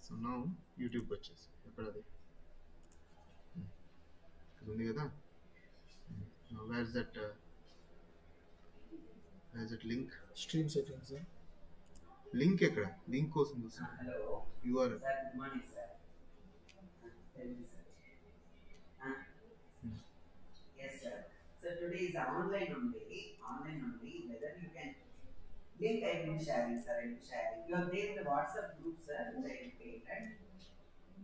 So now YouTube వచ్చేసి ఎక్కడ అది ఇక్కడ ఉంది కదా. Where is that link? Stream settings. Link ఎక్కడ? లింక్ కోసం చూస్తున్నా. URL. Yes, sir. So today is online only. Online only. Whether you can link I will sharing, sir. I will sharing. You are there in the WhatsApp group, sir. Which I will pay, right?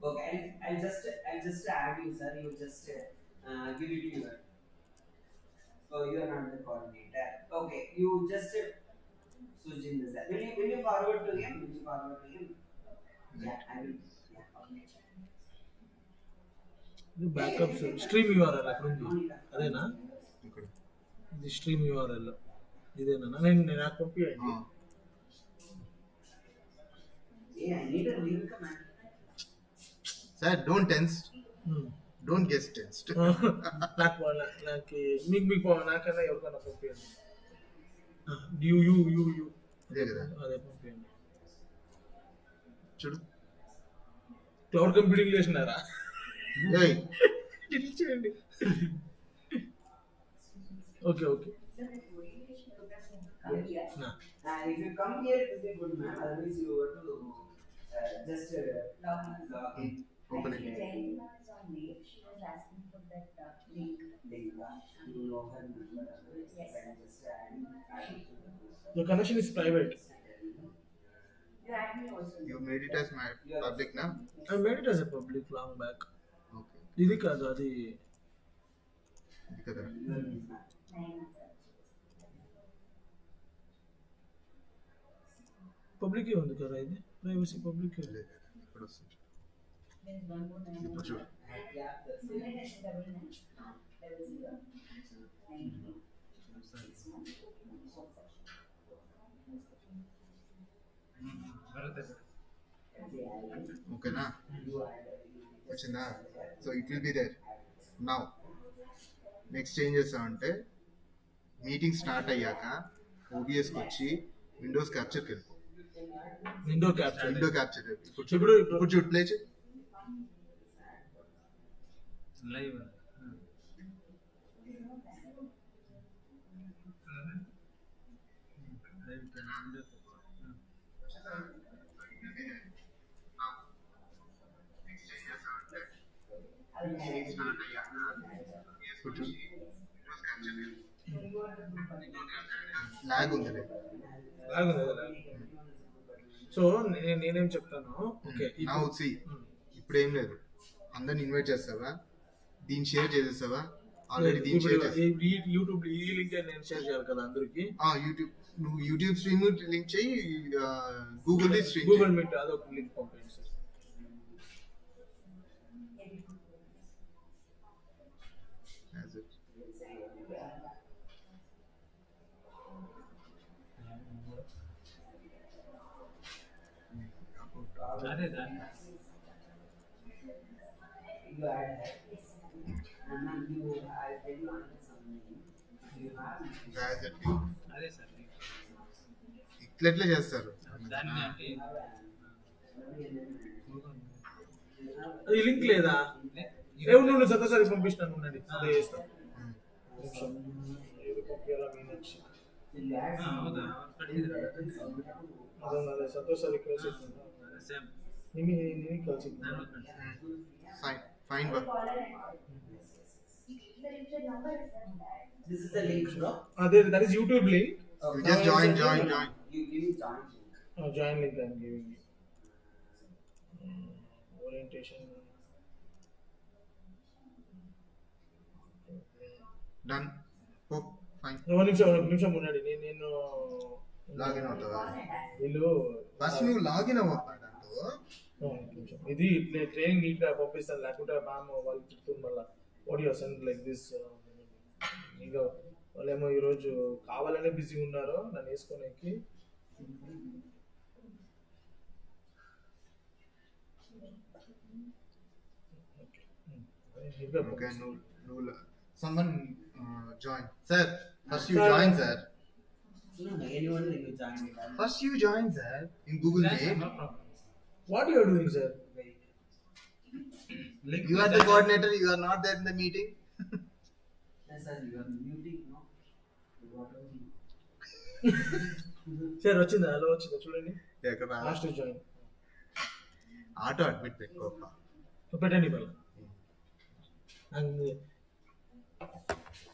Okay. I'll just add you, sir. You just give it to your. So you are not the coordinator. Okay. You just Sujinder, sir. Will you forward to him? Will you forward to him? Yeah, I will. Yeah. Okay. ఇది backups stream URL అక్కడ ఉంది, అదేనా? ఇక్కడ ఇది stream URL ఇదేనా? నేను నాకు పంపించండి. Yeah, I need a link, man. Sir don't tense, don't get tensed. నాకు మీకు నాకన్నా ఎవరికైనా పంపించండి. యూ అదే కదా, అదే పంపించండి. చూడు క్లౌడ్ కంప్యూటింగ్ చేసినారా? ఏయ్ డిలీట్ చేయండి. Okay okay. If you come here, it will be good, man. Otherwise, you have to just log in. Open it. She was asking for that link. You know her number. Yes. And just add it to the group. The connection is private. You add me also. You made it as my public now. I made it as a public long back. Okay, ఇది కాదు, అది ఇది కదా. Public ఉంది కదా, ఇది privacy public. లేదు, ఇక్కడ వస్తుంది. There's one more nine. ఇప్పుడు చూడు. Yeah, that's it. 99. ఓకేనా? వచ్చిందా? So it will be there now. Next ఏం చేస్తామంటే మీటింగ్ స్టార్ట్ అయ్యాక ఓబిఎస్కి వచ్చి విండోస్ క్యాప్చర్కి వెళ్ళిపో. Window capture. ఇప్పుడు చూడు, ఇప్పుడు చూడు, ప్లే చేయి. లైవ్ ఇప్పుడు చూడు, లాగ్ ఉంది. సో నేనేం చెప్తాను, ఓకే నా వచ్చి ఇప్పుడు ఏం లేదు, అందరిని ఇన్వైట్ చేస్తావా, దీన్ని షేర్ చేసేస్తావా? ఆల్రెడీ దీన్ని షేర్ చేస్తా. యూట్యూబ్ ఈ లింక్ నేను షేర్ చేయాలి కదా అందరికి. యూట్యూబ్, నువ్వు యూట్యూబ్ స్ట్రీమ్ లింక్ చేయి, గూగుల్ స్ట్రీమ్, గూగుల్ మీట్ అదొక లింక్ పంపించండి సార్. అదే దాన్ని You add that. And then you, I'll tell you another something. You have. అదే సార్ ఇట్లా చేస్తారు. దాన్ని అంటే అది లింక్ లేదా? నువ్వు సతసారి పంపిస్తాను, ఉండండి అదే చేస్తాను. ఏది పంపించాలా మీనాక్షి? అదే సతోసారి కలిసి కలిసి ఫైన్ బా. This is the link, bro. అదే that is YouTube link. Just join. You give me join link. Join link I'm giving you. Orientation. Done. Oh, fine. ఒక నిమిషం ఉండండి, నేను లాగిన్ అవుతావా? వీళ్ళు ఫస్ట్ నువ్వు లాగిన్ అవ్వాలి దాంతో. ఇది ట్రైనింగ్ నీట్ గా పంపిస్తాను, లేకుంటే మ్యామ్ వాళ్ళు చెప్తుంది మళ్ళీ ఆడియో సెండ్ లైక్ దిస్. ఇంకా వాళ్ళేమో ఈరోజు కావాలనే బిజీ ఉన్నారు నన్ను వేసుకోనికి. Okay, no, someone join. Sir, first you join, sir. No, anyone will join it. First you join, sir, in Google Meet. What you are doing sir? Link You are the coordinator, you are not there in the meeting. Yes, sir, you are muting, no? What are you? Sir వచ్చిందా? Hello వచ్చిందా చూడండి. ఎక్కడ last join auto admit పెట్టుకోప్ప. పెట్టండి మళ్ళీ.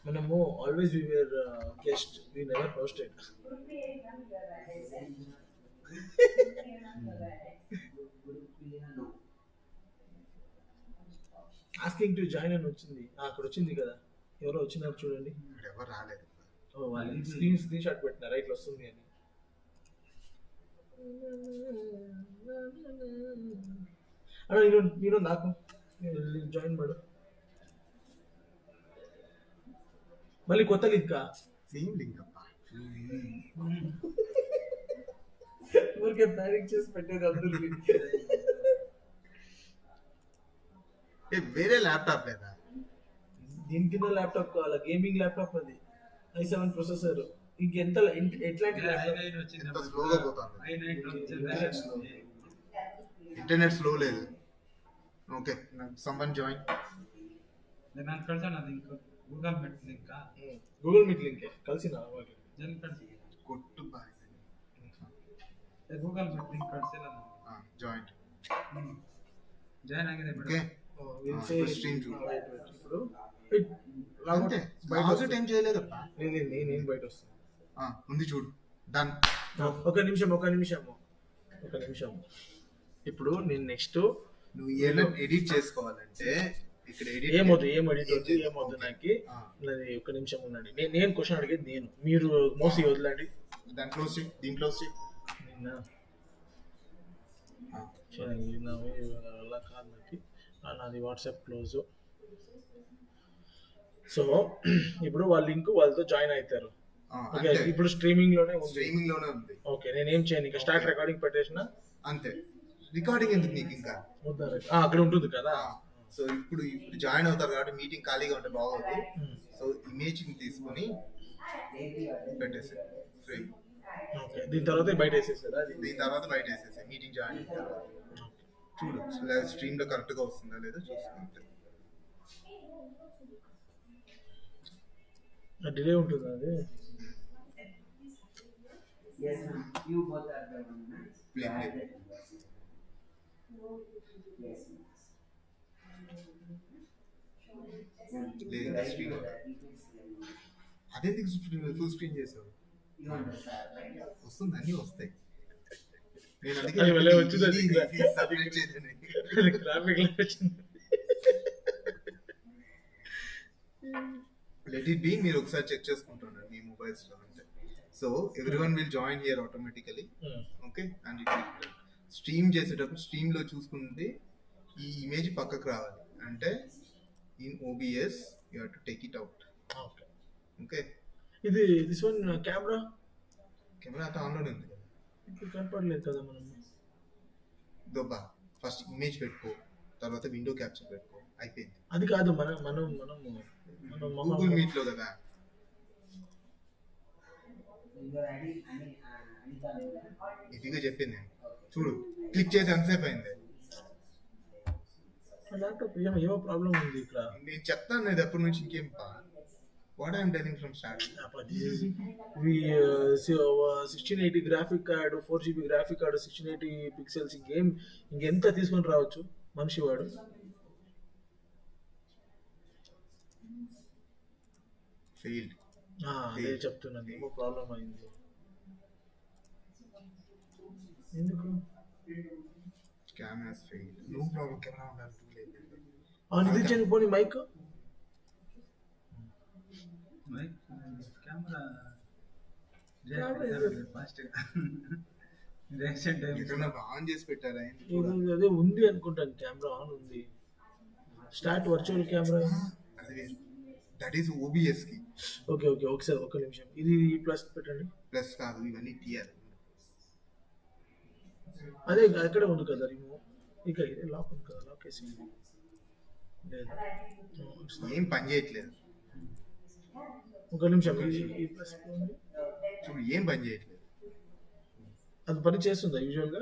మనము always we were guest, we never hosted. Asking to join అని వచ్చింది. అక్కడ వచ్చింది కదా, ఎవరో వచ్చినారు చూడండి. ఇక్కడ ఎవరు రాలేదు. ఓ వాళ్ళు స్క్రీన్ షాట్ పెట్టినారా ఇట్లా వస్తుంది అని. అన్న నేను నాకు జాయిన్ మాడు. మళ్ళీ కొత్త లింకా సేమ్ లింక్ అప్ప. ఊరికే ప్లానింగ్ చేసి పెట్టేది అందరికి. వేరే ల్యాప్టాప్ లేదా? దీని కింద ల్యాప్టాప్ కావాలా? గేమింగ్ ల్యాప్టాప్ అది, i7 ప్రొసెసర్. ఇంకెంత ఎట్లాంటి ల్యాప్టాప్? ఎంత స్లోగా పోతుంది. ఇంటర్నెట్ స్లో లేదు. Okay, someone join. ನಾನು ಕಳ್ಸೋಣ link Google Meet link Google Meet link ಕಳಿಸಿನ ಅವಾಗ ಜನ್ ಕಳ್ಸಿ ಕೊಟ್ಟು ಬಾಯ್. ಗೂಗಲ್ ಮೀಟ್ ಲಿಂಕ್ ಕಳ್ಸಿಲ್ಲ ಜಾಯಿನ್. ಜಾಯಿನ್ ಆಗಿದೆ ఓకే, ಮೇಡಮ್. స్ట్రీమ్ చూడు. ఇప్పుడు అంతే, బయట ఏం చేయలేదప్ప. నేను బయట వస్తాను. ఉంది చూడు. డన్. ఒక నిమిషం. ఇప్పుడు నేను నెక్స్ట్ నువ్వు ఏమైనా ఎడిట్ చేసుకోవాలంటే ఇక్కడ ఎడిట్ ఏమొద్దు నాకు. ఒక నిమిషం ఉండండి. నేను క్వశ్చన్ అడిగేది మీరు మోసి వదలండి. దాని క్లోజ్ చేయి, దీని క్లోజ్ చేయి. అలా కాదు నాకు, నాది వాట్సాప్ క్లోజ్. సో ఇప్పుడు వాళ్ళ లింక్ వాళ్ళతో జాయిన్ అవుతారు. ఓకే, ఇప్పుడు స్ట్రీమింగ్ లోనే ఉంది. ఓకే, నేనేం చేయను ఇంకా, స్టార్ట్ రికార్డింగ్ పెట్టేసిన అంతే. రికార్డింగ్ ఎందుకు నీకు ఇంకా? అక్కడ ఉంటుంది కదా. సో ఇప్పుడు జాయిన్ అవుతారు కాబట్టి మీటింగ్ ఖాళీగా ఉంటే బాగోదు. సో ఇమేజ్ తీసుకొని పెట్టేసి ఫ్రేమ్. ఓకే, దీని తర్వాత బయట వేసేసారా? దీని తర్వాత బయట వేసేసి మీటింగ్ జాయిన్ అయిన తర్వాత చూడు స్ట్రీమ్ లో కరెక్ట్ గా వస్తుందా లేదా చూసుకుంటే. డిలే ఉంటుంది అది. Yes, ma'am. You both are the one, ma'am. Play. Yes, ma'am. లేదా స్క్రీన్ అదే ఫుల్ స్క్రీన్ చేసావు. You understand, right? వస్తుంది, అన్ని వస్తాయి. నేను అది భలే వచ్చింది, అది సపరేట్ చేయదని. గ్రాఫిక్ లో వచ్చింది. Let it be. మీరు ఒకసారి చెక్ చేసుకుంటున్నారు మీ మొబైల్స్ లో అంటే. So everyone will join here automatically. Okay, and stream చేసేటప్పుడు స్ట్రీమ్ లో చూసుకుంటే ఈ ఇమేజ్ పక్కకు రావాలి అంటే in OBS you have to take it out. Okay, ఇది దిస్ వన్ కెమెరా అంతా ఆన్లోనే ఉంది కదా. ఇప్పుడు కనపడలేదు కదా మనం. దొబ్బా, ఫస్ట్ ఇమేజ్ పెట్టుకో, తర్వాత విండో క్యాప్చర్ పెట్టుకో, అయిపోయింది. అది కాదు, మనం గూగుల్ మీట్ లో కదా. You are adding Anita. ఇదిగా చెప్పింది నేను. చూడు, క్లిక్ చేసి ఎంతసేపు అయింది. ల్యాప్టాప్ ఏమో ప్రాబ్లం ఉంది ఇక్కడ. నేను చెప్తాను ఇది ఎప్పటి నుంచి. ఇంకేం what I'm telling from start. 1680 graphic card, 4GB graphic card, 1680 pixels. ఇంకెంత తీసుకొని రావచ్చు మనిషి వాడు. ఫెయిల్డ్. అదే చెప్తున్నాను, ఏమో ప్రాబ్లం అయింది. ఎందుకు? Cam has failed. No problem. Camera on that too late. ఇది చనిపోని మైక్. కెమెరా ఫాస్ట్ ఆన్ చేసి పెట్టారా? అదే ఉంది అనుకుంటాను, కెమెరా ఆన్ ఉంది. Start virtual camera. That is OBS కి. ఓకే ఒకసారి ఒక నిమిషం. ఇది ప్లస్ పెట్టండి. ప్లస్ కాదు, ఇవన్నీ తీయాలి. అదే అక్కడ ఉంది కదా రిమూవ్. ఇక లాక్ ఉంది కదా, లాక్ వేసి ఏం పని చేయట్లేదు. ఒక నిమిషం. ఈ ప్లస్ చూడు, ఏం పని చేయట్లేదు. అది పని చేస్తుందా యూజువల్గా?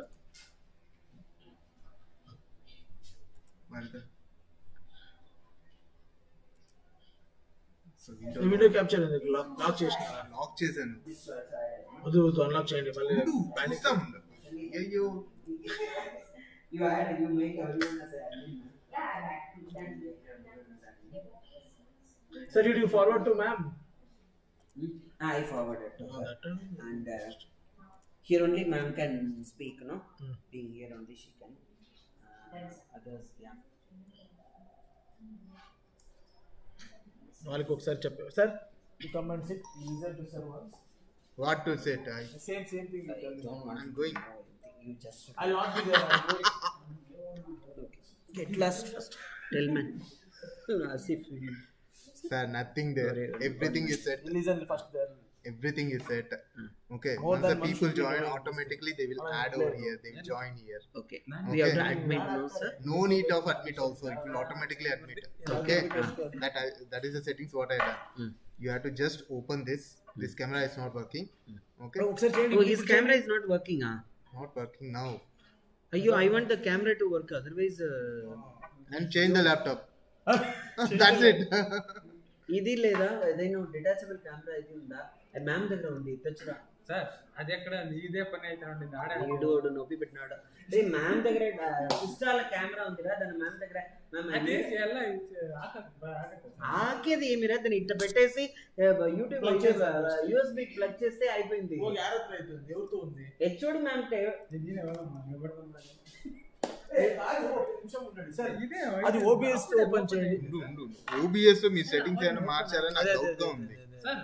సో వీడియో క్యాప్చర్ ఎందుకు లాక్ చేసిన లాక్ చేశాను. వద్దు వద్దు అన్లాక్ చేయండి మళ్ళీ panic. చూస్తాం. అయ్యో You add, you make everyone as an admin. Yeah, I've actually done it. Sir, did you forward to ma'am? I forwarded to her. That, And here only ma'am can speak, no? Hmm. Being here only she can. Others, yeah. వాళ్ళకి ఒకసారి చెప్పారు sir you come and sit listen to sir once what to set same thing you tell Don't want I'm to going. know anything. You just I not be there get lost first. Tell me. As if Sir, nothing there. Everything is set. Listen first there Everything is set. Okay. More Once the than one people should be join, doing automatically they will this. add over here. They will join here. okay. Okay. We have to admit, no sir. No need of admit also. It will automatically admit. Okay. That is the settings what I done. You have to just open this. This camera is not working. Okay. ఒకసారి చేయండి Oh, his camera is not working, ah. Not working now. Ayyo, I want the camera to work. Otherwise, And change the laptop. That's it. ఇది లేదా ఏదైనా detachable camera ఇది ఉందా ma'am దగ్గర ఉంది తెచ్చురా sir అది ఎక్కడ ఇదే పని అయితే ఉండింది ఆడే వీడు నొప్పి పెట్టినాడు అదే మ్యామ్ దగ్గర ఇన్స్టాల్ కెమెరా ఉందిరా దాని మ్యామ్ దగ్గర అది మ్యామ్ ಎಲ್ಲ ಆಗತ್ತೆ ఆకేది ఏమిరా దాన్ని ఇట్లా పెట్టేసి యూట్యూబ్ Plug చేసేది. యూఎస్బి ప్లగ్ చేస్తే అయిపోయింది ఓ యారత్ర అవుతుంది ఎవరితో ఉంది హెచ్ఓడి మ్యామ్ ನೀನೇ ಹೋಗಮ್ಮ సార్ ఇదే అది ఓబిఎస్ ఓపెన్ చేయండి OBS లో మీ సెట్టింగ్స్ ఏమైనా మార్చారని నాకు డౌట్ గా ఉంది. సార్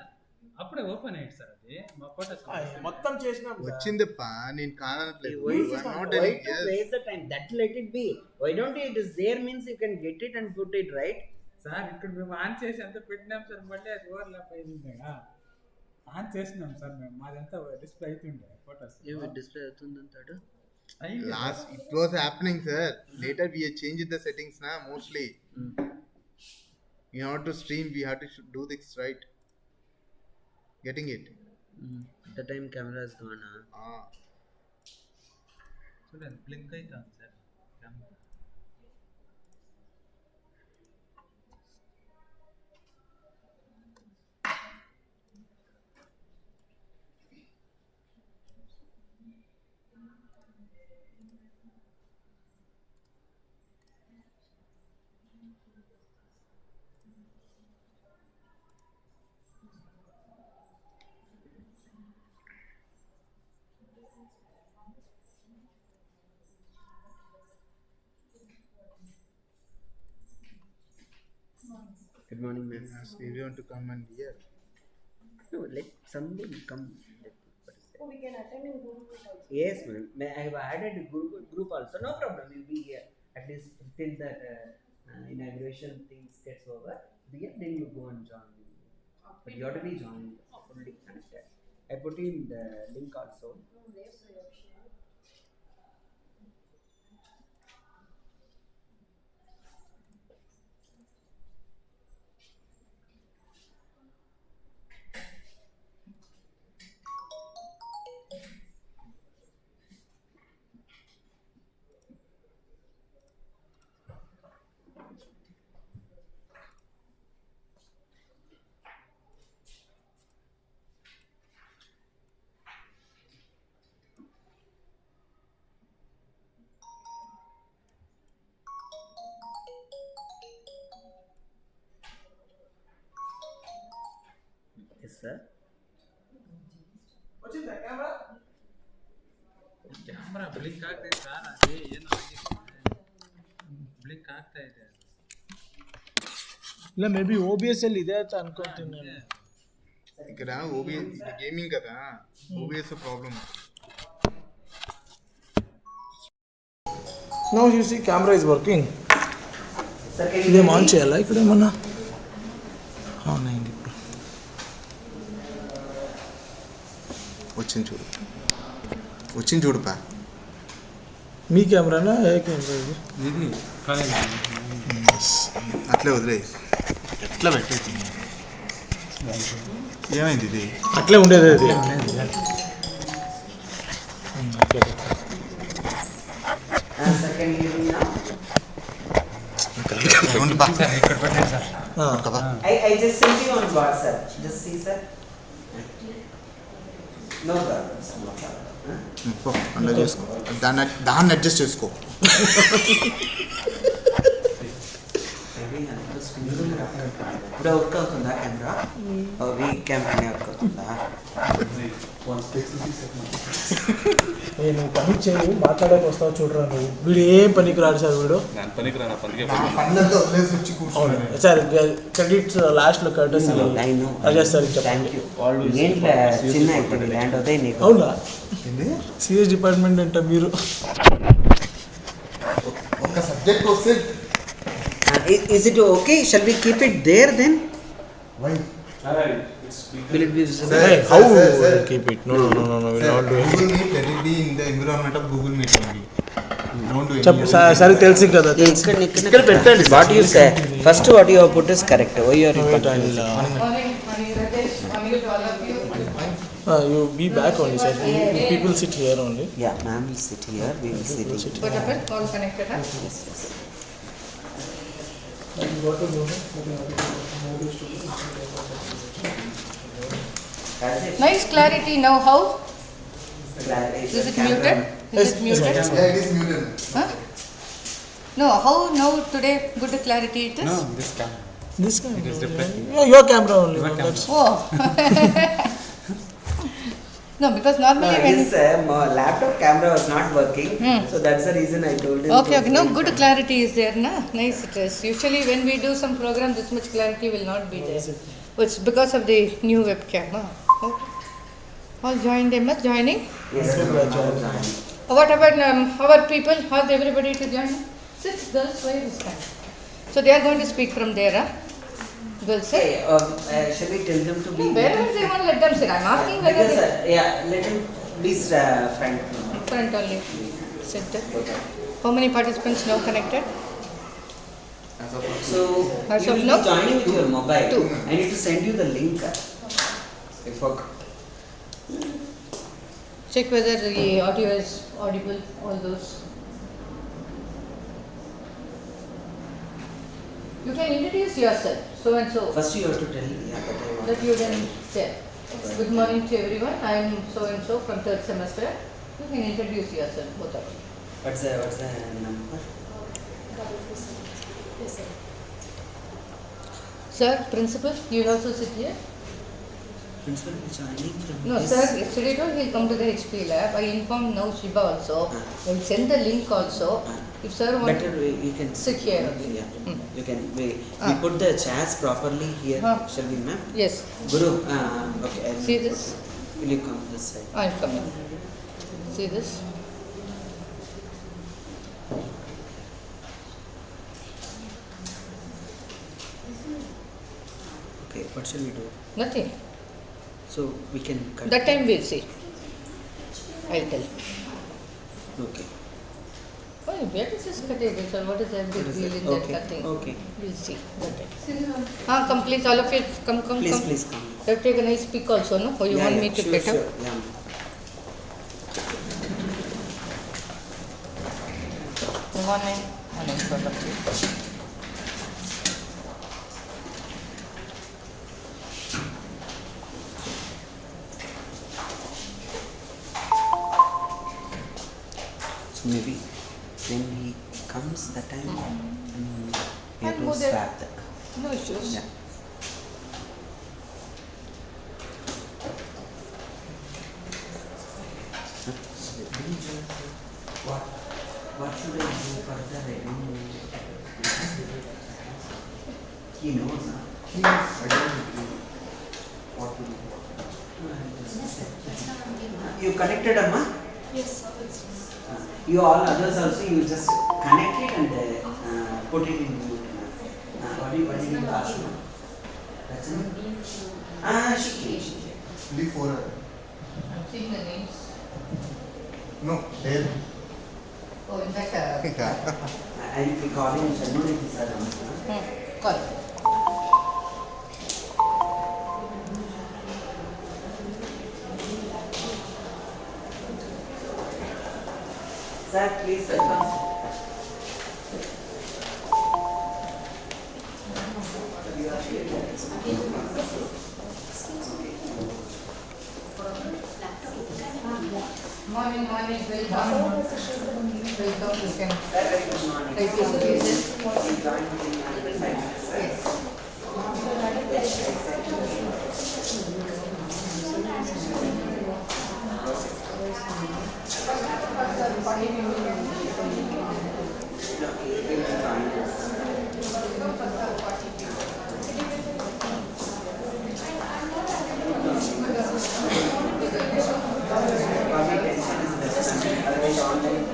అప్పుడే ఓపెన్ అయ్యింది సార్ అది మా ఫోటోస్ మొత్తం చేసినాం సార్. వచ్చిందప్పా నేను కాదనట్లేదు. Why You are not telling to yes. waste the time? That let it be. Why don't you? It is there means you can get it and put it right. Sir ఇక్కడ మేము on చేసి అంతా పెట్టినాం sir మళ్ళీ అది overlap అయింది on చేసినాం sir మేము మాదంతా డిస్ప్లే అవుతుండే ఫోటోస్ డిస్ప్లే అవుతుందంటాడు Last it was happening, sir. Later we have changed the settings now mostly. In order to stream, we have to do this right. Getting it? At the time camera is gone. Ah. చూడండి blink అవుతుంది sir Good morning, ma'am. Yes, if you want to come and here. No, let somebody come. Oh, we can attend in Google Meet also. Yes, ma'am. I have added a group also. No problem. You'll be here at least till that inauguration things gets over. Yeah, then you go and join. But you have to be joined fully connected. I put in the link also. No, there's the option. Yes, sir. వచ్చిందా camera camera blink ಆಗ್ತಾ ಇದೆ sir ಅದೇ ಏನು blink ಆಗ್ತಾ ಇದೆ ಇಲ್ಲ may be OBS ಅಲ್ಲಿ ಇದೆ ಅಂತ ಅನ್ಕೊಂತೀನಿ ఇక్కడ OBS గేమింగ్ కదా OBS problem. Now you see camera is working ఇదేం ఆన్ చేయాలా ఇక్కడ ఏమన్నా ఆన్ అయింది ఇప్పుడు వచ్చింది చూడుపా. మీ కెమెరానా ఏ కెమెరా ఇది ఇది కాలేజ్ అట్లే వదిలే. ఎట్లా పెట్టేది ఏమైంది ఇది? అట్లే ఉండేది అది Sir, can you hear me now? ఇక్కడ పెట్టండి sir. I just sent you on WhatsApp. Just see, sir. No problem, sir. No problem. Under చేసుకో, దాన్ని అడ్జస్ట్ చేసుకో. ఇప్పుడు వర్క్ అవుతుందా కెమెరా? కెమెరానే వర్క్ అవుతుందా? నేను పని చేయి మాట్లాడక వస్తావు చూడరా నువ్వు. వీడు ఏం పనికి రాడు సార్ వీడు. పనులతో వదిలేసి వచ్చి కూర్చోండి. సార్ క్రెడిట్స్ లాస్ట్లో కట్టేసి అదే సార్ థ్యాంక్ చెప్పండి. యూ. ఏంట్లే చిన్న ఇప్పుడు ల్యాండ్ అవుతాయి నీకు. అవునా ఏంది? సిఎస్ డిపార్ట్మెంట్ అంట మీరు. ఒక సబ్జెక్ట్ వస్తే Is it okay? Shall we keep it there then? Why Will it be visible? Hey, how sir. keep it? No, we'll not do it. Google Meet, let it be in the environment of Google Meet only. Don't do చెప్పు any సరే తెలుసు కదా. ఇక్కడ పెట్టండి. What you say? First what you have put is correct. Why you are Wait, you be back only, sir. People sit here only. Yeah, ma'am will sit here. We will sit here. What happened? All connected, huh? Yes, yes. That's it. Nice clarity now. How? Is Is it muted? Is it muted? Yeah, it is muted. Huh? No, how now today good clarity it is? No, this camera. This camera. It is reflecting. Yeah, your camera only. Your no, camera. that's- Oh. No, because normally when His laptop camera was not working, so that's the reason I told him. okay, no good clarity is there, na? Nice it is. Usually when we do some program, this much clarity will not be there. It's because of the new webcam. Huh? Okay. All joined them, joining. Yes, ma'am. What about our people? How everybody to join? 6 girls, why this time? So they are going to speak from there, huh? Girls, sir? Okay, shall we tell them to be? Wherever they want, let them sit. I'm asking whether Because, they yeah, let him please front. front only. Sit there. How many participants now connected? So As you of will now? be joining with your mobile. Two. I need to send you the link. If Check whether the audio is audible, all those. You can introduce yourself, so and so. first you have to tell that I want. That you can say. Good morning to everyone. I am so and so from 3rd semester. You can introduce yourself, both of you. What's the number? Sir, principal, you will also sit here. Principal is joining from. No, this. sir, yesterday told he'll come to the HP lab. I informed now Shiba also. I will send the link also. If sir wants Better you can sit here only. Yeah, Hmm. you can. We Ah. put the chairs properly here. Shall we, ma'am? Yes. Guru, okay. I'll See this? Will you come this side? I'll come in. See this? Okay, what shall we do? Nothing. So we can cut. That time we'll see. I'll tell. Okay. Oh, where is this cutting? Sir, what is that big What is deal it? in that Okay, cutting? okay. We'll see. That time. Come please, all of you. Come. Please, come. please come. You have taken a nice pic also, no? Or you Yeah, want yeah, me to sure, get up? sure. Yeah. Good morning. Morning, all of you. So maybe when he comes that time, we have And who to there? swap that. No issues. Yeah. What should I do further? I don't know. He knows, huh? You connected, Amma? Yes. You all others also, you just connect it and put it in mute. What do you ask? That's it? She can. Leave for See the names. no, there. Oh, in that. I will be calling Shanmugam sir. Call. Sir, please welcome. Welcome. Welcome. You can Sir, very good morning. take your places. You joined me in the science, sir. Yes. No, he will join us. Probably tension is less than otherwise online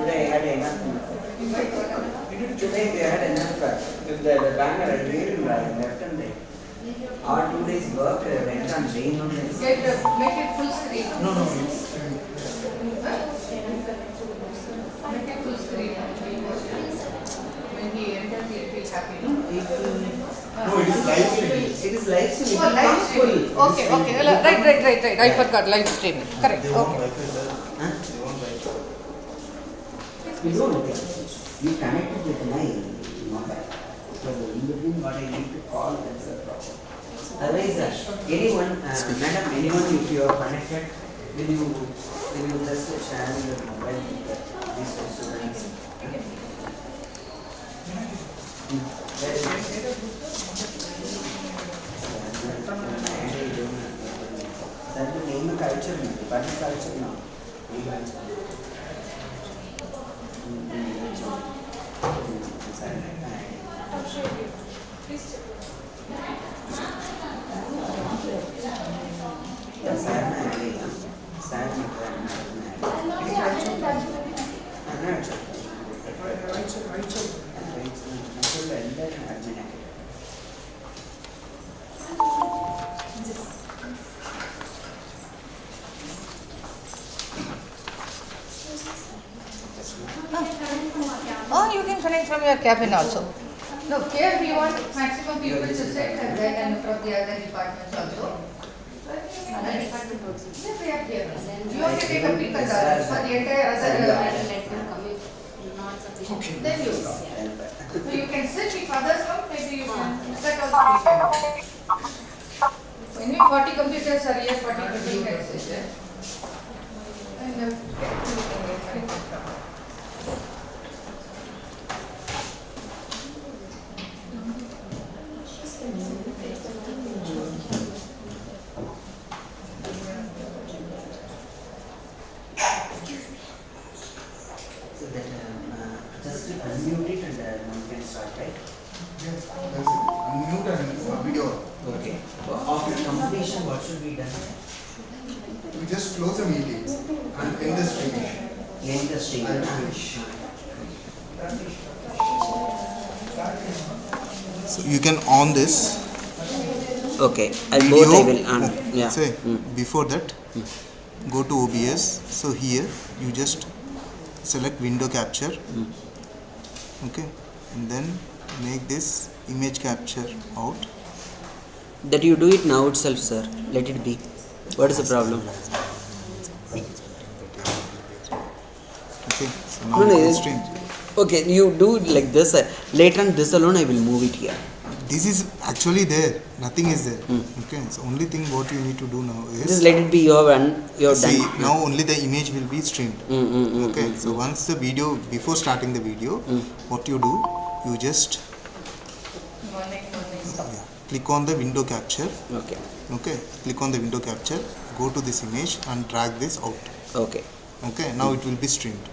today I had enough. Today they had enough. The banner had rain left and right. Our 2 days work went on rain only. Make it full screen. No, no. Make it full screen. When he enters, he'll be happy. No? No, it is live streaming. It is live streaming. Oh, live streaming. Full. Okay, okay. Right. I forgot live streaming. Correct. They want Okay. Wi-Fi, sir. Huh? They want Wi-Fi. You don't know. You connected with my mobile. So in between what I need to call, that's the problem. Otherwise, anyone, madam, anyone, if you are connected, will you just share your mobile with these students? That's the name of culture, but the culture now. Oh, you can connect from your cabin also. No, here we want maximum people to sit and then from the other departments also. Other department also. Yes, they are here. You have to take a pic for the entire other. Then you. So you can sit if others come, maybe you can set also we can. Anyway, 40 computers are here, 40 people can sit there. And you can get connected from. So that just unmute it and one can start, right? Yes, that's it. Unmute and video. Okay. After completion, what should be done? We just close the meeting and end the streaming. End the stream. I'll finish. So you can on this Okay. video. I will on. Yeah. Say before that, go to OBS. So here you just select window capture. Okay, and then make this image capture out. That you do it now itself, sir. Let it be. What is the problem? Okay, so now No, no, you can it- stream. Okay, you do it like this. Later on, this alone, I will move it here. This is actually there. Nothing is there. Okay, so only thing what you need to do now Just is let it be. You're see done. now only the image will be streamed. Okay, so once the video, before starting the video, what you do, you just click on the window capture. Okay. Okay, click on the window capture, go to this image and drag this out. Okay. Okay, now it will be streamed.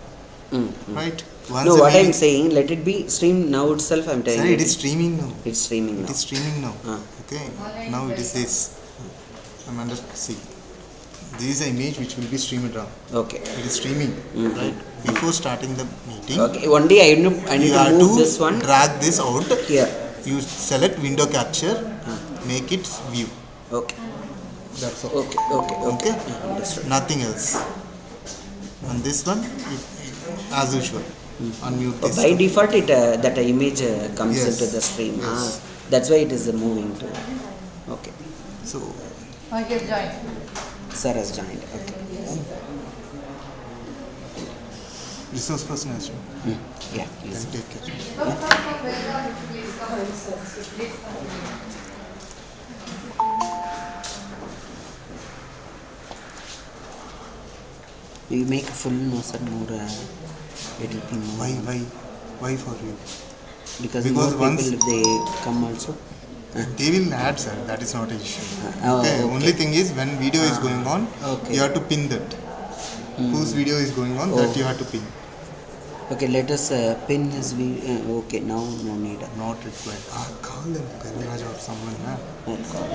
Right? Once No, the what video- I'm saying, let it be streamed now itself. I'm telling Sir, you. it is streaming now. It's streaming It now. is streaming now. Ah. Okay, now it is this. I'm under, see. This is the image which will be streamed now. Okay. It is streaming, right? Before starting the meeting, Okay. One day I need you to have move to this one drag this out. here. You select window capture, make it view. Okay. That's all. Okay. Okay. Okay? Understood. Nothing else. And this one, as usual, unmute this. By default, it that image comes Yes. into the stream. Yes. That's why it is moving to. Okay. So, I get joined. Sir has joined. Okay. resource person has to Yeah. Please. take care. Come, welcome. Please come. Please come. We make full no sir more it will be more Why for you? because Because more once people they come also. they will add, sir. That is not an issue. Oh, Okay. okay. Only thing is when video is going on, Okay. you have to pin that. Whose video is going on, that you have to pin. Okay, let us pin his okay, now no need. Not required. Call them, Kaviraj or someone. Huh? I'll call.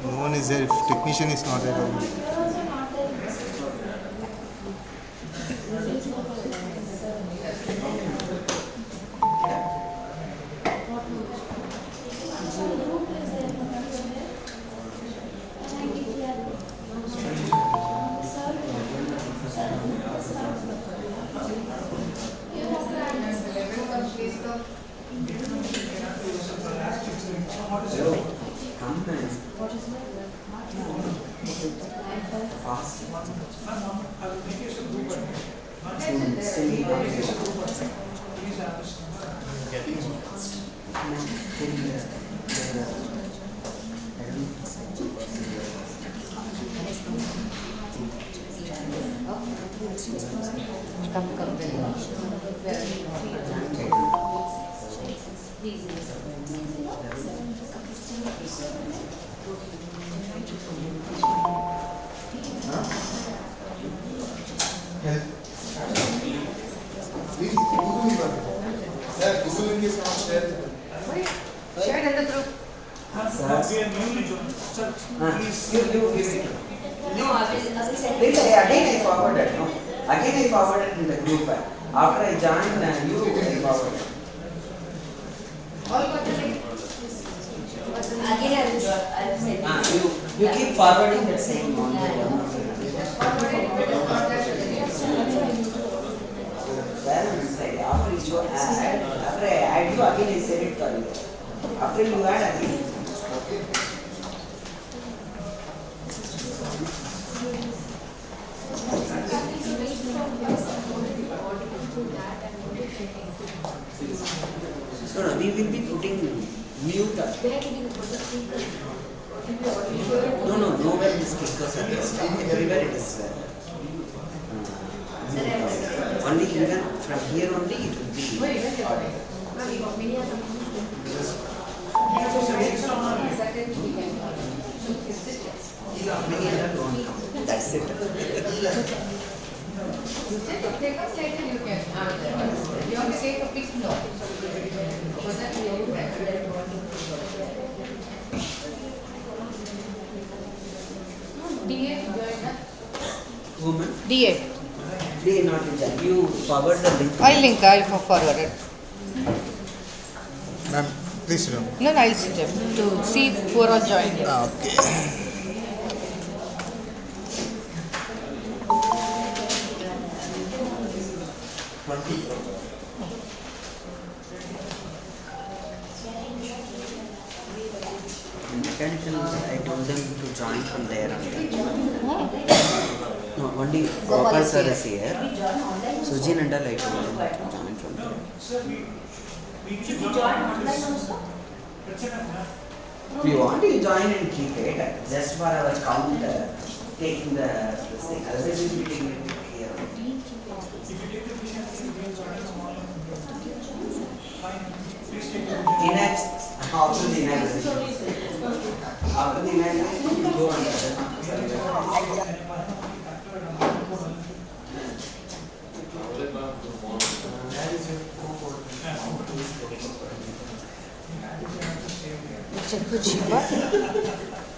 No one is there. If technician is not there, how will you? Share in the group. Again I forwarded, no? Again I forwarded in the group. After I joined, you forwarded. All got the link? Again, I will send you. You keep forwarding the same one. After I add you, again I send it for you. After you add again. No, we will be putting mute. No, nowhere in the speakers are there. Everywhere it is there. Only even from here only it will be audible. Many other don't come. That's it. You said if they come later, you can answer. You want to take a pic? No. For that, you DA joined up. Woman, DA. they not in charge. You forward the link. I link, I forwarded. Ma'am, please sit down. No, I'll sit up to see who are all joined. Okay. Mechanical, I told them to join from there No, only Gopal sir is here. Sujin and all I told them to join from there. Did you join online also? If you want to join and keep it, just for our count, taking the thing. Otherwise, we will be taking it here. Inact, after the inact. After the inact, you go on. Check with Shiva.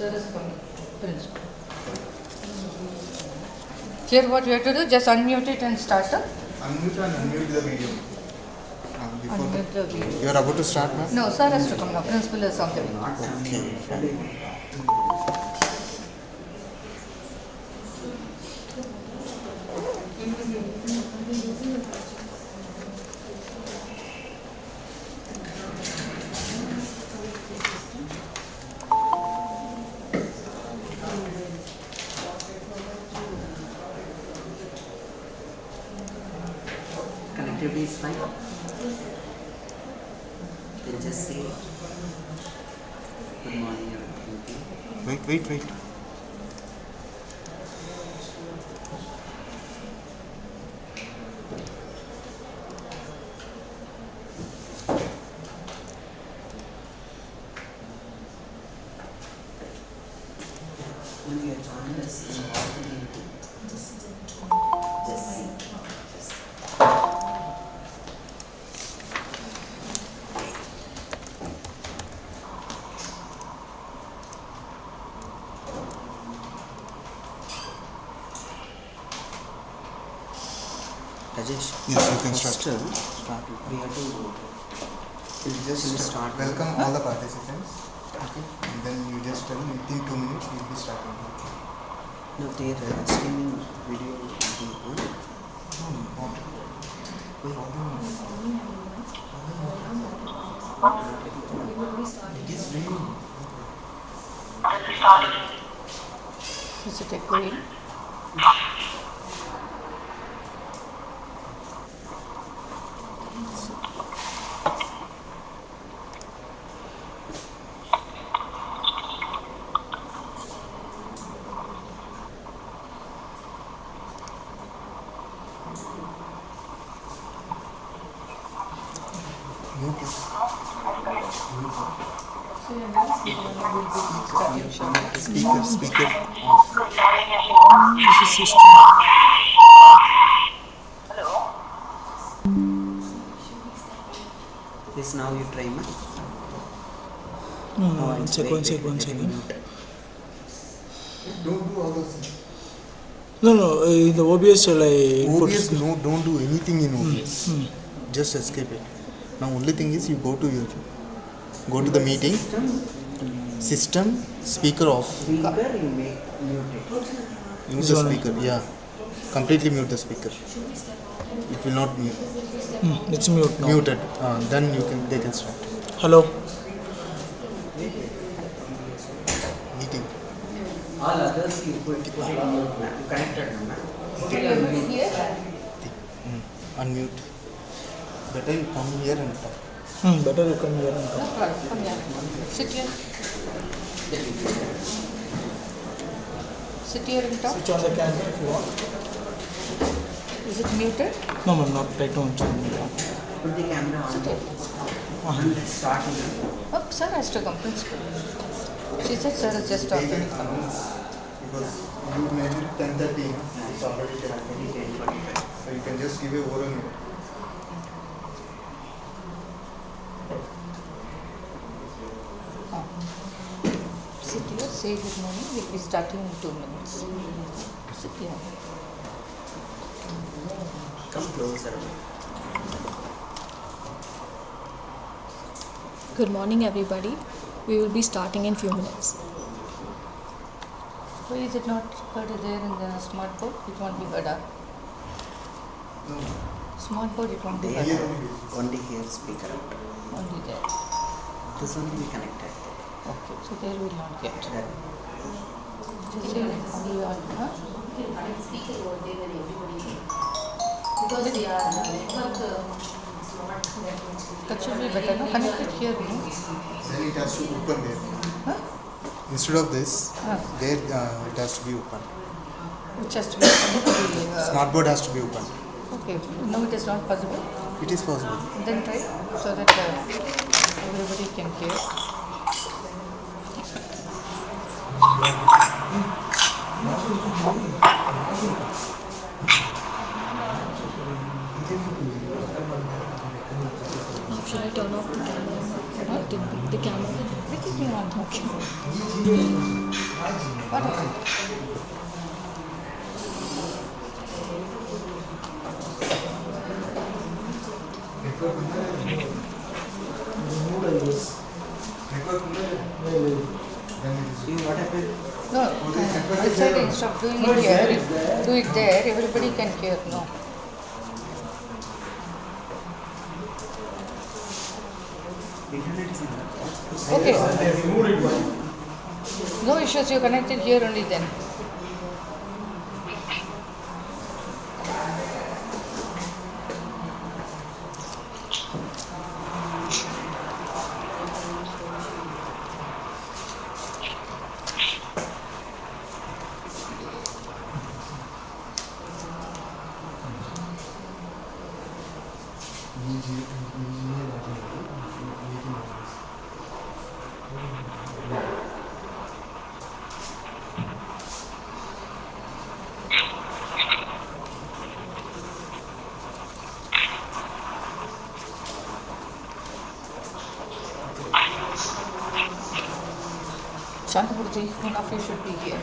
Sir is coming. Principal. Here what you have to do, just unmute it and start up. Unmute and unmute the video. Before Unmute the video. you are about to start, ma'am? No, sir has to come now. Principal is on the way. Okay, fine. Connectivity is fine. Then just say good morning or anything. Wait. When you join us in what we do, just see. Rajesh, Yes, you can first, start. we have to You just start. welcome all the participants. Okay. And then you just tell within 2 minutes we will be starting. No, their streaming video will be on. It is raining. Is it echoing? Mute it. Speaker off. This now you try, ma? No, it's one wait, second. Don't do all those things. No, in the OBS shall I OBS, no, don't do anything in OBS. Just escape it. Now only thing is you go to the meeting, system, speaker off. Speaker, you make mute it. Mute the speaker, yeah. Completely mute the speaker. It will not mute. It's mute now. Muted. Then they can start. Hello. Meeting. All others you put it on mute, ma. You connected, no, ma? Here? Unmute. Better you come here and talk. Better you come here and No talk. problem. Come here. Sit here. Sit here and talk. Switch on the camera if you want. Is it muted? No, not right now. Put the camera on. Sit here. And let's start here. Oh, sir has to come, principal. She said sir has just started. Because you made it 10:30. It's already 10:45. So you can just give a overall. Sit here, say good morning. We'll be starting in 2 minutes. Sit here. Come closer. Good morning, everybody. We will be starting in few minutes. Why is it not heard there in the smart board? It won't be heard. Smart board, it won't be There, heard. only here speaker. Only there. This one we connected. Okay, so there we will not get. That Just say only on, huh? Because they are not That should be better, no? Connect it here, no? Then it has to open there. Huh? Instead of this, Ah. there it has to be open. Which has to be Smart board has to be open. Okay, no, it is not possible. It is possible. Then try so that everybody can hear. Now, should I turn off the camera? The camera. Which is your option? What happened? What happened? No, I said instead of doing it here, do it there, everybody can hear, no. Internet is not. Okay. No issues, you connected here only then. Shantapurji, one of you should be here.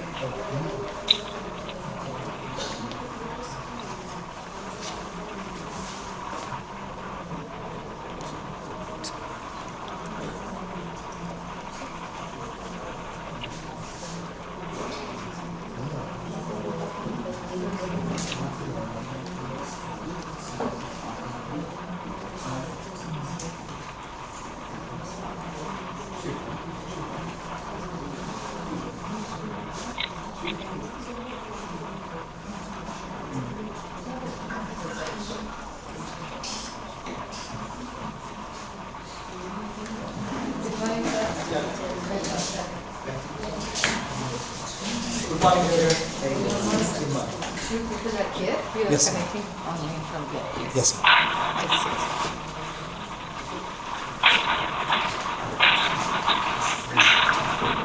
You people are here, we are Yes. connecting online from here. Yes.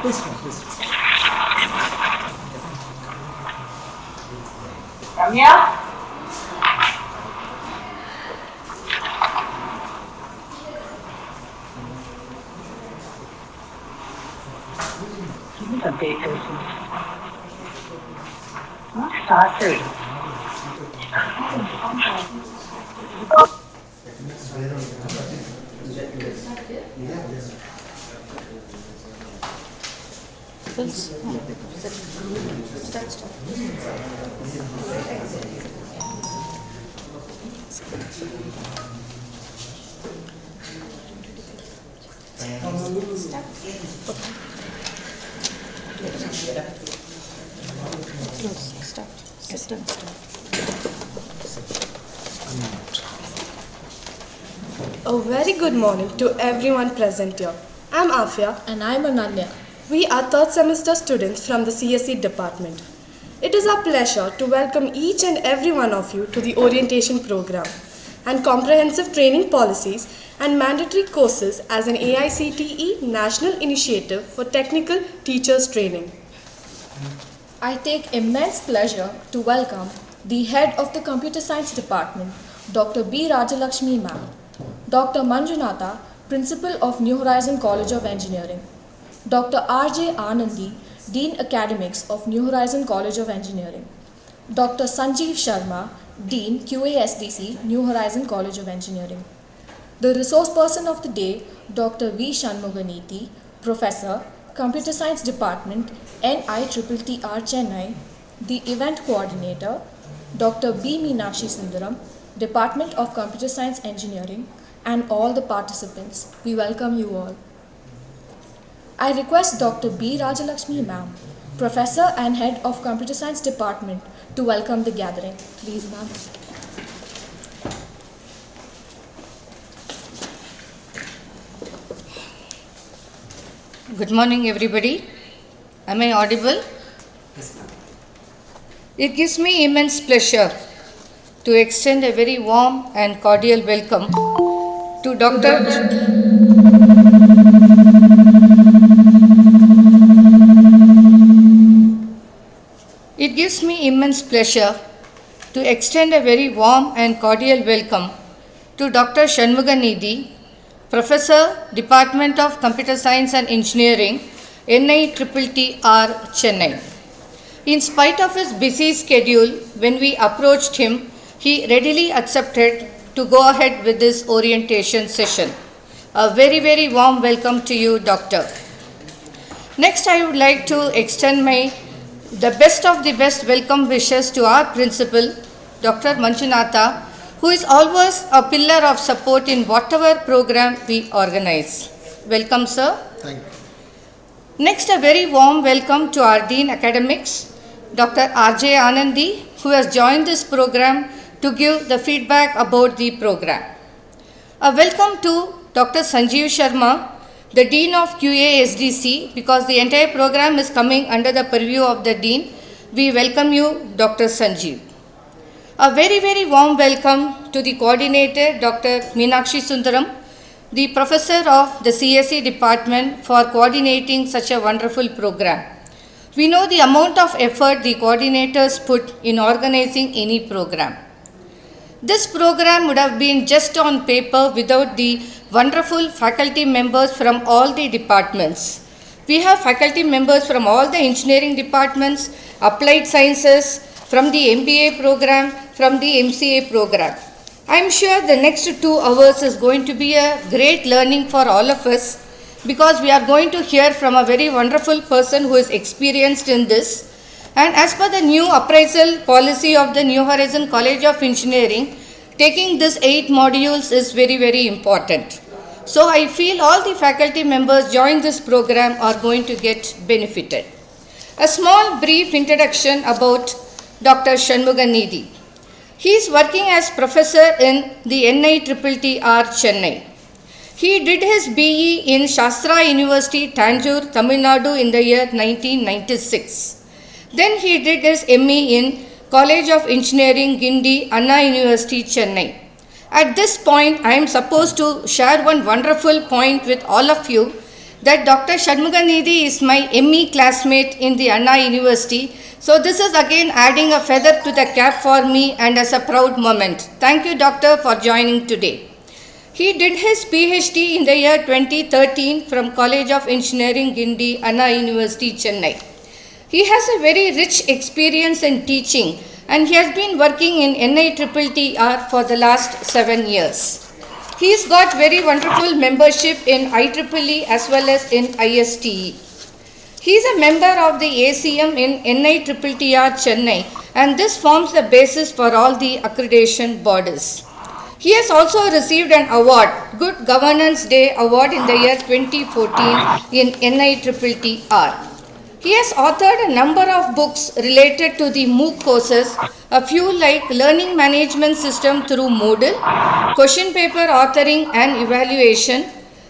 Yes, yes. Ramya? Started. A very good morning to everyone present here. I'm Afia. And I'm Ananya. We are third semester students from the CSE department. It is our pleasure to welcome each and every one of you to the orientation program and comprehensive training policies and mandatory courses as an AICTE national initiative for technical teachers training. I take immense pleasure to welcome the head of the Computer Science Department, Dr. B. Rajalakshmi ma'am, Dr. Manjunatha, Principal of New Horizon College of Engineering, Dr. R.J. Anandi, Dean Academics of New Horizon College of Engineering, Dr. Sanjeev Sharma, Dean QASDC, New Horizon College of Engineering. The resource person of the day, Dr. V. Shanmuganiti, Professor, Computer Science Department, NITTR Chennai, the event coordinator, Dr. B. Meenakshi Sundaram, Department of Computer Science Engineering, and all the participants. We welcome you all. I request Dr. B. Rajalakshmi ma'am, Professor and Head of Computer Science Department, to welcome the gathering. Please, ma'am. Good morning, everybody. Am I audible? Yes, ma'am. It gives me immense pleasure to extend a very warm and cordial welcome to It gives me immense pleasure to extend a very warm and cordial welcome to Dr. Shanmuganidhi, Professor, Department of Computer Science and Engineering, NITTR, Chennai. In spite of his busy schedule, when we approached him, he readily accepted to go ahead with this orientation session. A very, very warm welcome to you, Doctor. Next, I would like to extend the best of the best welcome wishes to our principal, Dr. Manjunatha, who is always a pillar of support in whatever program we organize. Welcome, sir. Thank you. Next, a very warm welcome to our Dean Academics, Dr. R.J. Anandi, who has joined this program to give the feedback about the program. A welcome to Dr. Sanjeev Sharma, the Dean of QA SDC, because the entire program is coming under the purview of the Dean. We welcome you, Dr. Sanjeev. A very, very warm welcome to the coordinator, Dr. Meenakshi Sundaram, the professor of the CSE department, for coordinating such a wonderful program. We know the amount of effort the coordinators put in organizing any program. This program would have been just on paper without the wonderful faculty members from all the departments. We have faculty members from all the engineering departments, applied sciences, from the MBA program, from the MCA program. I am sure the next 2 hours is going to be a great learning for all of us, because we are going to hear from a very wonderful person who is experienced in this. And as per the new appraisal policy of the New Horizon College of Engineering, taking this 8 modules is very, very important. So I feel all the faculty members join this program are going to get benefited. A small brief introduction about Dr. Shanmuganidhi. He is working as professor in the NITTR, Chennai. He did his BE in Shastra University, Tanjore, Tamil Nadu in the year 1996. Then he did his ME in College of Engineering, Guindy, Anna University, Chennai. At this point, I am supposed to share one wonderful point with all of you, that Dr. Shanmuganidhi is my ME classmate in the Anna University. So this is again adding a feather to the cap for me and as a proud moment. Thank you, Doctor, for joining today. He did his PhD in the year 2013 from College of Engineering, Guindy, Anna University, Chennai. He has a very rich experience in teaching, and he has been working in NITTR for the last 7 years. He's got very wonderful membership in IEEE as well as in ISTE. He is a member of the ACM in NITTR Chennai, and this forms the basis for all the accreditation bodies. He has also received an award, Good Governance Day Award in the year 2014 in NITTR. He has authored a number of books related to the MOOC courses, a few like Learning Management System through Moodle, Question Paper Authoring and Evaluation,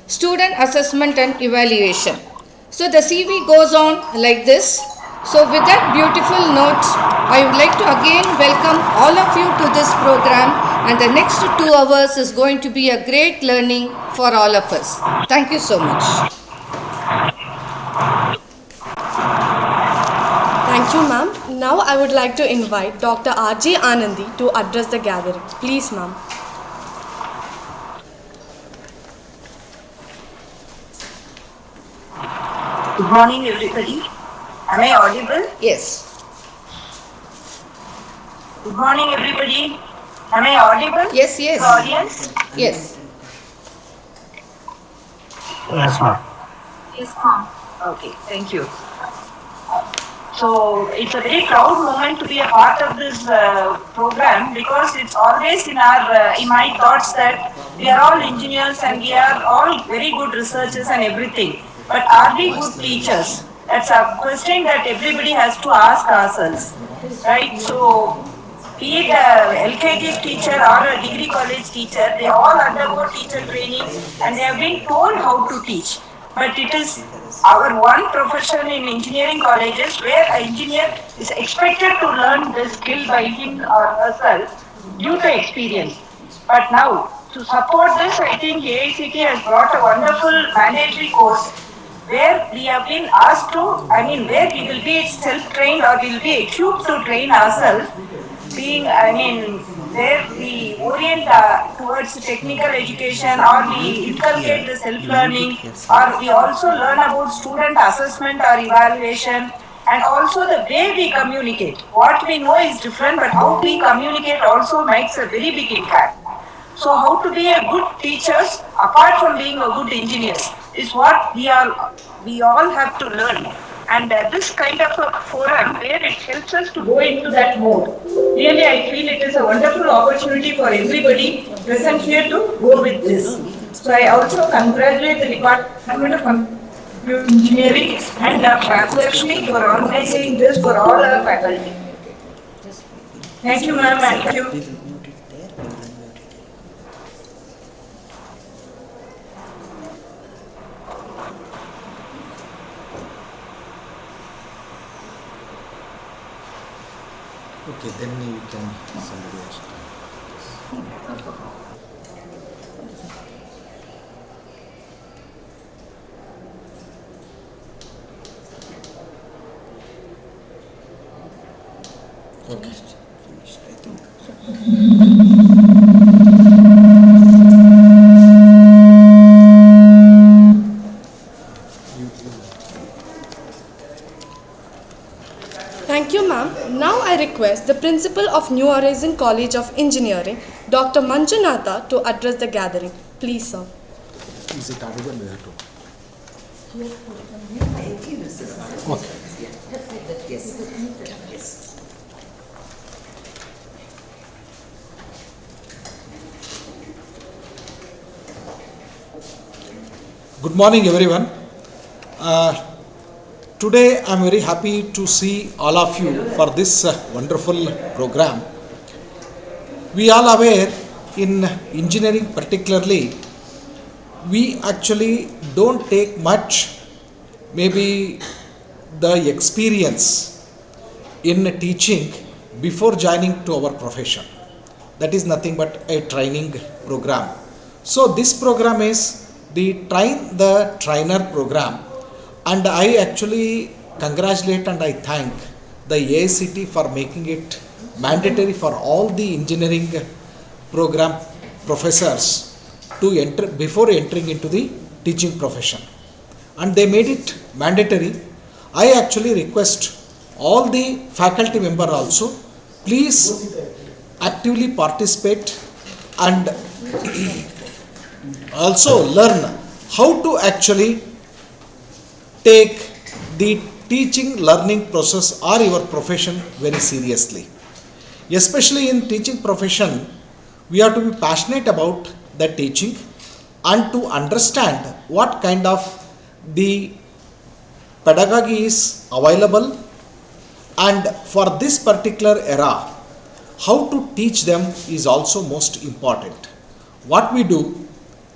Student Assessment and Evaluation. So the CV goes on like this. So with that beautiful note, I would like to again welcome all of you to this program, and the next 2 hours is going to be a great learning for all of us. Thank you so much. Thank you, ma'am. Now I would like to invite Dr. R.J. Anandi to address the gathering. Please, ma'am. Good morning, everybody. Am I audible? Yes. Good morning, everybody. Am I audible? Yes, yes. The audience? Yes. Yes, ma'am. Yes, ma'am. Okay, thank you. So it's a very proud moment to be a part of this program, because it's always in my thoughts that we are all engineers and we are all very good researchers and everything. But are we good teachers? That's a question that everybody has to ask ourselves, right? So be it a LKG teacher or a degree college teacher, they all undergo teacher training and they have been told how to teach. But it is our one profession in engineering colleges where an engineer is expected to learn the skill by him or herself due to experience. But now, to support this, I think AICT has brought a wonderful mandatory course where we have been asked to, where we will be self-trained or we will be equipped to train ourselves, where we orient towards technical education, or we inculcate the self-learning, or we also learn about student assessment or evaluation, and also the way we communicate. What we know is different, but how we communicate also makes a very big impact. So how to be a good teachers apart from being a good engineer is what we all have to learn. And this kind of a forum where it helps us to go into that mode. Really, I feel it is a wonderful opportunity for everybody present here to go with this. So I also congratulate the Department of Computer Engineering and Lakshmi for organizing this for all our faculty. Thank you, ma'am. Thank you. Okay, then you can somebody else. Okay. Finished, I think. Thank you, ma'am. Now I request the principal of New Horizon College of Engineering, Dr. Manjunatha, to address the gathering. Please, sir. Is it audible? We have to. Okay. Yes. Yes. Good morning, everyone. Today I am very happy to see all of you for this wonderful program. We all aware in engineering particularly, we actually don't take much, maybe the experience in teaching before joining to our profession. That is nothing but a training program. So this program is the Train the Trainer program, and I actually congratulate and I thank the AICT for making it mandatory for all the engineering program professors to enter before entering into the teaching profession, and they made it mandatory. I actually request all the faculty member also, please actively participate and also learn how to actually take the teaching learning process or your profession very seriously. Especially in teaching profession, we have to be passionate about the teaching and to understand what kind of the pedagogy is available, and for this particular era, how to teach them is also most important. What we do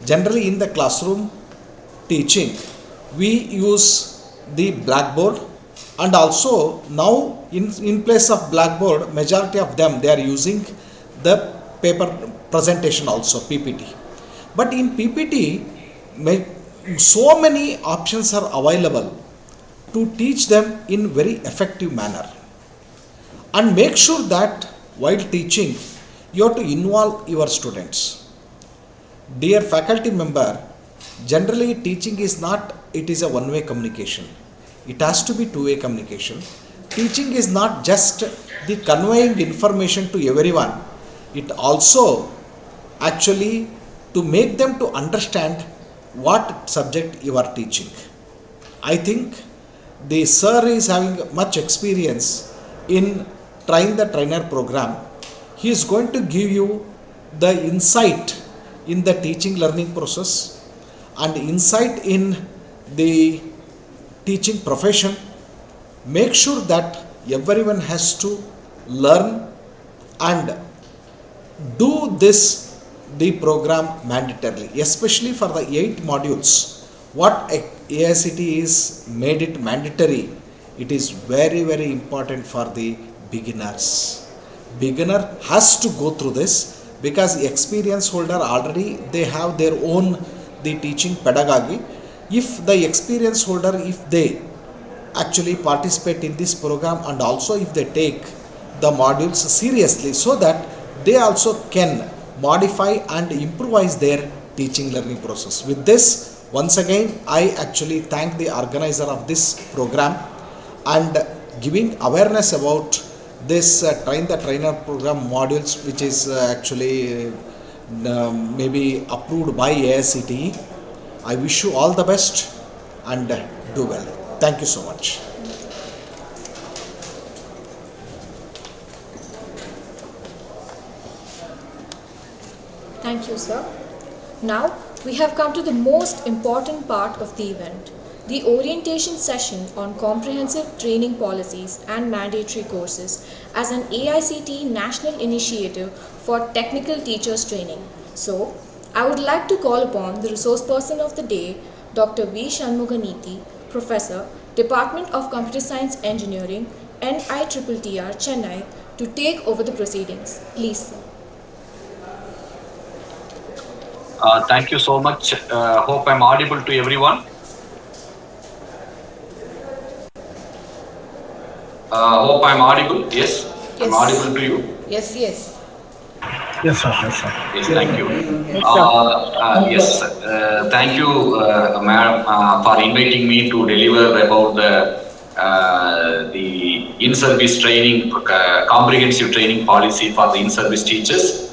generally in the classroom teaching, we use the blackboard, and also now in place of blackboard, majority of them they are using the paper presentation also, PPT. But in PPT, so many options are available to teach them in very effective manner. And make sure that while teaching, you have to involve your students. Dear faculty member, generally teaching is not, it is a one-way communication. It has to be two-way communication. Teaching is not just the conveying information to everyone. It also actually to make them to understand what subject you are teaching. I think the sir is having much experience in Train the Trainer program. He is going to give you the insight in the teaching learning process and insight in the teaching profession. Make sure that everyone has to learn and do this, the program mandatorily, especially for the 8 modules. What AICT is made it mandatory, it is very, very important for the beginners. Beginner has to go through this because the experience holder already they have their own the teaching pedagogy. If the experience holder, if they actually participate in this program and also if they take the modules seriously, so that they also can modify and improvise their teaching learning process. With this, once again, I actually thank the organizer of this program and giving awareness about this Train the Trainer program modules, which is actually maybe approved by AICTE. I wish you all the best and do well. Thank you so much. Thank you, sir. Now, we have come to the most important part of the event, the orientation session on comprehensive training policies and mandatory courses as an AICTE national initiative for technical teachers training. So, I would like to call upon the resource person of the day, Dr. V. Shanmuganithy, Professor, Department of Computer Science Engineering, NITTR, Chennai, to take over the proceedings. Please, sir. Thank you so much. Hope I'm audible to everyone. Hope I'm audible. Yes? Yes. I'm audible to you. Yes, yes. Yes, sir. Yes, sir. Yes, thank you. Yes, thank you, madam, for inviting me to deliver about the in-service training, comprehensive training policy for the in-service teachers.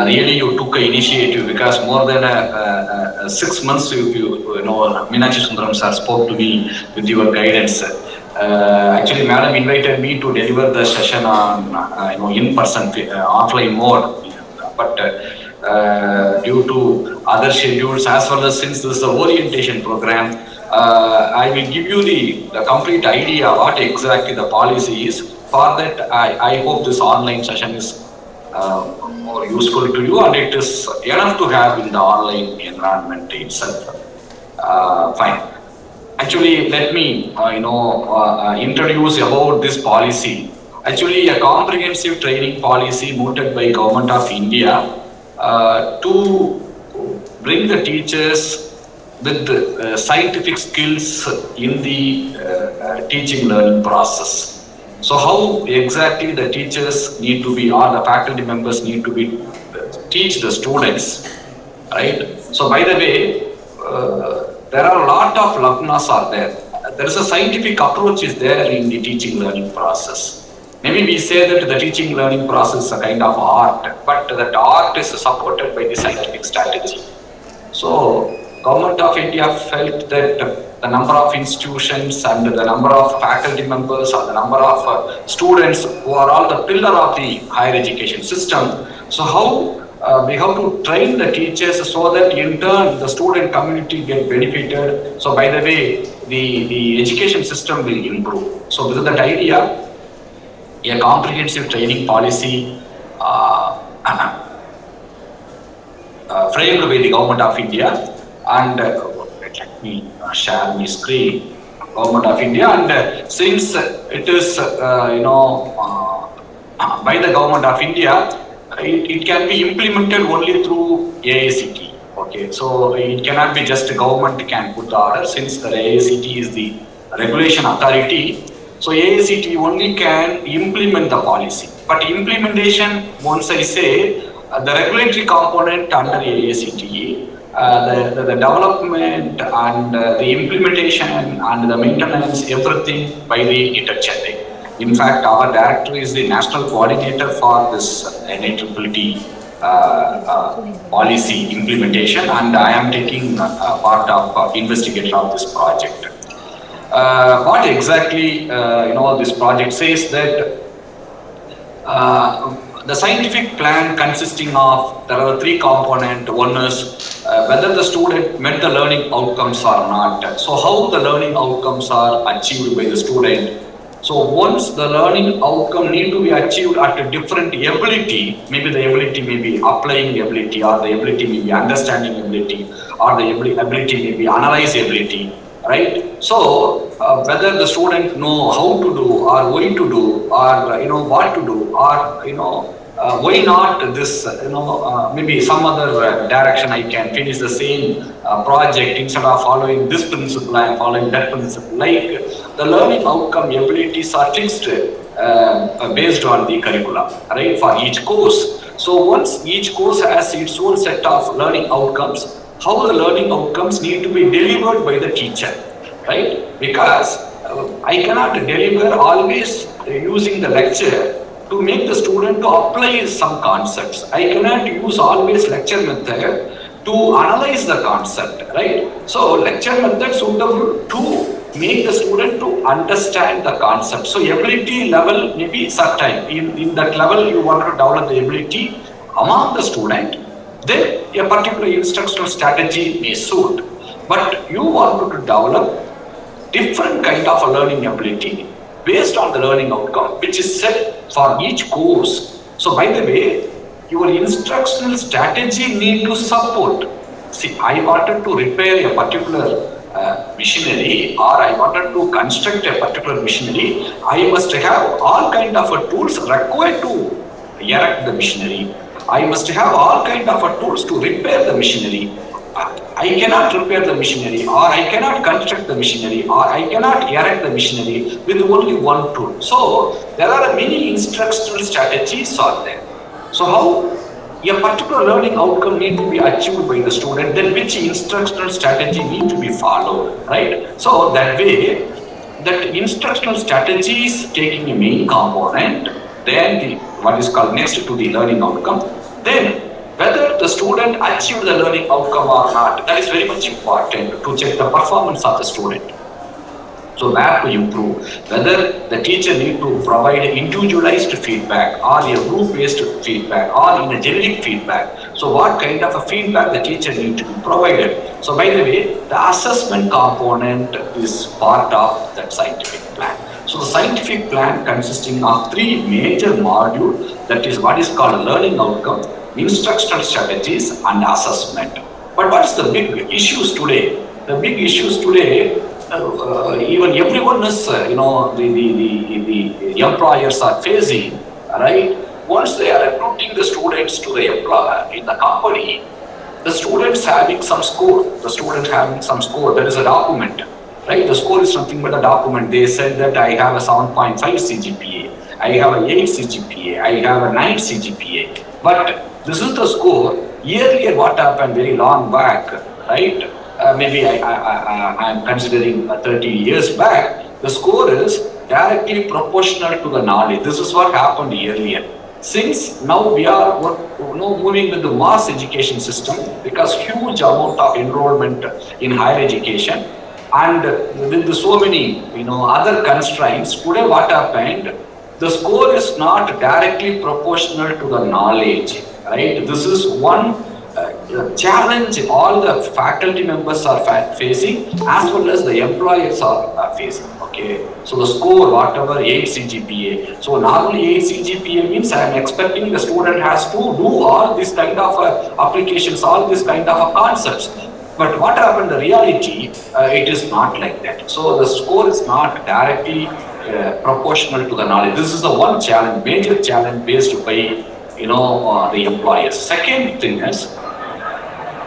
Really, you took an initiative because more than 6 months, you know, Meenakshi Sundaram sir spoke to me with your guidance. Actually, madam invited me to deliver the session on in person, offline mode, but due to other schedules as well as since this is the orientation program, I will give you the complete idea what exactly the policy is. For that, I hope this online session is more useful to you and it is enough to have in the online environment itself. Fine. Actually, let me introduce about this policy. Actually, a comprehensive training policy mooted by Government of India to bring the teachers with scientific skills in the teaching learning process. So how exactly the teachers need to be, or the faculty members need to be, teach the students, right? So by the way, there are a lot of lagnas are there. There is a scientific approach is there in the teaching learning process. Maybe we say that the teaching learning process is a kind of art, but that art is supported by the scientific strategy. So Government of India felt that the number of institutions and the number of faculty members or the number of students who are all the pillar of the higher education system. So how we have to train the teachers so that in turn the student community get benefited. So by the way, the education system will improve. So with that idea, a comprehensive training policy framed by the Government of India and let me share my screen. Government of India, and since it is by the Government of India, it can be implemented only through AICTE. Okay, so it cannot be just the government can put the order, since the AICTE is the regulation authority. So AICTE only can implement the policy. But implementation, once I say, the regulatory component under AICTE, the development and the implementation and the maintenance, everything by the NITTR Chennai. In fact, our director is the national coordinator for this NITTE policy implementation, and I am taking part of investigator of this project. What exactly this project says that the scientific plan consisting of, there are 3 components. One is whether the student met the learning outcomes or not. So how the learning outcomes are achieved by the student. So once the learning outcome need to be achieved at a different ability, maybe the ability may be applying ability, or the ability may be understanding ability, or the ability may be analyze ability, right? So whether the student know how to do, or when to do, or what to do, or why not this, maybe some other direction I can finish the same project instead of following this principle, I am following that principle. Like the learning outcome abilities are fixed based on the curriculum, right, for each course. So once each course has its own set of learning outcomes, how the learning outcomes need to be delivered by the teacher, right? Because I cannot deliver always using the lecture to make the student to apply some concepts. I cannot use always lecture method to analyze the concept, right? So lecture method suitable to make the student to understand the concept. So ability level may be certain. In that level you want to develop the ability among the student, then a particular instructional strategy may suit. But you want to develop different kind of a learning ability based on the learning outcome which is set for each course. So by the way, your instructional strategy need to support. See, I wanted to repair a particular machinery, or I wanted to construct a particular machinery, I must have all kind of tools required to erect the machinery. I must have all kind of tools to repair the machinery. I cannot repair the machinery, or I cannot construct the machinery, or I cannot erect the machinery with only one tool. So there are many instructional strategies are there. So how a particular learning outcome need to be achieved by the student, then which instructional strategy need to be followed, right? So that way, that instructional strategy is taking a main component, then what is called next to the learning outcome, then whether the student achieved the learning outcome or not, that is very much important to check the performance of the student. So where to improve, whether the teacher need to provide individualized feedback or a group-based feedback or in a generic feedback. So what kind of a feedback the teacher need to be provided. So by the way, the assessment component is part of that scientific plan. So the scientific plan consisting of 3 major modules, that is what is called learning outcome, instructional strategies and assessment. But what's the big issues today? The big issues today, even everyone is, the employers are facing, right? Once they are recruiting the students to the employer in the company, the students having some score, that is a document, right? The score is nothing but a document. They said that I have a 7.5 CGPA, I have an 8 CGPA, I have a 9 CGPA. But this is the score. Earlier what happened very long back, right? Maybe I am considering 30 years back, the score is directly proportional to the knowledge. This is what happened earlier. Since now we are moving with the mass education system, because huge amount of enrollment in higher education, and with so many other constraints, today what happened, the score is not directly proportional to the knowledge, right? This is one challenge all the faculty members are facing, as well as the employers are facing. Okay, so the score, whatever 8 CGPA. So normally 8 CGPA means I am expecting the student has to do all this kind of applications, all this kind of concepts. But what happened in reality, it is not like that. So the score is not directly proportional to the knowledge. This is the one challenge, major challenge faced by the employers. Second thing is,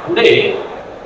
today,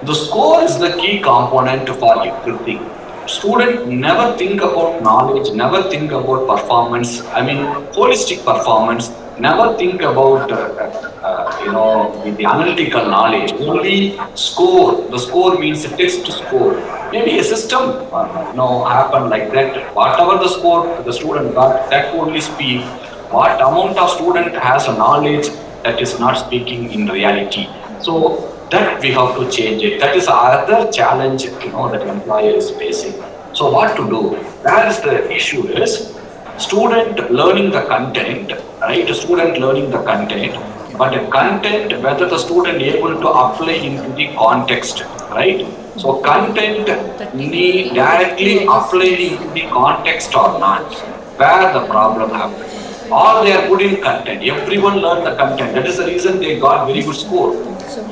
the score is the key component for everything. Students never think about knowledge, never think about performance, holistic performance, never think about, the analytical knowledge, only score. The score means a test score. Maybe a system, happen like that. Whatever the score the student got, that only speak. What amount of student has a knowledge that is not speaking in reality. So that we have to change it. That is another challenge, that employer is facing. So what to do? That is the issue is student learning the content, right? Student learning the content, but the content, whether the student able to apply into the context, right? So content need directly apply into the context or not, where the problem happens. Or they are good in content. Everyone learned the content. That is the reason they got very good score.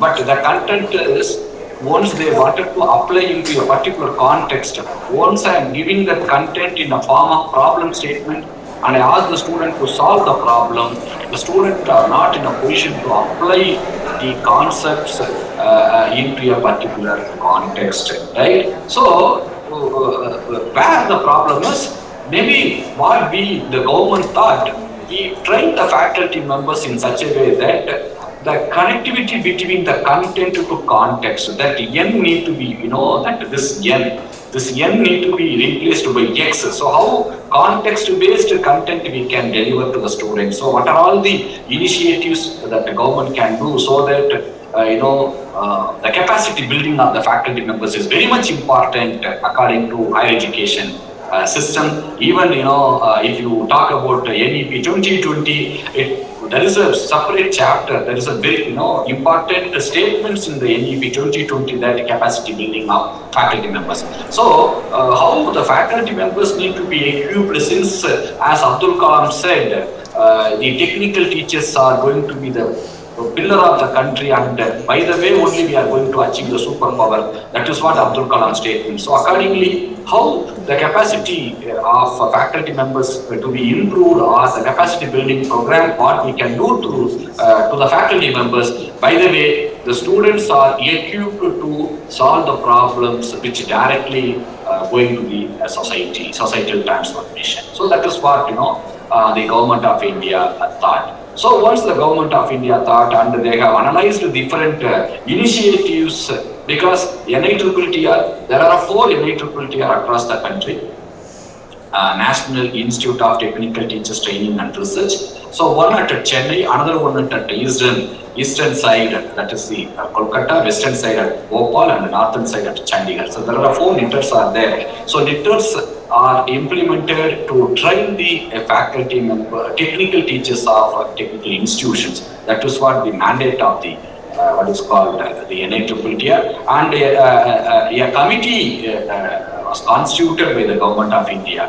But the content is, once they wanted to apply into a particular context, once I am giving that content in a form of problem statement, and I ask the student to solve the problem, the student are not in a position to apply the concepts into a particular context, right? So, where the problem is, maybe what the government thought, we train the faculty members in such a way that the connectivity between the content to context, that N need to be, that this N need to be replaced by X. So how context-based content we can deliver to the students. So what are all the initiatives that the government can do so that, the capacity building of the faculty members is very much important according to higher education system. Even, if you talk about NEP 2020, there is a separate chapter, there is a very important statements in the NEP 2020 that capacity building of faculty members. So how the faculty members need to be equipped, since as Abdul Kalam said, the technical teachers are going to be the pillar of the country, and by the way only we are going to achieve the superpower. That is what Abdul Kalam statement. So accordingly, how the capacity of faculty members to be improved, or the capacity building program, what we can do to the faculty members. By the way, the students are equipped to solve the problems which directly going to the societal transformation. So that is what the government of India thought. So once the government of India thought, and they have analyzed different initiatives, because NITTR, there are 4 NITTR across the country. National Institute of Technical Teachers Training and Research. So one at Chennai, another one at eastern side, that is the Kolkata, western side at Bhopal, and northern side at Chandigarh. So there are 4 NITTRs are there. So NITTRs are implemented to train the faculty member, technical teachers of technical institutions. That is what the mandate of the what is called the NITTR, and a committee was constituted by the government of India,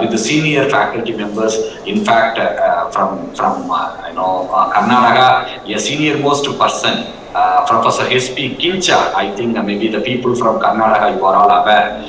with the senior faculty members. In fact, from Karnataka, a senior most person, Professor S.P. Kincha, I think maybe the people from Karnataka, you are all aware,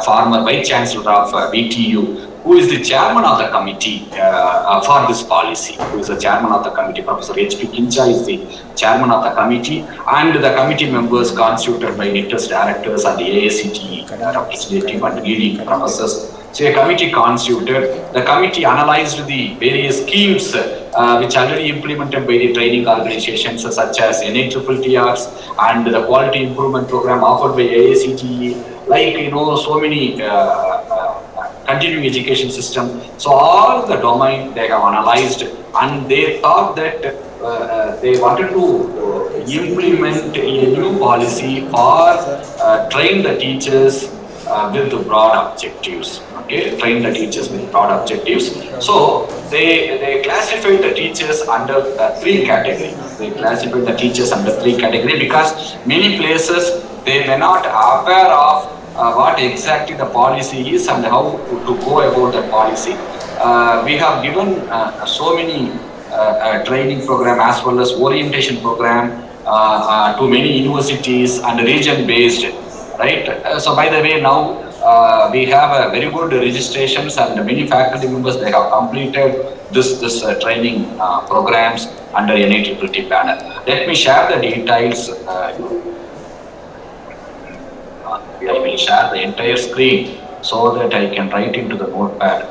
former Vice Chancellor of VTU, who is the chairman of the committee for this policy, who is the chairman of the committee. Professor H.P. Kincha is the chairman of the committee, and the committee members constituted by NITTR's directors and the AICTE representative and leading professors. So a committee constituted. The committee analyzed the various schemes which are already implemented by the training organizations such as NITTRs and the quality improvement program offered by AICTE, like so many continuing education system. So all the domain they have analyzed, and they thought that they wanted to implement a new policy for train the teachers with the broad objectives. Train the teachers with broad objectives. So they classified the teachers under 3 categories. They classified the teachers under 3 categories because many places they were not aware of what exactly the policy is and how to go about the policy. We have given so many training program as well as orientation program to many universities and region based, right? So by the way, now we have very good registrations, and many faculty members, they have completed this training programs under NITTT banner. Let me share the details. I will share the entire screen so that I can write into the notepad.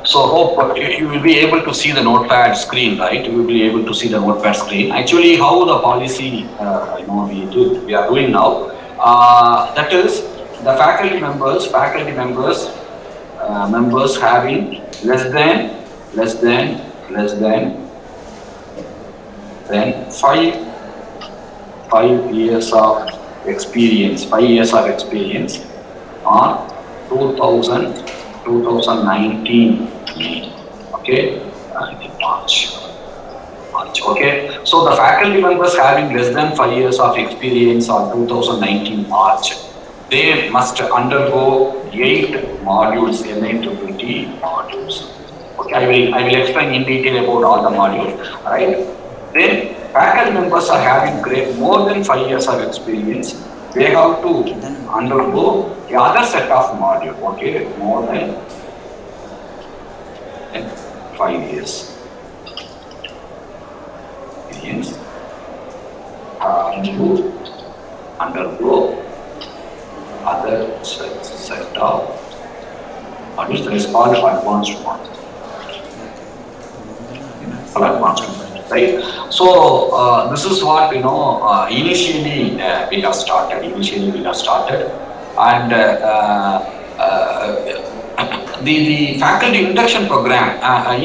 So hope you will be able to see the notepad screen, right? You will be able to see the notepad screen. Actually, how the policy we are doing now, that is the faculty members having less than 5 years of experience, 5 years of experience on 2019 May, okay, I think March. March. Okay, so the faculty members having less than 5 years of experience on 2019 March, they must undergo 8 modules, NITT modules. Okay, I will explain in detail about all the modules. Right? Then faculty members are having more than 5 years of experience. They have to undergo the other set of modules. Okay, more than 5 years. Experience to undergo other set of modules. That is called advanced module. Right. So this is what initially we have started. And the faculty induction program.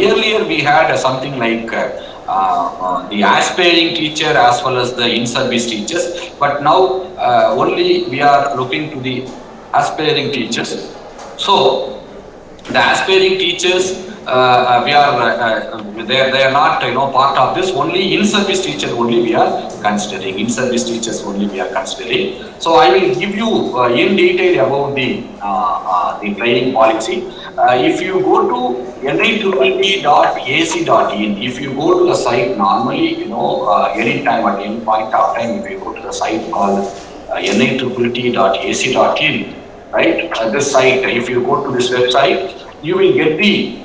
Earlier we had something like the aspiring teacher as well as the in-service teachers. But now only we are looking to the aspiring teachers. So the aspiring teachers. We are they are not part of this. Only in-service teachers only we are considering. In-service teachers only we are considering. So I will give you in detail about the training policy. If you go to nittt.ac.in, if you go to the site normally, any time at any point of time, if you go to the site called nittt.ac.in, right? This site, if you go to this website, you will get the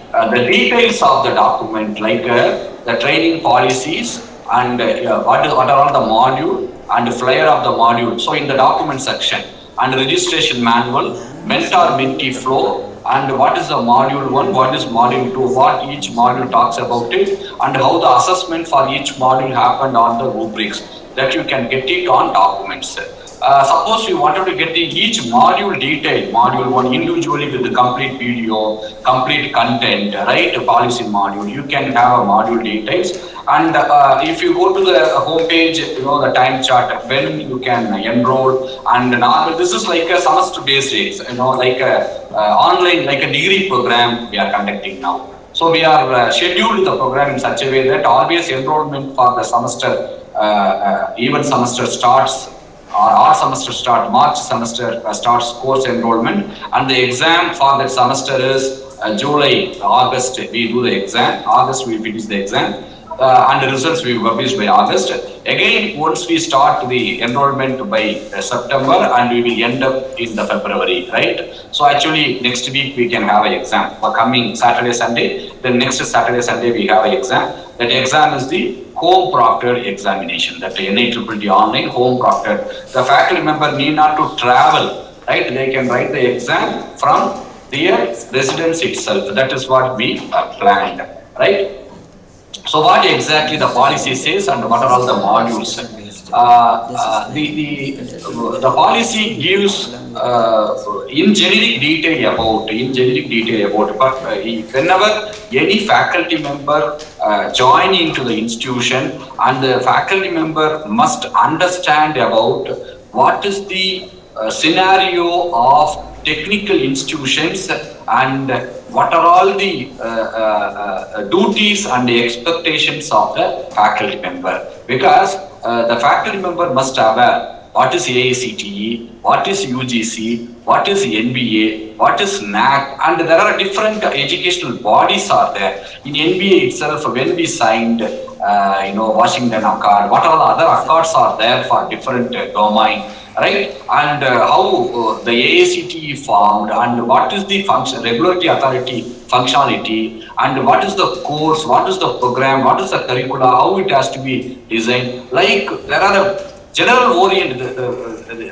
details of the document, like the training policies and what are all the module and the flyer of the module. So in the document section and registration manual, mentor-mentee flow, and what is the module 1, what is module 2, what each module talks about it, and how the assessment for each module happened on the rubrics, that you can get it on documents. Suppose you wanted to get each module detailed, module 1 individually with the complete video, complete content, right? Policy module, you can have a module details. And if you go to the home page, the time chart, when you can enroll, and now this is like a semester based rates, like a online, like a degree program we are conducting now. So we are scheduled the program in such a way that always enrollment for the semester, even semester starts. Our semester start, March semester starts course enrollment, and the exam for that semester is July, August we do the exam, August we finish the exam, and the results we publish by August. Again, once we start the enrollment by September, and we will end up in the February, right? So actually next week we can have an exam for coming Saturday, Sunday, then next Saturday, Sunday we have an exam. That exam is the home proctored examination, that NITT online home proctored. The faculty member need not to travel, right? They can write the exam from their residence itself. That is what we planned, right? So what exactly the policy says and what are all the modules? The policy gives in generic detail about, but whenever any faculty member join into the institution, and the faculty member must understand about what is the scenario of technical institutions and what are all the duties and the expectations of the faculty member, because the faculty member must aware what is AICTE, what is UGC, what is NBA, what is NAC, and there are different educational bodies are there. In NBA itself, when we signed, Washington Accord, what all other accords are there for different domain, right? And how the AICTE formed, and what is the function, regulatory authority functionality, and what is the course, what is the program, what is the curricula, how it has to be designed. Like there are a general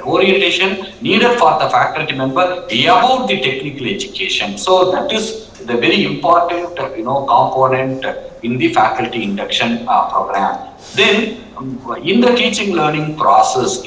orientation needed for the faculty member about the technical education. So that is the very important component in the faculty induction program. Then in the teaching learning process,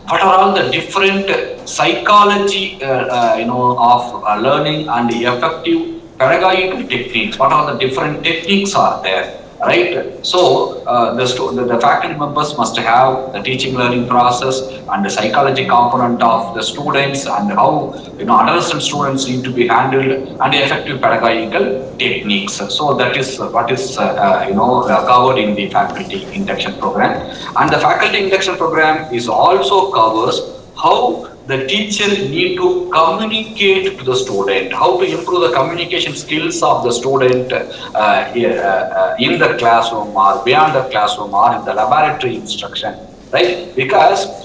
what are all the different psychology of learning and effective pedagogical techniques? What are the different techniques are there? right? So the faculty members must have the teaching learning process and the psychology component of the students and how adolescent students need to be handled and effective pedagogical techniques. So that is what is covered in the faculty induction program. And the faculty induction program is also covers how the teacher need to communicate to the student, how to improve the communication skills of the student in the classroom or beyond the classroom or in the laboratory instruction, right? Because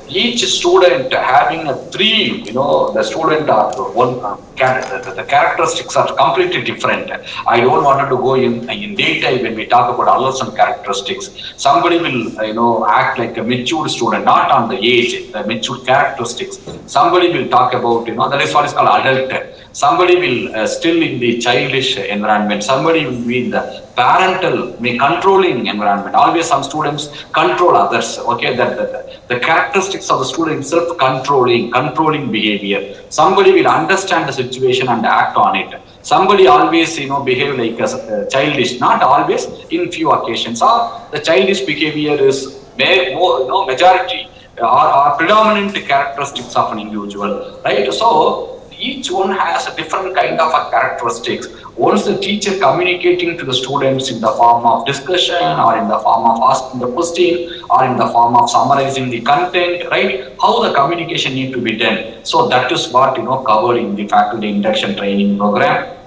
each student having a theme, the student are one the characteristics are completely different. I don't want to go in detail when we talk about adolescent characteristics. Somebody will act like a mature student, not on the age, the mature characteristics. Somebody will talk about that is what is called adult. Somebody will still in the childish environment. Somebody will be in the parental, controlling environment. Always some students control others. Okay, the characteristics of the student itself controlling behavior. Somebody will understand the situation and act on it. Somebody always behave like a childish. Not always, in few occasions. Or the childish behavior is majority or predominant characteristics of an individual, right? So each one has a different kind of characteristics. Once the teacher communicating to the students in the form of discussion or in the form of asking the question or in the form of summarizing the content, right? How the communication need to be done. So that is what covered in the faculty induction training program.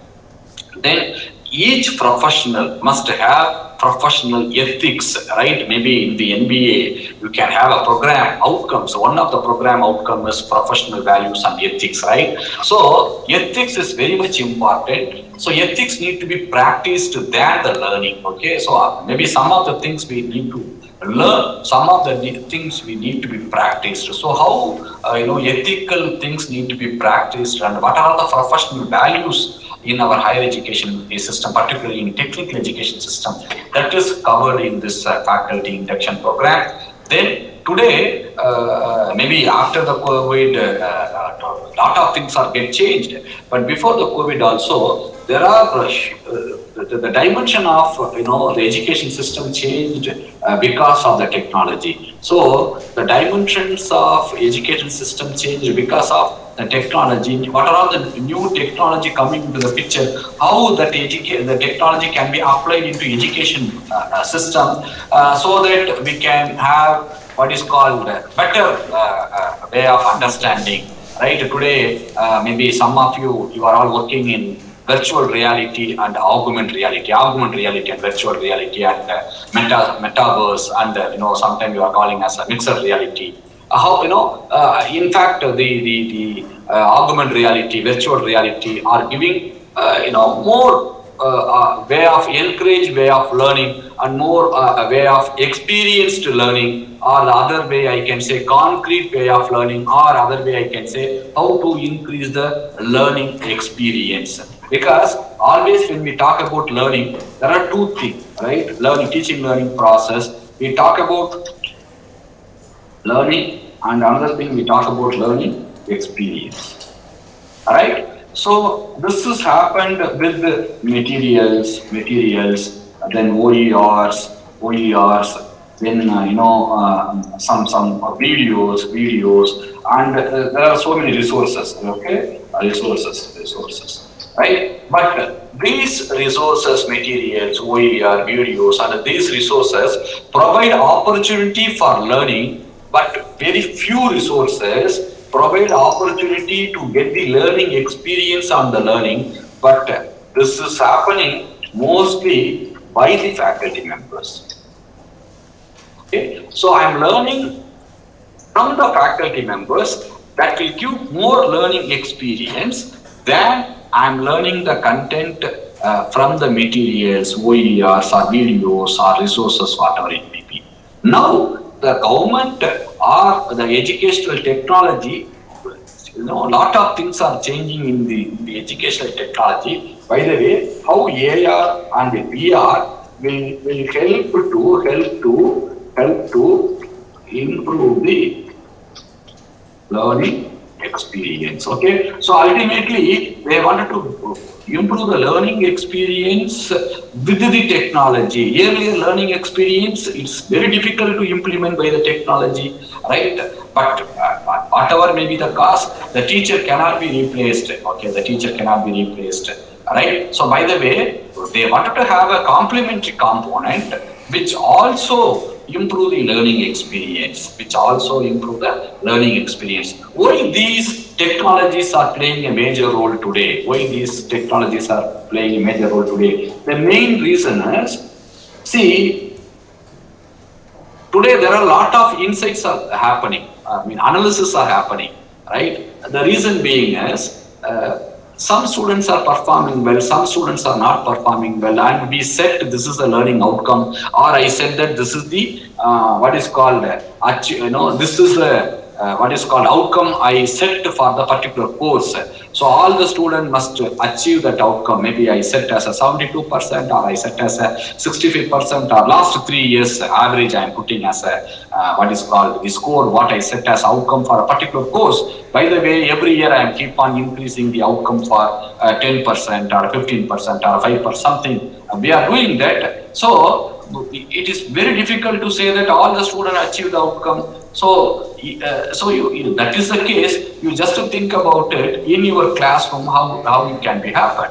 Then each professional must have professional ethics, right? Maybe in the NBA, you can have a program outcomes. One of the program outcome is professional values and ethics, right? So ethics is very much important. So ethics need to be practiced than the learning, okay? So maybe some of the things we need to learn, some of the things we need to be practiced. So how, ethical things need to be practiced and what are the professional values in our higher education system, particularly in technical education system, that is covered in this faculty induction program. Then today, maybe after the COVID, lot of things are get changed. But before the COVID also, there are the dimension of the education system changed because of the technology. So the dimensions of education system changed because of the technology. What are the new technology coming into the picture? How that the technology can be applied into education system so that we can have what is called better way of understanding. Right today, maybe some of you are all working in virtual reality and augmented reality and virtual reality and metaverse and sometimes you are calling as a mixed reality. How in fact the augmented reality, virtual reality are giving more way of encourage way of learning and more way of experienced learning, or the other way I can say concrete way of learning, or other way I can say how to increase the learning experience. Because always when we talk about learning, there are two things, right? Teaching learning process. We talk about learning and another thing we talk about learning experience. Alright? So this has happened with the materials, then OERs, then some videos, and there are so many resources, okay? Resources, right? But these resources, materials, OER, videos, and these resources provide opportunity for learning, but very few resources provide opportunity to get the learning experience on the learning. But this is happening mostly by the faculty members. Okay? So I am learning from the faculty members that will give more learning experience than I am learning the content from the materials, OERs or videos or resources, whatever it may be. Now, the government or the educational technology, a lot of things are changing in the educational technology. By the way, how AR and VR will help to improve the learning experience. Okay, so ultimately they wanted to improve the learning experience with the technology. Earlier learning experience, it's very difficult to implement by the technology, right? But whatever may be the cost, the teacher cannot be replaced. Okay, the teacher cannot be replaced, right? So by the way, they wanted to have a complementary component which also improve the learning experience, Why these technologies are playing a major role today? The main reason is, see, today there are a lot of insights are happening. Analysis are happening, right? The reason being is, some students are performing well, some students are not performing well, and we said this is the learning outcome, or I said that this is the this is the outcome I set for the particular course. So all the students must achieve that outcome. Maybe I set as a 72%, or I set as a 65%, or last 3 years average I am putting as a the score what I set as outcome for a particular course. By the way, every year I am keep on increasing the outcome for 10% or 15% or 5% something. We are doing that. So it is very difficult to say that all the students achieve the outcome. So that is the case. You just think about it in your classroom, how it can be happen.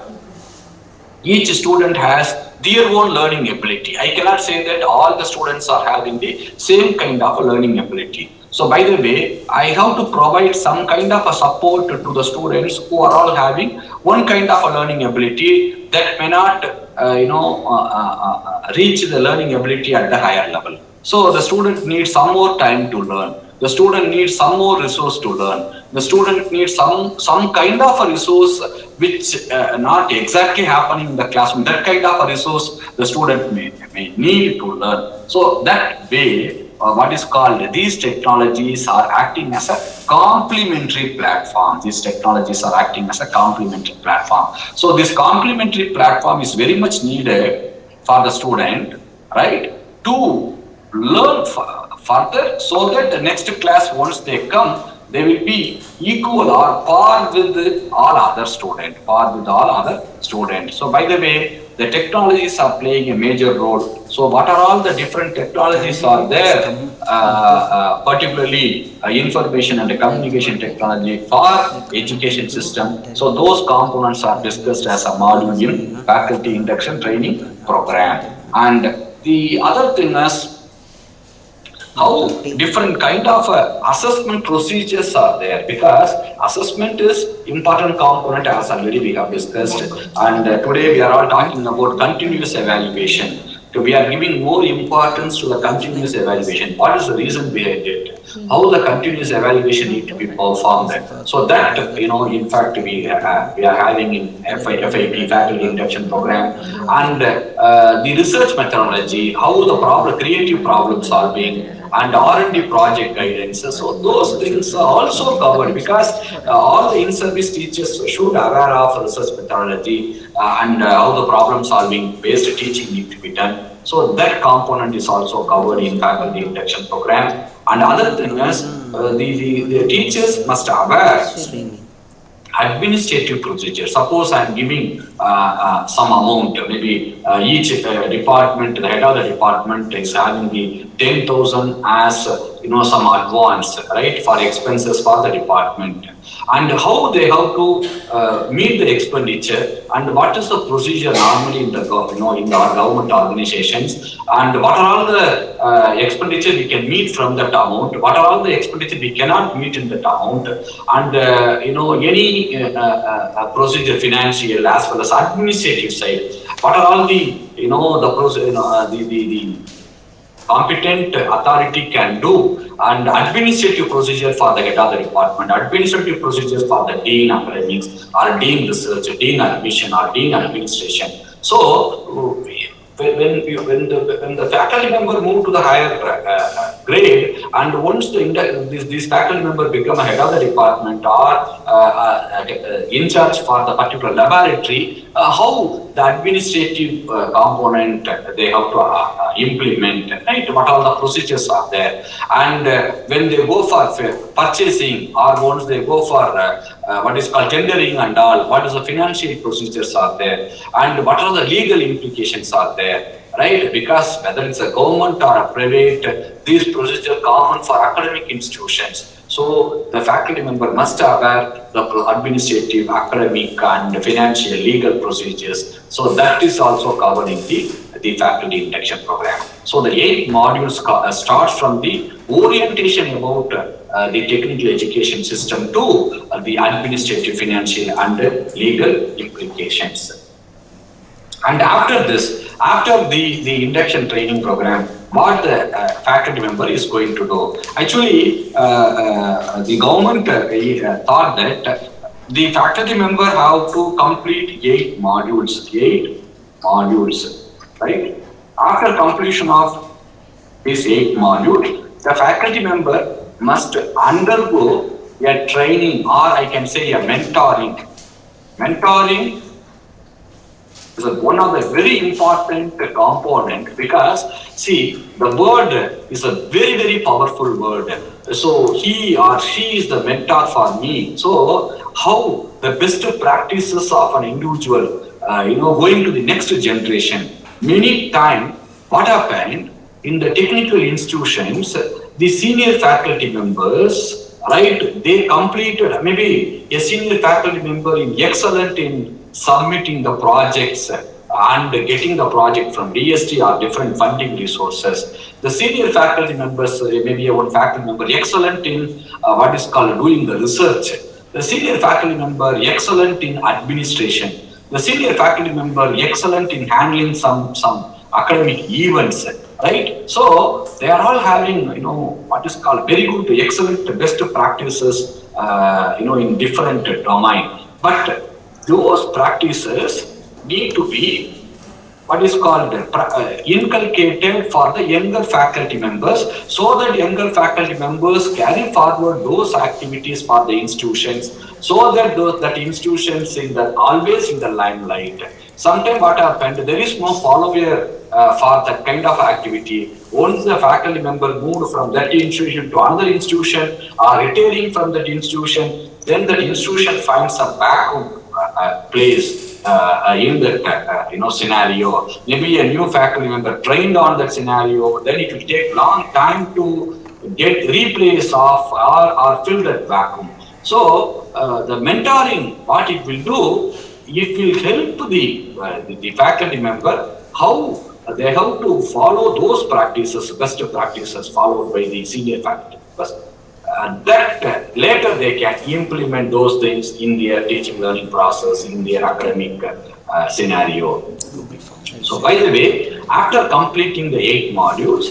Each student has their own learning ability. I cannot say that all the students are having the same kind of learning ability. So by the way, I have to provide some kind of a support to the students who are all having one kind of a learning ability that may not reach the learning ability at the higher level. So the student needs some more time to learn. The student needs some more resource to learn. The student needs some kind of a resource which not exactly happening in the classroom. That kind of a resource the student may need to learn. So that way, these technologies are acting as a complementary platform. So this complementary platform is very much needed for the student, right, to learn further, so that the next class, once they come, they will be equal or par with all other students. So by the way, the technologies are playing a major role. So what are all the different technologies are there, particularly information and communication technology for education system. So those components are discussed as a module in faculty induction training program. And the other thing is, how different kind of assessment procedures are there, because assessment is important component, as already we have discussed, and today we are all talking about continuous evaluation. So we are giving more importance to the continuous evaluation. What is the reason behind it? How the continuous evaluation need to be performed? So that, in fact, we are having in FIP, faculty induction program, and the research methodology, how the creative problem solving, and R&D project guidance. So those things are also covered, because all the in-service teachers should be aware of research methodology and how the problem solving based teaching need to be done. So that component is also covered in faculty induction program. And other thing is, the teachers must aware administrative procedure. Suppose I am giving some amount, maybe each department, the head of the department is having the 10,000 as some advance, right, for expenses for the department, and how they have to meet the expenditure, and what is the procedure normally in the in our government organizations, and what are all the expenditure we can meet from that amount, what are all the expenditure we cannot meet in that amount, and any procedure, financial as well as administrative side, what are all the the competent authority can do, and administrative procedure for the head of the department, administrative procedures for the dean academics, or dean research, dean admission, or dean administration. So when the faculty member move to the higher grade, and once this faculty member become a head of the department or in charge for the particular laboratory, how the administrative component they have to implement, right? What all the procedures are there, and when they go for purchasing or once they go for what is called tendering and all, what is the financial procedures are there, and what are the legal implications are there, right? Because whether it's a government or a private, these procedures are common for academic institutions. So the faculty member must aware the administrative, academic and financial legal procedures. So that is also covered in the faculty induction program. So the 8 modules starts from the orientation about the technical education system to the administrative, financial and legal implications. And after this, after the induction training program, what the faculty member is going to do. Actually, the government thought that the faculty member have to complete 8 modules, right? After completion of these 8 modules, the faculty member must undergo a training, or I can say a mentoring. Mentoring is one of the very important component, because see, the word is a very, very powerful word. So he or she is the mentor for me. So how the best practices of an individual, going to the next generation. Many times, what happened in the technical institutions, the senior faculty members, right, they completed, maybe a senior faculty member is excellent in submitting the projects and getting the project from DST or different funding resources. The senior faculty members, maybe one faculty member excellent in what is called doing the research. The senior faculty member excellent in administration. The senior faculty member excellent in handling some academic events, right? So they are all having, what is called very good, excellent, best practices, in different domain. But those practices need to be what is called inculcated for the younger faculty members, so that younger faculty members carry forward those activities for the institutions, so that that institutions always in the limelight. Sometimes what happened, there is no follower for that kind of activity. Once the faculty member moved from that institution to another institution or retiring from that institution, then that institution finds a vacuum place in that scenario. Maybe a new faculty member trained on that scenario, then it will take long time to get replace of or fill that vacuum. So the mentoring, what it will do, it will help the faculty member how they have to follow those practices, best practices followed by the senior faculty members. That later they can implement those things in their teaching learning process, in their academic scenario. So by the way, after completing the 8 modules,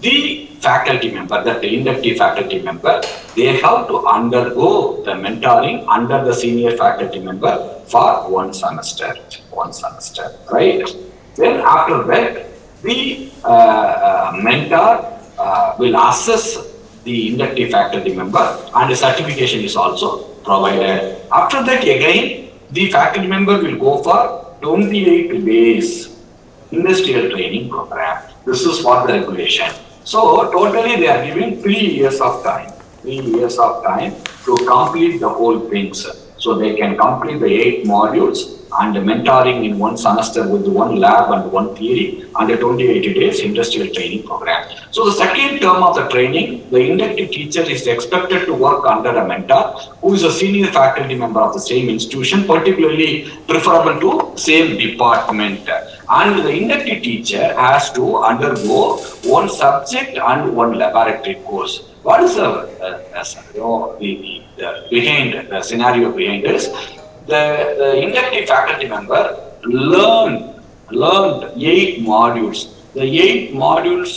the faculty member, that the inductee faculty member, they have to undergo the mentoring under the senior faculty member for 1 semester, right? Then after that, the mentor will assess the inductee faculty member, and a certification is also provided. After that, again, the faculty member will go for 28 days industrial training program. This is for the regulation. So totally they are giving 3 years of time. 3 years of time to complete the whole things. So they can complete the 8 modules and mentoring in 1 semester with 1 lab and 1 theory and a 28 days industrial training program. So the second term of the training, the inductee teacher is expected to work under a mentor who is a senior faculty member of the same institution, particularly preferable to same department. And the inductee teacher has to undergo 1 subject and 1 laboratory course. What is the scenario behind this? The inductee faculty member learned 8 modules. The 8 modules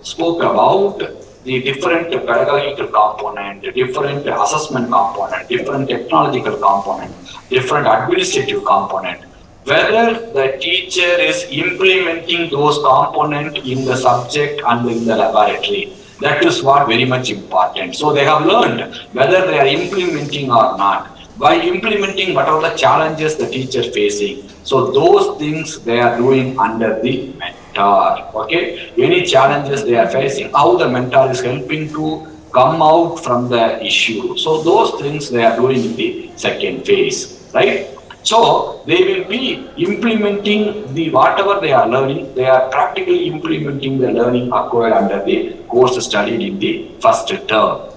spoke about the different pedagogical component, the different assessment component, different technological component, different administrative component. Whether the teacher is implementing those components in the subject and in the laboratory. That is what very much important. So they have learned whether they are implementing or not. By implementing, what are the challenges the teacher facing? So those things they are doing under the mentor. Okay, any challenges they are facing, how the mentor is helping to come out from the issue. So those things they are doing in the second phase, right? So they will be implementing the whatever they are learning. They are practically implementing the learning acquired under the course studied in the first term,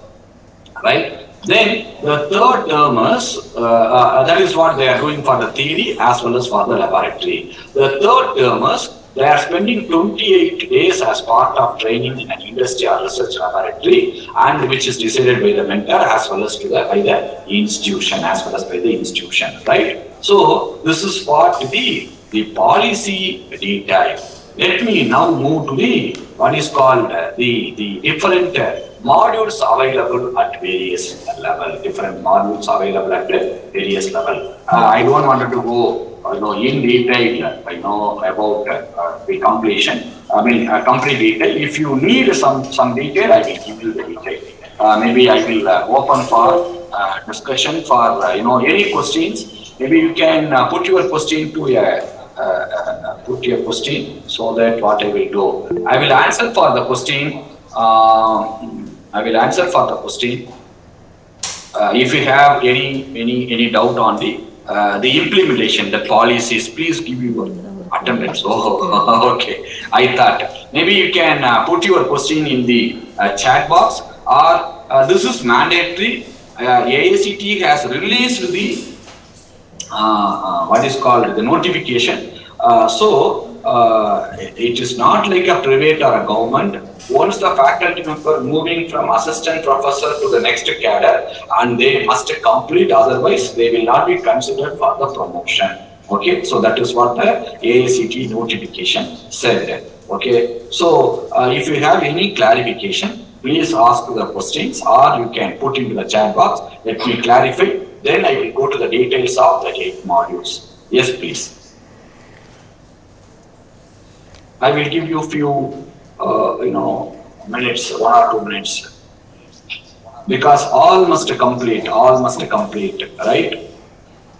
right? Then the third term is, that is what they are doing for the theory as well as for the laboratory. The third term is, they are spending 28 days as part of training in an industry or research laboratory, and which is decided by the mentor as well as by the institution, right? So this is what the policy detail. Let me now move to the what is called the different modules available at various level. Different modules available at various level. I don't want to go in detail about the completion. I mean complete detail. If you need some detail, I will give you the detail. Maybe I will open for discussion for any questions. Maybe you can put your question to put your question, so that what I will do, I will answer for the question. If you have any doubt on the implementation, the policies, please give your attendance. Oh, okay. I thought maybe you can put your question in the chat box, or this is mandatory. AICTE has released the what is called the notification. It is not like a private or a government. Once the faculty member moving from assistant professor to the next cadre, and they must complete, otherwise they will not be considered for the promotion. Okay, so that is what the AICTE notification said. Okay, so if you have any clarification, please ask the questions, or you can put into the chat box. Let me clarify. Then I will go to the details of the 8 modules. Yes, please. I will give you a few, minutes, 1 or 2 minutes, because all must complete, right?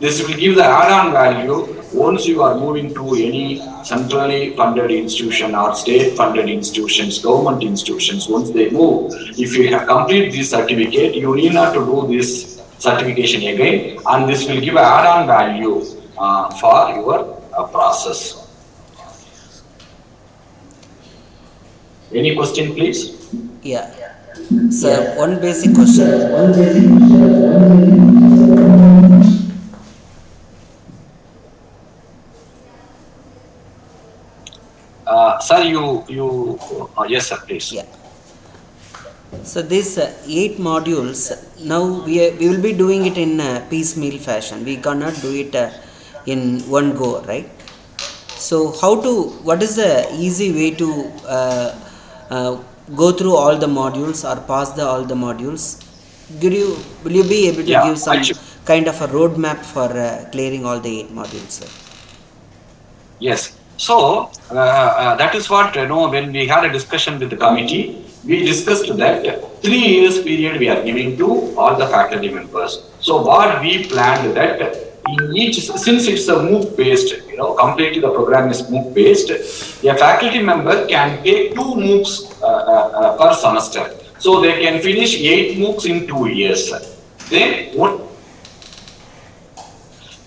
This will give the add-on value once you are moving to any centrally funded institution or state-funded institutions, government institutions. Once they move, if you have complete this certificate, you need not to do this certification again, and this will give an add-on value for your process. Any question, please? Yeah. So one basic question. Sir, yes, sir, please. Yeah. So these 8 modules, now we will be doing it in piecemeal fashion. We cannot do it in one go, right? So what is the easy way to go through all the modules or pass all the modules? Will you be able to give some kind of a roadmap for clearing all the 8 modules, sir? Yes. So that is what when we had a discussion with the committee, we discussed that 3 years period we are giving to all the faculty members. So what we planned that in each, since it's a MOOC based, completely the program is MOOC based, a faculty member can take 2 MOOCs per semester. So they can finish 8 MOOCs in 2 years.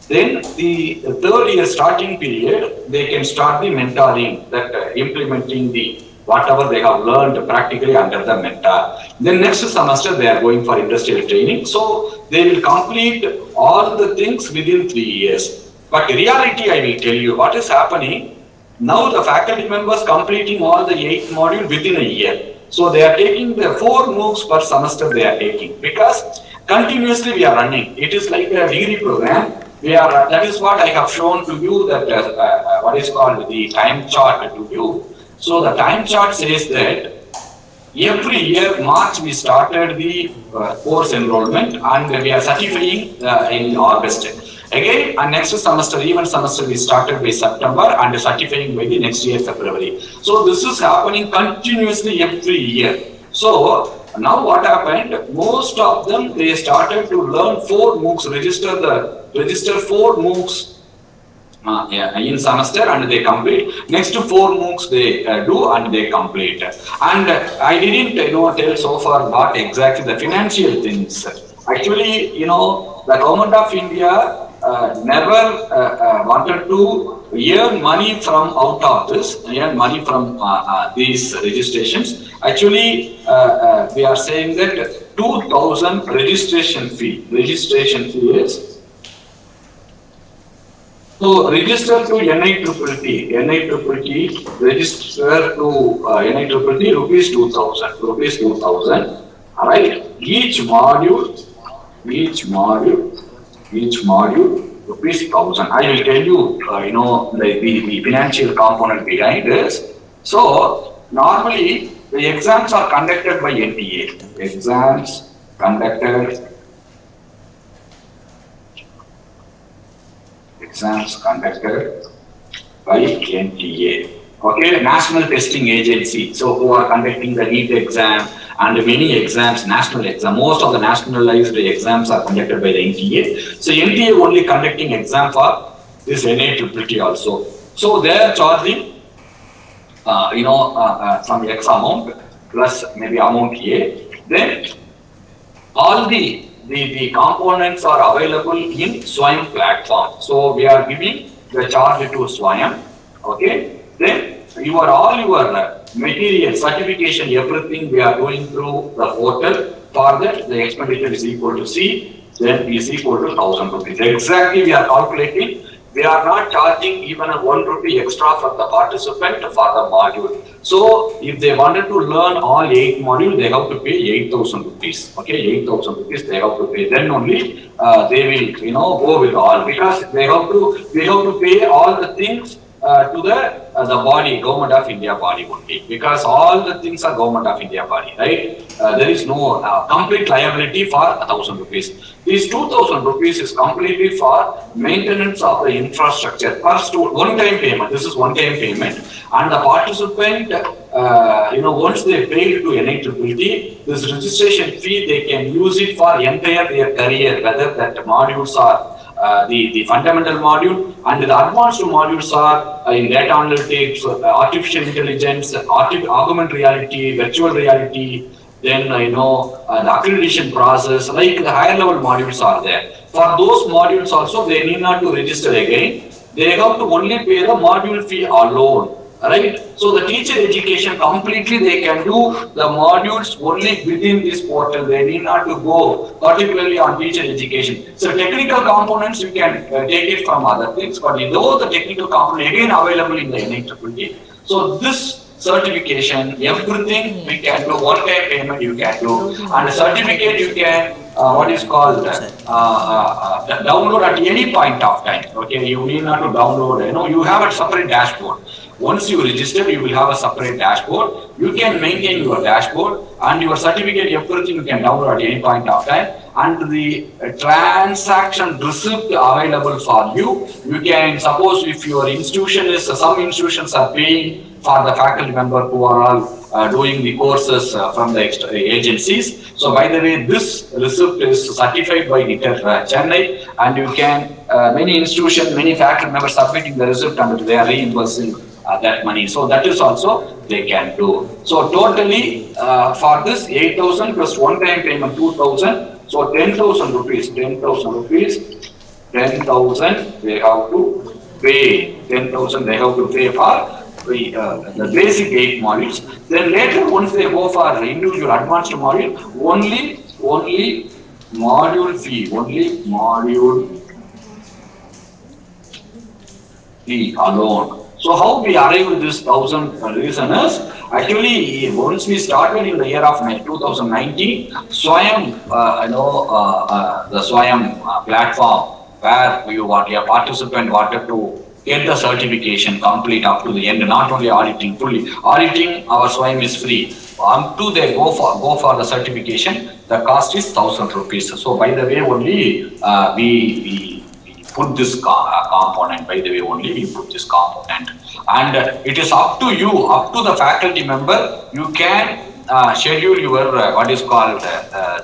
Then the 3rd year starting period, they can start the mentoring, that implementing the whatever they have learned practically under the mentor. Then next semester they are going for industrial training. So they will complete all the things within 3 years. But in reality, I will tell you what is happening. Now the faculty members completing all the 8 modules within a year. So they are taking the 4 MOOCs per semester they are taking, because continuously we are running. It is like a degree program. That is what I have shown to you, that what is called the time chart to you. So the time chart says that every year, March, we started the course enrollment, and we are certifying in August. Again, next semester, even semester, we started by September and certifying by the next year, February. So this is happening continuously every year. So now what happened? Most of them they started to learn 4 MOOCs, register 4 MOOCs in semester and they complete. Next 4 MOOCs they do and they complete. And I didn't tell so far what exactly the financial things. Actually, the government of India never wanted to earn money from out of this, earn money from these registrations. Actually, we are saying that 2,000 registration fee is. So register to NITTT, register to NITTT rupees 2,000, alright? Each module rupees 1,000. I will tell you, the financial component behind this. So normally the exams are conducted by NTA. Exams conducted by NTA. Okay, National Testing Agency. So who are conducting the NEET exam and many exams, national exam. Most of the nationalized exams are conducted by the NTA. So NTA only conducting exam for this NITTT also. So they are charging, some X amount plus maybe amount A. Then all the components are available in Swayam platform. So we are giving the charge to Swayam. Okay. Then all your material, certification, everything we are going through the portal. For that, the expenditure is equal to C, then is equal to 1,000 rupees. Exactly, we are calculating. We are not charging even a 1 rupee extra for the participant for the module. So if they wanted to learn all 8 modules, they have to pay 8,000 rupees. Okay, 8,000 rupees they have to pay. Then only they will, go with all, because they have to pay all the things to the body, Government of India body only, because all the things are Government of India body, right? There is no complete liability for 1,000 rupees. This 2,000 rupees is completely for maintenance of the infrastructure. First, one-time payment. This is one-time payment, and the participant, once they pay to NITTT, this registration fee they can use it for entire their career, whether that modules are the fundamental module, and the advanced modules are in data analytics, artificial intelligence, augmented reality, virtual reality, then the accreditation process, like the higher level modules are there. For those modules also, they need not to register again. They have to only pay the module fee alone. Right? So the teacher education completely they can do the modules only within this portal. They need not to go particularly on teacher education. So technical components you can take it from other things, but though the technical component again available in the NITTT. So this certification, everything we can do, one-time payment you can do, and the certificate you can download at any point of time. Okay, you need not to download. You have a separate dashboard. Once you register, you will have a separate dashboard. You can maintain your dashboard and your certificate, everything you can download at any point of time. And the transaction receipt available for you. You can, suppose if your institution is, some institutions are paying for the faculty member who are all doing the courses from the agencies. So by the way, this receipt is certified by NITTT Chennai, and you can, many institutions, many faculty members submitting the receipt and they are reimbursing that money. So that is also they can do. So totally for this 8,000 plus one-time payment 2,000. So 10,000 rupees, 10,000 they have to pay. 10,000 they have to pay for the basic 8 modules. Then later, once they go for the individual advanced module, only module fee, alone. So how we arrive at this 1,000 listeners? Actually, once we started in the year of 2019, Swayam, the Swayam platform, where a participant wanted to get the certification complete up to the end, not only auditing, fully auditing, our Swayam is free. Until they go for the certification, the cost is 1,000 rupees. So by the way, only we put this component. By the way, only we put this component, and it is up to you, up to the faculty member. You can schedule your what is called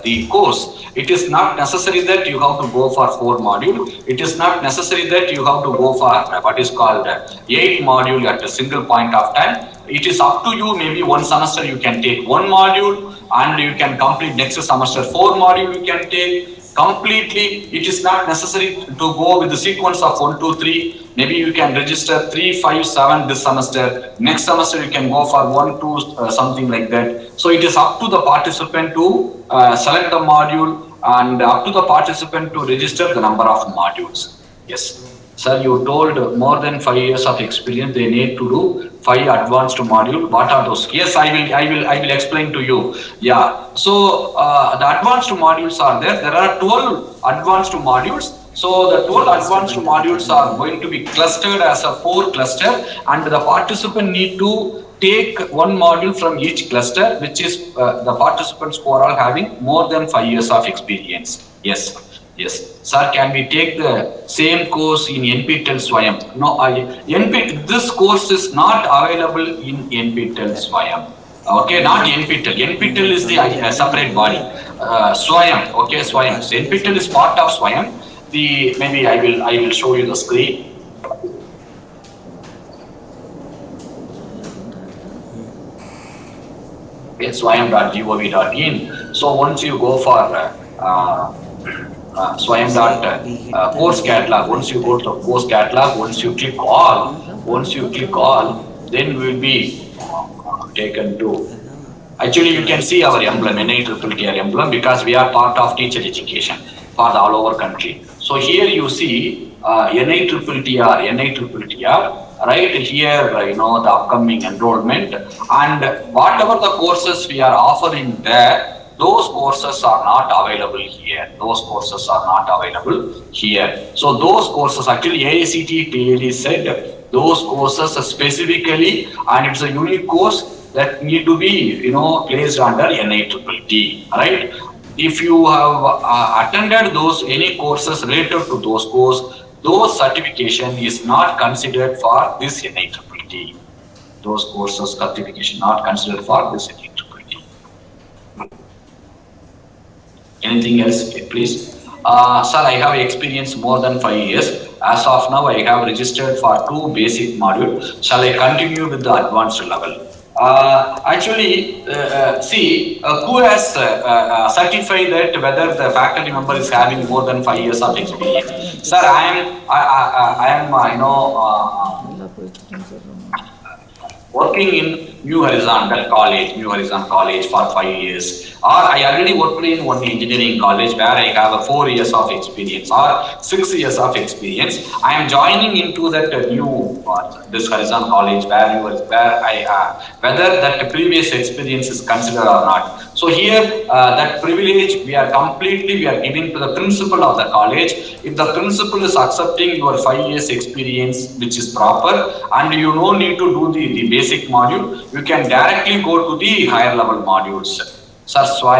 the course. It is not necessary that you have to go for 4 modules. It is not necessary that you have to go for what is called 8 modules at a single point of time. It is up to you. Maybe one semester you can take 1 module and you can complete next semester 4 modules you can take. Completely, it is not necessary to go with the sequence of 1, 2, 3. Maybe you can register 3, 5, 7 this semester. Next semester you can go for 1, 2, something like that. So it is up to the participant to select a module and up to the participant to register the number of modules. Yes. Sir, you told more than 5 years of experience. They need to do 5 advanced module. What are those? Yes, I will explain to you. Yeah. So the advanced modules are there. There are 12 advanced modules. So the 12 advanced modules are going to be clustered as a 4 cluster, and the participant need to take 1 module from each cluster, which is the participants who are all having more than 5 years of experience. Yes. Yes, sir, can we take the same course in NPTEL Swayam? No, this course is not available in NPTEL Swayam. Okay, not NPTEL. NPTEL is the separate body. Swayam, okay, Swayam. So NPTEL is part of Swayam. Maybe I will show you the screen. It's swayam.gov.in. So once you go for Swayam course catalog. Once you go to the course catalog, once you click all, then we will be taken to. Actually, you can see our emblem, NITTR emblem, because we are part of teacher education for the all over country. So here you see NITTR, right here, the upcoming enrollment, and whatever the courses we are offering there, those courses are not available here. So those courses, actually AICTE clearly said those courses specifically, and it's a unique course that need to be, placed under NITTT, right? If you have attended any courses related to those courses, those certification is not considered for this NITTT. Those courses certification not considered for this NITTT. Anything else, please? Sir, I have experience more than 5 years. As of now, I have registered for 2 basic modules. Shall I continue with the advanced level? Actually, see, who has certified that whether the faculty member is having more than 5 years of experience? Sir, I am working in New Horizon College for 5 years. Or I already worked in one engineering college where I have 4 years of experience or 6 years of experience. I am joining into that new this Horizon College whether that previous experience is considered or not. So here that privilege we are giving to the principal of the college. If the principal is accepting your 5 years experience, which is proper, and you no need to do the basic module, you can directly go to the higher level modules. Sir, so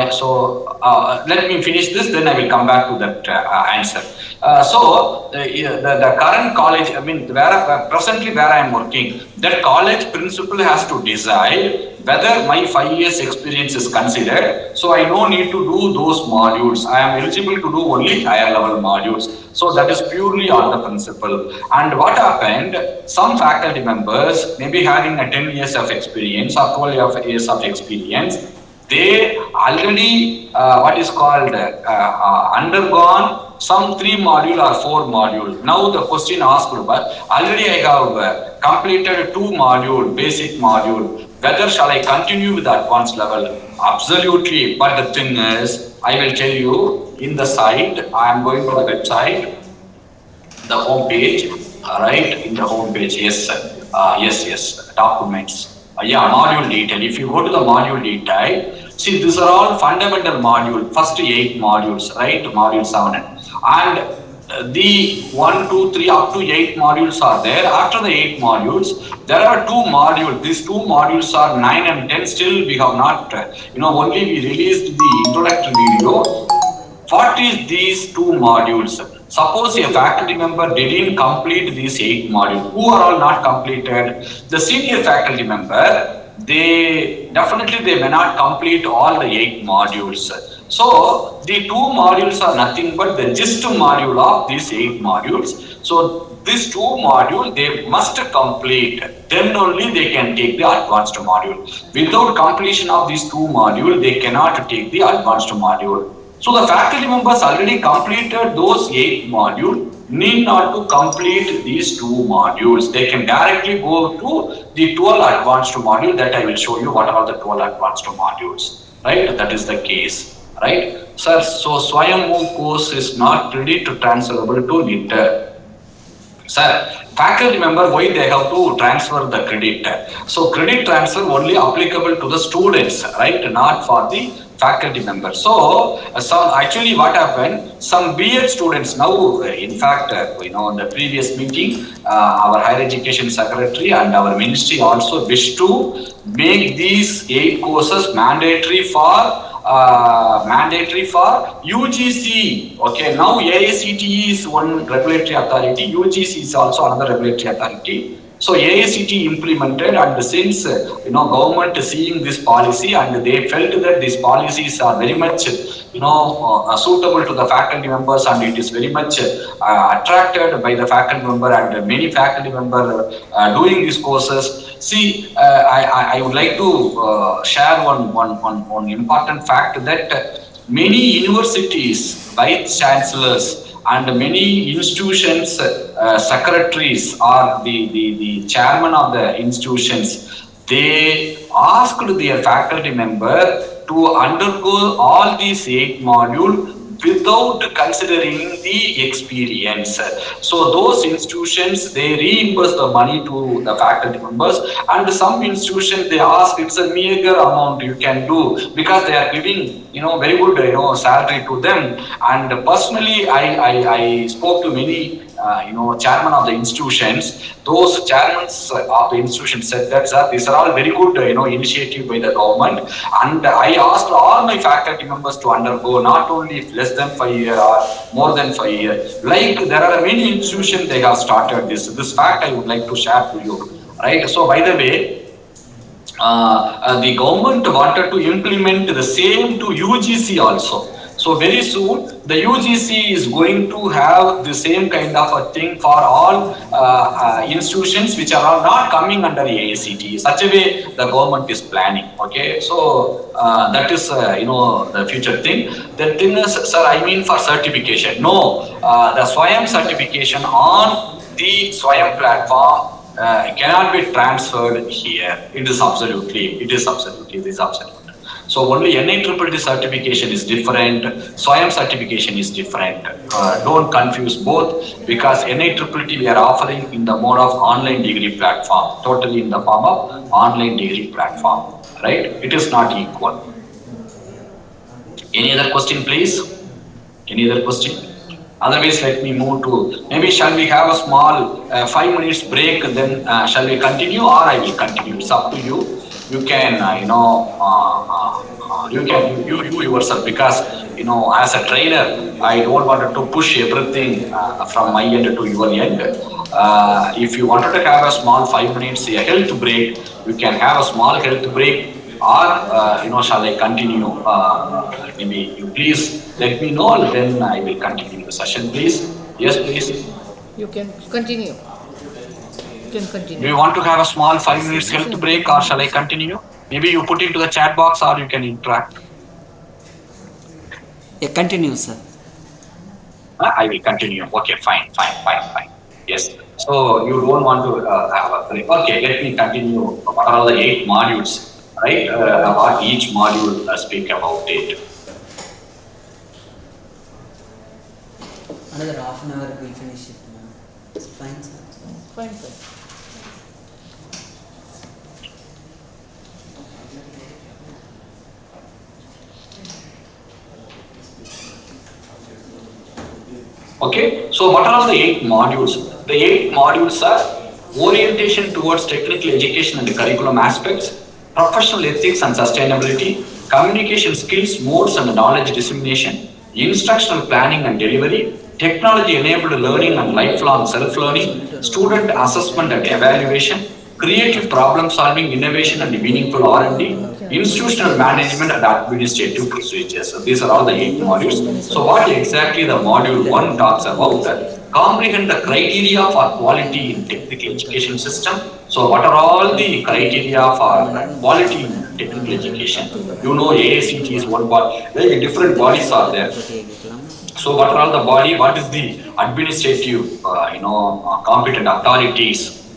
let me finish this, then I will come back to that answer. So the current college, presently where I am working, that college principal has to decide whether my 5 years experience is considered. So I no need to do those modules. I am eligible to do only higher level modules. So that is purely on the principal. And what happened, some faculty members may be having a 10 years of experience or 12 years of experience. They already undergone some 3 module or 4 module. Now the question asked, already I have completed 2 module, basic module. Whether shall I continue with the advanced level? Absolutely. But the thing is, I will tell you in the site. I am going to the website, the home page. Right in the home page. Yes, sir. Yes. Documents. Module detail. If you go to the module detail, see, these are all fundamental module, first 8 modules, right? Module 7. And the 1, 2, 3 up to 8 modules are there. After the 8 modules, there are 2 modules. These 2 modules are 9 and 10. Still, we have not, only we released the introductory video. What is these 2 modules? Suppose a faculty member didn't complete these 8 modules. Who are all not completed? The senior faculty member, they definitely they may not complete all the 8 modules. So the 2 modules are nothing but the gist module of these 8 modules. So these 2 modules they must complete, then only they can take the advanced module. Without completion of these 2 modules, they cannot take the advanced module. So the faculty members already completed those 8 modules, need not to complete these 2 modules. They can directly go to the 12 advanced module that I will show you what are the 12 advanced modules, right? That is the case, right? Sir, so Swayambhu course is not ready to transferable to NIT. Sir, faculty member, why they have to transfer the credit? So credit transfer only applicable to the students, right? Not for the faculty members. So actually what happened, some BEd students now, in fact, in the previous meeting, our higher education secretary and our ministry also wish to make these 8 courses mandatory for UGC. Okay, now AICTE is one regulatory authority, UGC is also another regulatory authority. So AICTE implemented, and since government is seeing this policy and they felt that these policies are very much suitable to the faculty members, and it is very much attracted by the faculty member, and many faculty member doing these courses. See, I would like to share one important fact that many universities, vice chancellors, and many institutions, secretaries or the chairman of the institutions, they asked their faculty member to undergo all these 8 modules without considering the experience. So those institutions, they reimburse the money to the faculty members, and some institutions they ask it's a meager amount you can do, because they are giving very good salary to them. And personally I spoke to many chairman of the institutions. Those chairmen of the institution said that, sir, these are all very good initiative by the government, and I asked all my faculty members to undergo not only less than 5 years or more than 5 years. Like there are many institutions they have started this fact I would like to share to you, right? So by the way, the government wanted to implement the same to UGC also. So very soon the UGC is going to have the same kind of a thing for all institutions which are not coming under AICTE. Such a way the government is planning. Okay, so that is the future thing. The thing is, sir, I mean for certification. No, the Swayam certification on the Swayam platform cannot be transferred here. It is absolutely. So only NIEEE certification is different, Swayam certification is different. Don't confuse both, because NIEEE we are offering in the mode of online degree platform, totally in the form of online degree platform, right? It is not equal. Any other question, please? Any other question? Otherwise, let me move to, maybe shall we have a small 5 minutes break, then shall we continue, or I will continue? It's up to you. You can, you yourself, because, as a trainer, I don't want to push everything from my end to your end. If you wanted to have a small 5 minutes, a health break, you can have a small health break, or, shall I continue? Maybe you please let me know, and then I will continue the session, please. Yes, please. You can continue. You can continue. Do you want to have a small 5 minutes health break, or shall I continue? Maybe you put into the chat box, or you can interact. Yeah, continue, sir. I will continue. Okay, fine. Yes. So you don't want to have a break. Okay, let me continue. What are the 8 modules, right? About each module, speak about it. Another half an hour we'll finish it. It's fine, sir. Fine. Okay, so what are the 8 modules? The 8 modules are orientation towards technical education and the curriculum aspects, professional ethics and sustainability, communication skills, modes and knowledge dissemination, instructional planning and delivery, technology enabled learning and lifelong self-learning, student assessment and evaluation, creative problem solving, innovation and meaningful R&D, institutional management and administrative procedures. So these are all the 8 modules. So what exactly the module 1 talks about? Comprehend the criteria for quality in technical education system. So what are all the criteria for quality in technical education? You know, AICT is one body, very different bodies are there. So what are all the body? What is the administrative, competent authorities?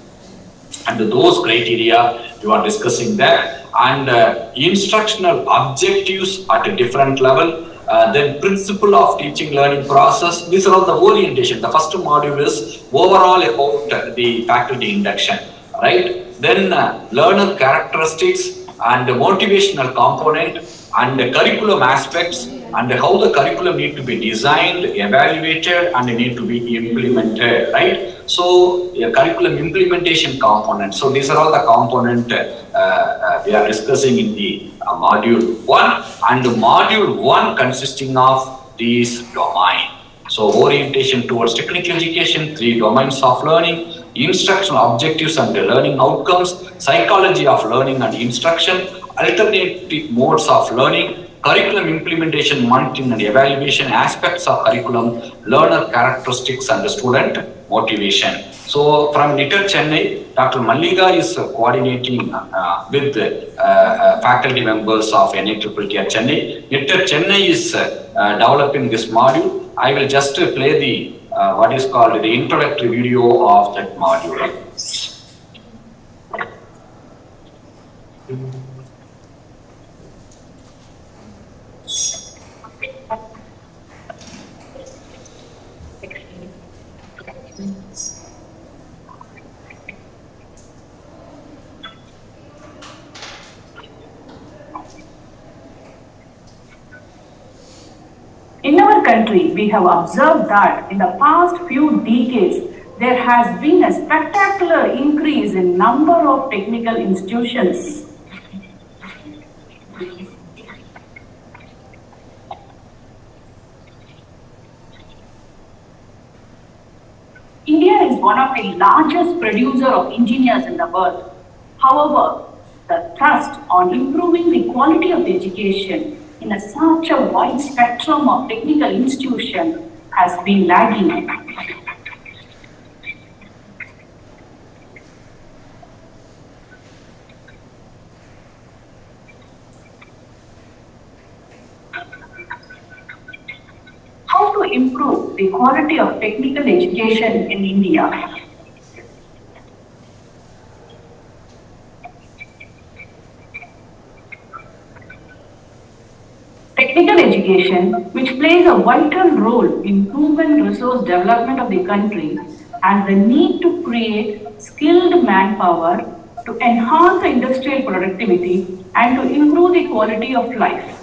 And those criteria you are discussing there. And instructional objectives at a different level. Then principle of teaching learning process. These are all the orientation. The first module is overall about the faculty induction, right? Then learner characteristics and motivational component and the curriculum aspects and how the curriculum need to be designed, evaluated and need to be implemented, right? So a curriculum implementation component. So these are all the component we are discussing in the module 1, and the module 1 consisting of these domain. So orientation towards technical education, 3 domains of learning, instructional objectives and learning outcomes, psychology of learning and instruction, alternative modes of learning, curriculum implementation, monitoring and evaluation, aspects of curriculum, learner characteristics and student motivation. So from NITER Chennai, Dr. Mallika is coordinating with faculty members of NITER at Chennai. NITER Chennai is developing this module. I will just play the what is called the introductory video of that module. In our country, we have observed that in the past few decades, there has been a spectacular increase in number of technical institutions. India is one of the largest producers of engineers in the world. However, the thrust on improving the quality of education in such a wide spectrum of technical institutions has been lagging. How to improve the quality of technical education in India? Technical education, which plays a vital role in human resource development of the country, has the need to create skilled manpower to enhance the industrial productivity and to improve the quality of life.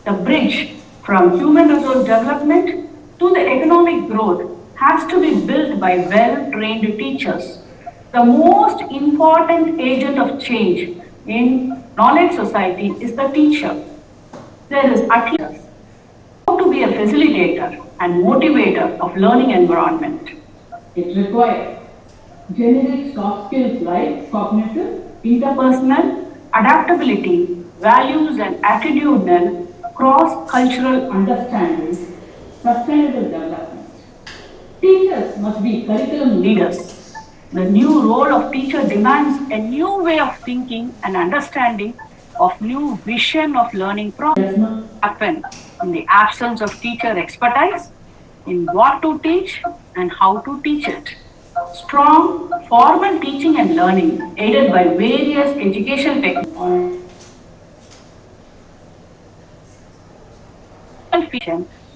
The bridge from human resource development to the economic growth has to be built by well-trained teachers. The most important agent of change in knowledge society is the teacher. There is at least how to be a facilitator and motivator of learning environment. It requires generic soft skills like cognitive, interpersonal, adaptability, values and attitudinal, cross-cultural understanding, sustainable development. Teachers must be curriculum leaders. The new role of teacher demands a new way of thinking and understanding of new vision of learning process happen in the absence of teacher expertise in what to teach and how to teach it. Strong formal teaching and learning aided by various education techniques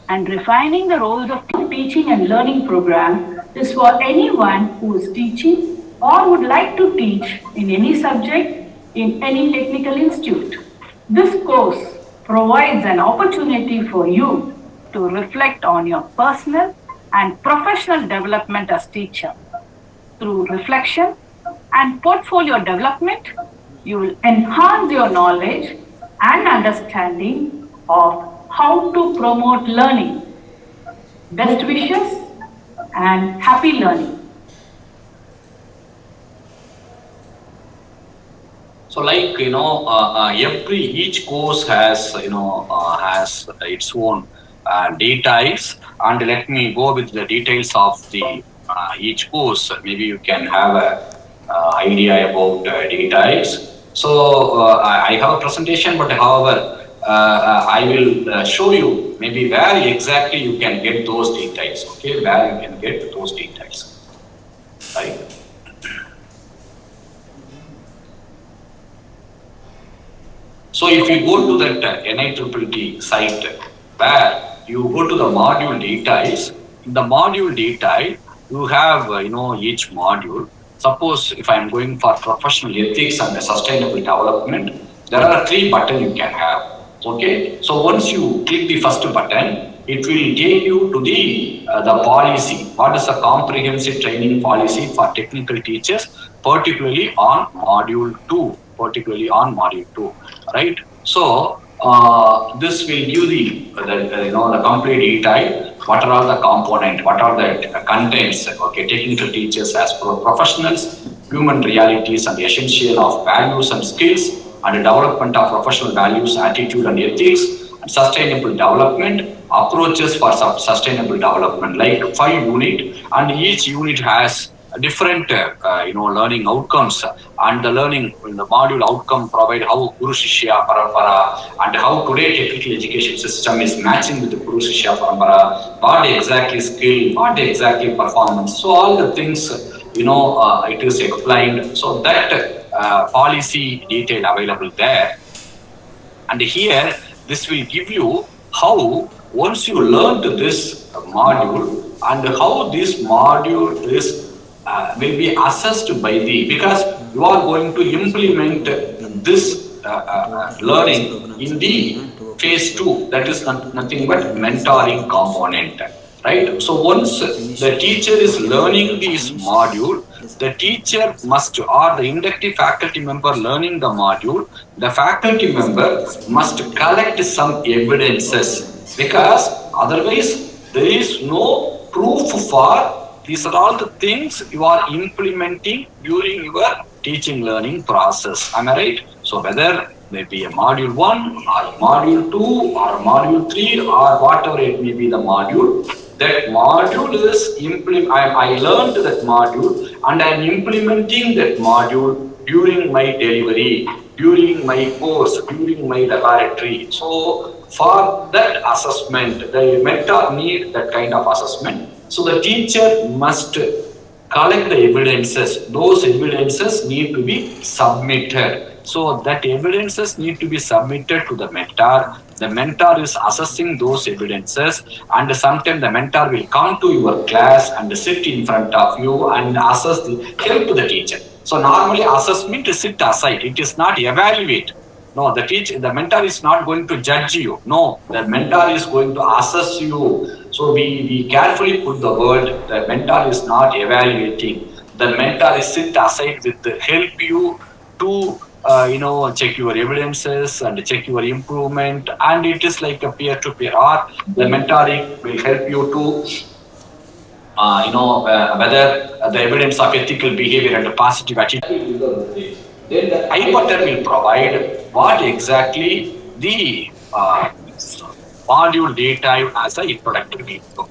and refining the roles of teaching and learning program is for anyone who is teaching or would like to teach in any subject in any technical institute. This course provides an opportunity for you to reflect on your personal and professional development as teacher. Through reflection and portfolio development, you will enhance your knowledge and understanding of how to promote learning. Best wishes and happy learning. So like, each course has, has its own details, and let me go with the details of the each course. Maybe you can have a idea about details. So I have a presentation, but however, I will show you maybe where exactly you can get those details. Okay, where you can get those details, right? So if you go to that NITTT site, where you go to the module details, in the module detail, you have, each module. Suppose if I am going for professional ethics and sustainable development, there are 3 buttons you can have. Okay, so once you click the first button, it will take you to the policy. What is the comprehensive training policy for technical teachers, particularly on module 2. Right? So this will give the complete detail. What are all the components? What are the contents? Okay, technical teachers as professionals, human realities and the essential of values and skills, and the development of professional values, attitude and ethics, and sustainable development, approaches for sustainable development, like 5 units, and each unit has different learning outcomes, and the learning in the module outcome provide how Guru Shishya Parampara and how today technical education system is matching with the Guru Shishya Parampara, what exactly skill, what exactly performance. So all the things it is explained. So that policy detail available there, and here this will give you how once you learn this module and how this module is will be assessed by because you are going to implement this learning in the phase 2, that is nothing but mentoring component, right? So once the teacher is learning this module, the teacher must, or the inductive faculty member learning the module, the faculty member must collect some evidences, because otherwise there is no proof for these are all the things you are implementing during your teaching learning process. Am I right? So whether maybe a module 1 or module 2 or module 3 or whatever it may be the module, that module is I learned that module and I am implementing that module during my delivery, during my course, during my laboratory. So for that assessment, the mentor need that kind of assessment. So the teacher must collect the evidences. Those evidences need to be submitted. So that evidences need to be submitted to the mentor. The mentor is assessing those evidences, and sometimes the mentor will come to your class and sit in front of you and assess help the teacher. So normally assessment is sit aside. It is not evaluate. No, the mentor is not going to judge you. No, the mentor is going to assess you. So we carefully put the word, the mentor is not evaluating. The mentor is sit aside with help you to check your evidences and check your improvement, and it is like a peer-to-peer, or the mentoring will help you to whether the evidence of ethical behavior and positive attitude. Then the I button will provide what exactly the module data as an introductory video.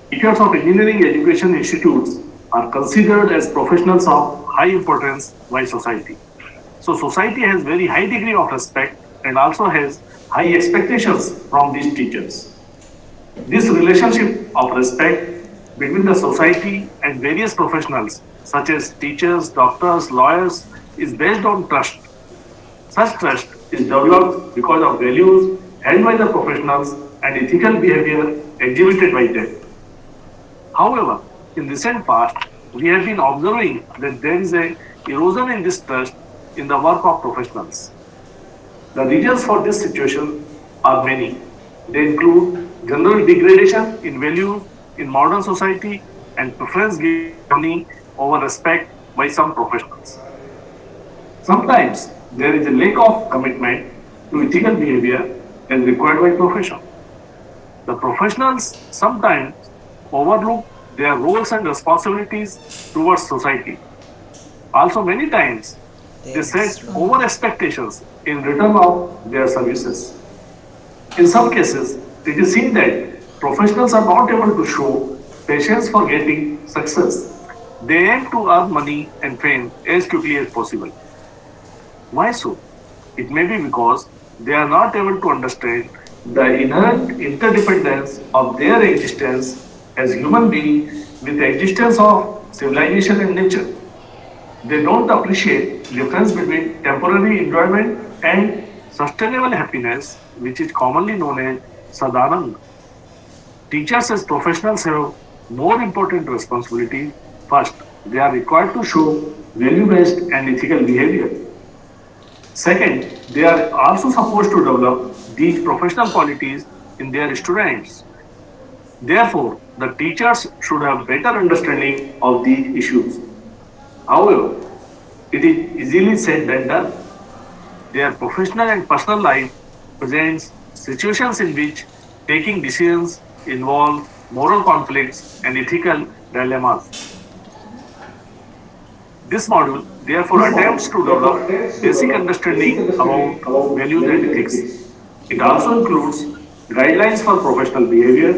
Teachers of engineering education institutes are considered as professionals of high importance by society. So society has very high degree of respect and also has high expectations from these teachers. This relationship of respect between the society and various professionals such as teachers, doctors, lawyers is based on trust. Such trust is developed because of values held by the professionals and ethical behavior exhibited by them. However, in recent past, we have been observing that there is an erosion in this trust in the work of professionals. The reasons for this situation are many. They include general degradation in values in modern society and preference given over respect by some professionals. Sometimes there is a lack of commitment to ethical behavior as required by profession. The professionals sometimes overlook their roles and responsibilities towards society. Also, many times they set over expectations in return of their services. In some cases, it is seen that professionals are not able to show patience for getting success. They aim to earn money and fame as quickly as possible. Why so? It may be because they are not able to understand the inherent interdependence of their existence as human beings with the existence of civilization and nature. They don't appreciate the difference between temporary enjoyment and sustainable happiness, which is commonly known as sadhanand. Teachers as professionals have more important responsibility. First, they are required to show value-based and ethical behavior. Second, they are also supposed to develop these professional qualities in their students. Therefore, the teachers should have better understanding of these issues. However, it is easily said than done. Their professional and personal life presents situations in which taking decisions involve moral conflicts and ethical dilemmas. This module therefore attempts to develop basic understanding about values and ethics. It also includes guidelines for professional behavior,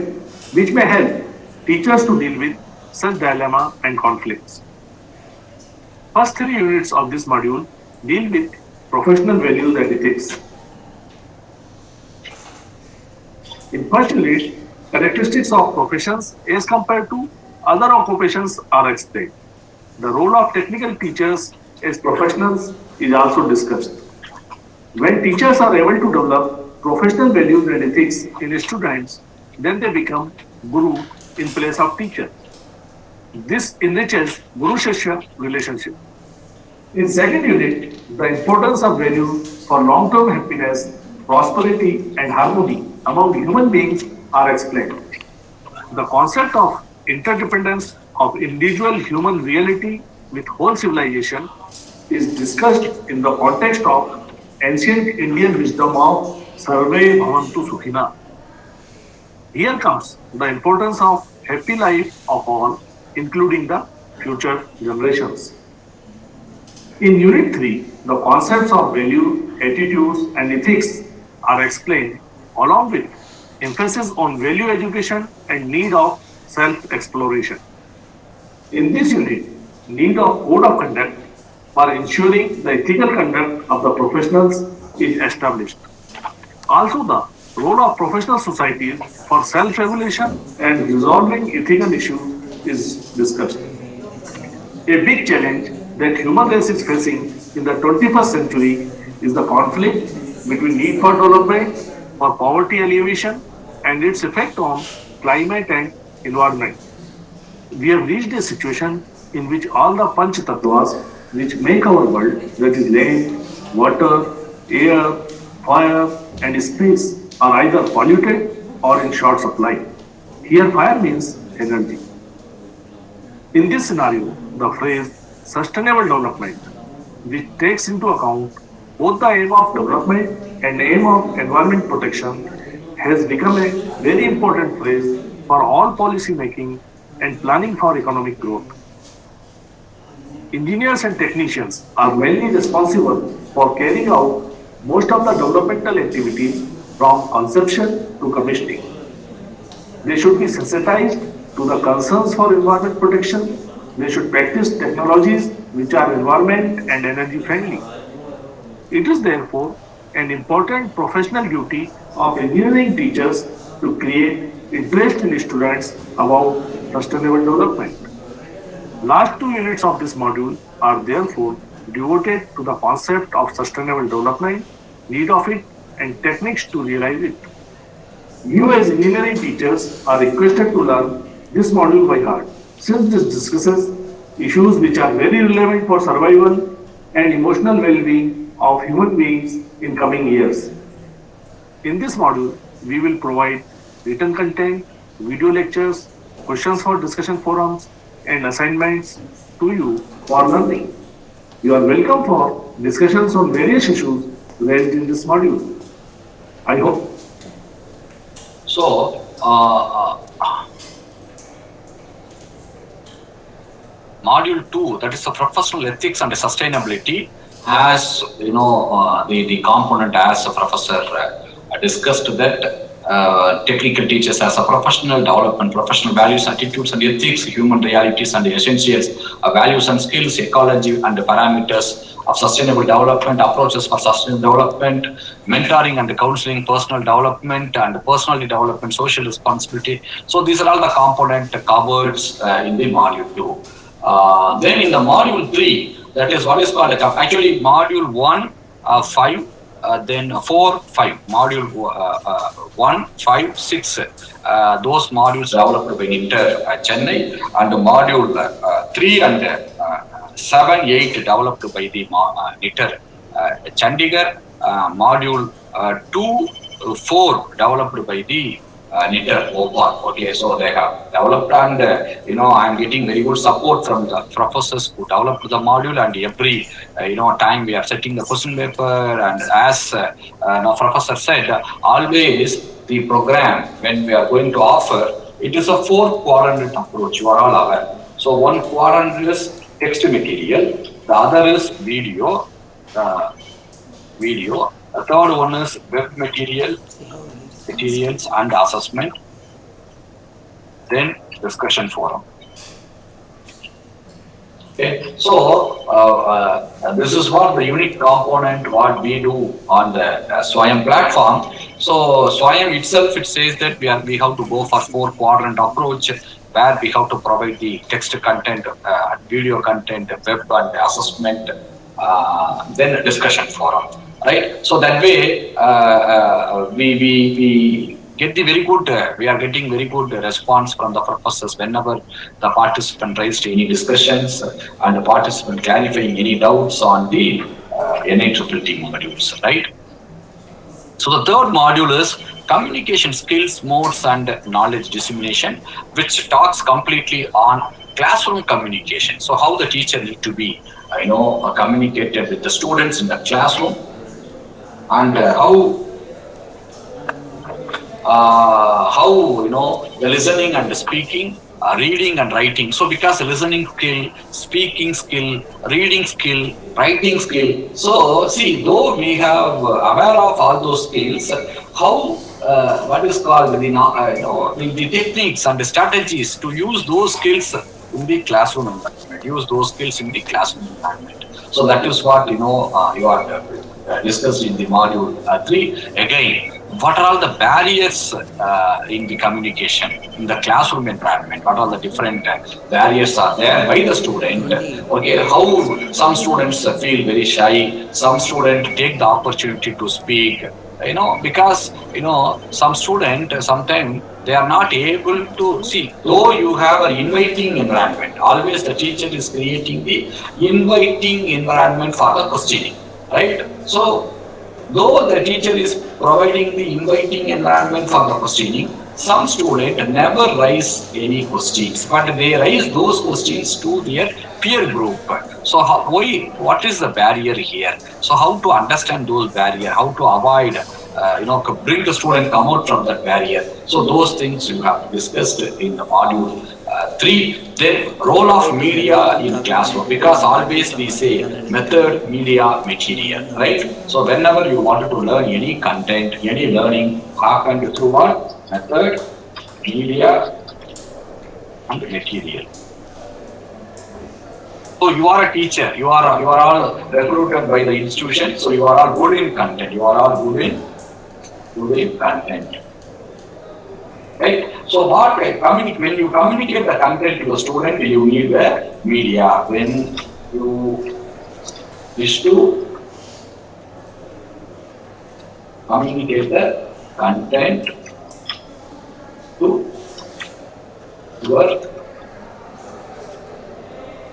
which may help teachers to deal with such dilemma and conflicts. First 3 units of this module deal with professional values and ethics. In first unit, characteristics of professions as compared to other occupations are explained. The role of technical teachers as professionals is also discussed. When teachers are able to develop professional values and ethics in students, then they become guru in place of teacher. This enriches guru-shishya relationship. In second unit, the importance of values for long-term happiness, prosperity and harmony among human beings are explained. The concept of interdependence of individual human reality with whole civilization is discussed in the context of ancient Indian wisdom of Sarve Bhavantu Sukhina. Here comes the importance of happy life of all, including the future generations. In Unit 3, the concepts of value, attitudes and ethics are explained along with emphasis on value education and need of self-exploration. In this unit, need of code of conduct for ensuring the ethical conduct of the professionals is established. Also, the role of professional societies for self-regulation and resolving ethical issues is discussed. A big challenge that human race is facing in the 21st century is the conflict between need for development, for poverty alleviation, and its effect on climate and environment. We have reached a situation in which all the Panch Tattvas which make our world, that is land, water, air, fire and space, are either polluted or in short supply. Here fire means energy. In this scenario, the phrase sustainable development, which takes into account both the aim of development and aim of environment protection, has become a very important phrase for all policy making and planning for economic growth. Engineers and technicians are mainly responsible for carrying out most of the developmental activities from conception to commissioning. They should be sensitized to the concerns for environment protection. They should practice technologies which are environment and energy friendly. It is therefore an important professional duty of engineering teachers to create interest in students about sustainable development. Last 2 units of this module are therefore devoted to the concept of sustainable development, need of it, and techniques to realize it. You as engineering teachers are requested to learn this module by heart, since this discusses issues which are very relevant for survival and emotional well-being of human beings in coming years. In this module, we will provide written content, video lectures, questions for discussion forums, and assignments to you for learning. You are welcome for discussions on various issues raised in this module. I hope. So, module 2, that is the professional ethics and sustainability, has the component as a professor discussed that technical teachers as a professional development, professional values, attitudes and ethics, human realities and essentials, values and skills, ecology and parameters of sustainable development, approaches for sustainable development, mentoring and counseling, personal development and personality development, social responsibility. So these are all the component covered in the module 2. Then in the module 3, that is what is called actually module 1, 5, then 4, 5, module 1, 5, 6, those modules developed by NITER Chennai, and module 3 and 7, 8 developed by the NITER Chandigarh, module 2, 4 developed by the NITER Bhopal. Okay, so they have developed, and I am getting very good support from the professors who developed the module, and every time we are setting the question paper, and as professor said, always the program when we are going to offer, it is a 4-quadrant approach. You are all aware. So one quadrant is text material, the other is video, the third one is web materials and assessment, then discussion forum. Okay, so this is what the unique component what we do on the SWAYAM platform. So SWAYAM itself, it says that we have to go for 4-quadrant approach, where we have to provide the text content, video content, web and assessment, then discussion forum, right? So that way we get the very good, we are getting very good response from the professors whenever the participant raised any discussions and the participant clarifying any doubts on the NITT modules, right? So the third module is communication skills, modes and knowledge dissemination, which talks completely on classroom communication. So how the teacher need to be, communicated with the students in the classroom, and how the listening and the speaking, reading and writing. So because listening skill, speaking skill, reading skill, writing skill. So see, though we have aware of all those skills, how what is called the techniques and the strategies to use those skills in the classroom environment, So that is what you are discussed in the module 3. Again, what are all the barriers in the communication in the classroom environment? What are the different barriers are there by the student? Okay, how some students feel very shy, some students take the opportunity to speak, because some student sometimes they are not able to see. Though you have an inviting environment, always the teacher is creating the inviting environment for the questioning, right? So though the teacher is providing the inviting environment for the questioning, some students never raise any questions, but they raise those questions to their peer group. So what is the barrier here? So how to understand those barriers, how to avoid, bring the student come out from that barrier. So those things you have discussed in the module 3. Then role of media in classroom, because always we say method, media, material, right? So whenever you wanted to learn any content, any learning happened through what? Method, media and material. So you are a teacher, you are all recruited by the institution, so you are all good in content, content. Right? So when you communicate the content to the student, you need the media. When you wish to communicate the content to your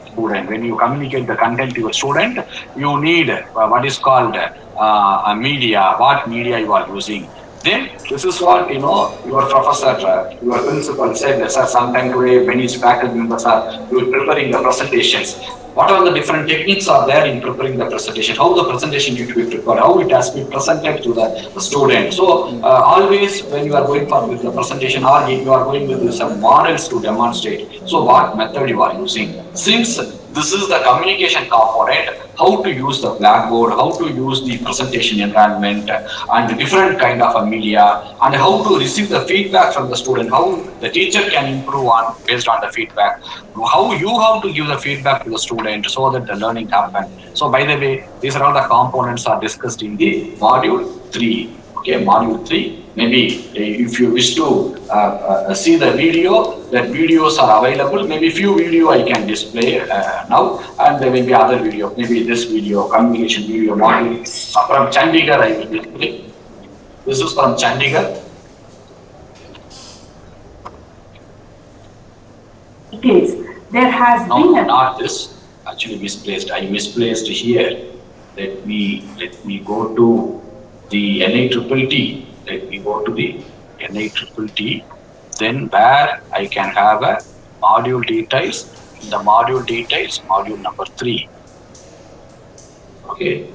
student, when you communicate the content to your student, you need what is called a media, what media you are using. Then this is what your professor, your principal said, sir, sometime today many faculty members are preparing the presentations. what are the different techniques are there in preparing the presentation, how the presentation need to be prepared, how it has been presented to the student. So always when you are going for with the presentation or you are going with some models to demonstrate, so what method you are using. Since this is the communication component, how to use the blackboard, how to use the presentation environment and different kind of a media, and how to receive the feedback from the student, how the teacher can improve on based on the feedback, how you have to give the feedback to the student so that the learning happens. So by the way, these are all the components are discussed in the module 3. Okay, module 3. Maybe if you wish to see the video, that videos are available. Maybe few video I can display now, and there may be other video. Maybe this video, communication video module from Chandigarh I will display. This is from Chandigarh. There has been not this. Actually misplaced. I misplaced here. Let me go to the NITTT. Let me go to the NITTT. Then where I can have a module details. In the module details, module number 3. Okay.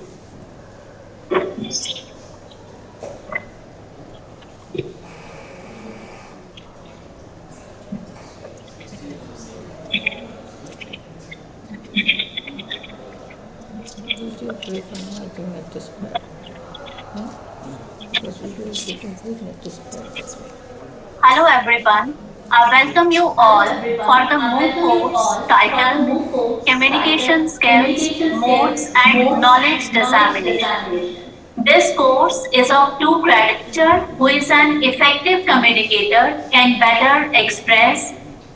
Hello everyone, I welcome you all for the MOOC course titled Communication Skills, Modes and Knowledge Dissemination. This course is of 2 credits. Who is an effective communicator can better express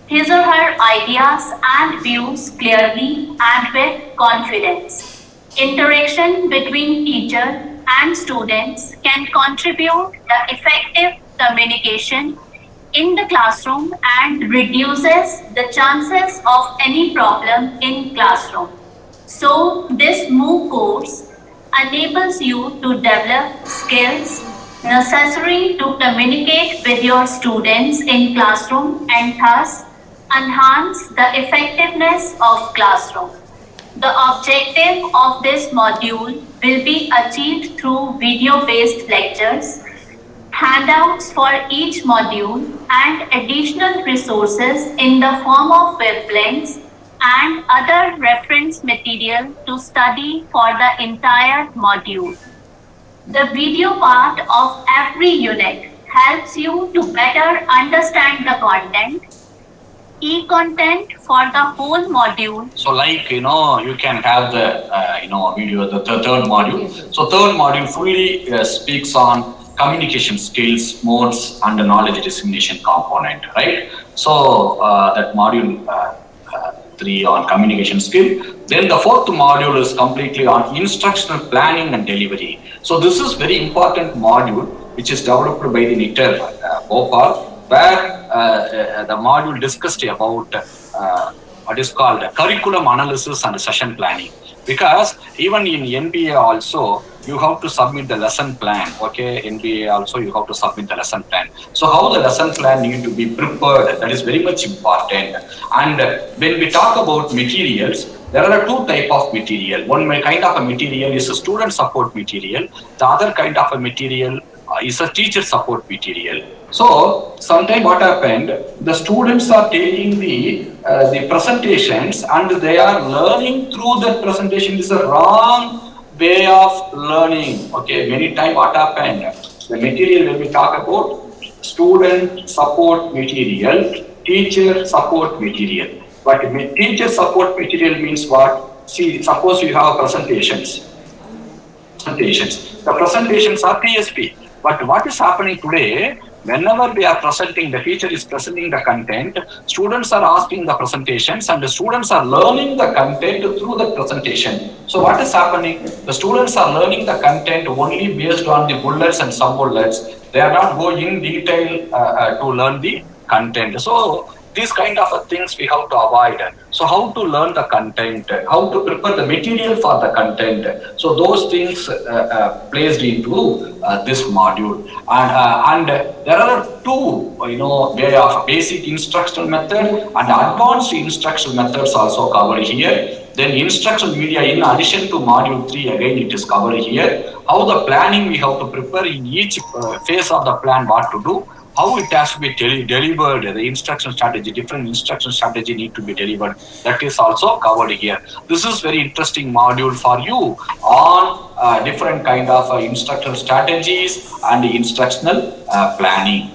his or her ideas and views clearly and with confidence. Interaction between teacher and students can contribute the effective communication in the classroom and reduces the chances of any problem in classroom. So this MOOC course enables you to develop skills necessary to communicate with your students in classroom and thus enhance the effectiveness of classroom. The objective of this module will be achieved through video-based lectures, handouts for each module, and additional resources in the form of web links and other reference material to study for the entire module. The video part of every unit helps you to better understand the content. E-content for the whole module. So like, you can have the, video, the third module. So third module fully speaks on communication skills, modes, and the knowledge dissemination component, right? So that module 3 on communication skill. Then the 4th module is completely on instructional planning and delivery. So this is very important module which is developed by the NITTER Bhopal, where the module discussed about what is called curriculum analysis and session planning. Because even in NBA also, you have to submit the lesson plan. Okay, NBA also you have to submit the lesson plan. So how the lesson plan need to be prepared, that is very much important. And when we talk about materials, there are 2 types of material. One kind of a material is a student support material. The other kind of a material is a teacher support material. So sometimes what happened, the students are taking the presentations and they are learning through that presentation. This is a wrong way of learning. Okay, many times what happened, the material when we talk about student support material, teacher support material. But teacher support material means what? See, suppose you have presentations. The presentations are TSP. But what is happening today, whenever we are presenting, the teacher is presenting the content, students are asking the presentations and the students are learning the content through the presentation. So what is happening? The students are learning the content only based on the bullets and sub-bullets. They are not going in detail to learn the content. So these kind of things we have to avoid. So how to learn the content, how to prepare the material for the content. So those things placed into this module. And there are 2, way of basic instructional method and advanced instructional methods also covered here. Then instructional media, in addition to module 3, again it is covered here. How the planning we have to prepare in each phase of the plan, what to do, how it has to be delivered, the instruction strategy, different instruction strategy need to be delivered. That is also covered here. This is very interesting module for you on different kind of instructional strategies and instructional planning.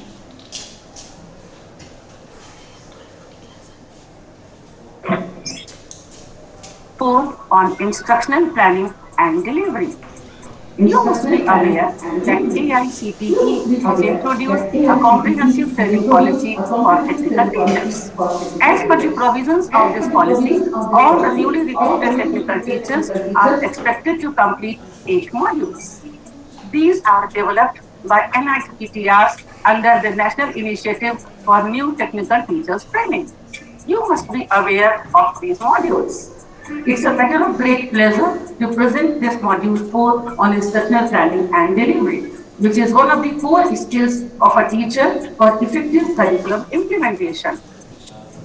On instructional planning and delivery. You must be aware that AICTE has introduced a comprehensive training policy for technical teachers. As per the provisions of this policy, all the newly recruited technical teachers are expected to complete 8 modules. These are developed by NITTR under the National Initiative for New Technical Teachers Training. You must be aware of these modules. It's a matter of great pleasure to present this module 4 on instructional planning and delivery, which is one of the core skills of a teacher for effective curriculum implementation.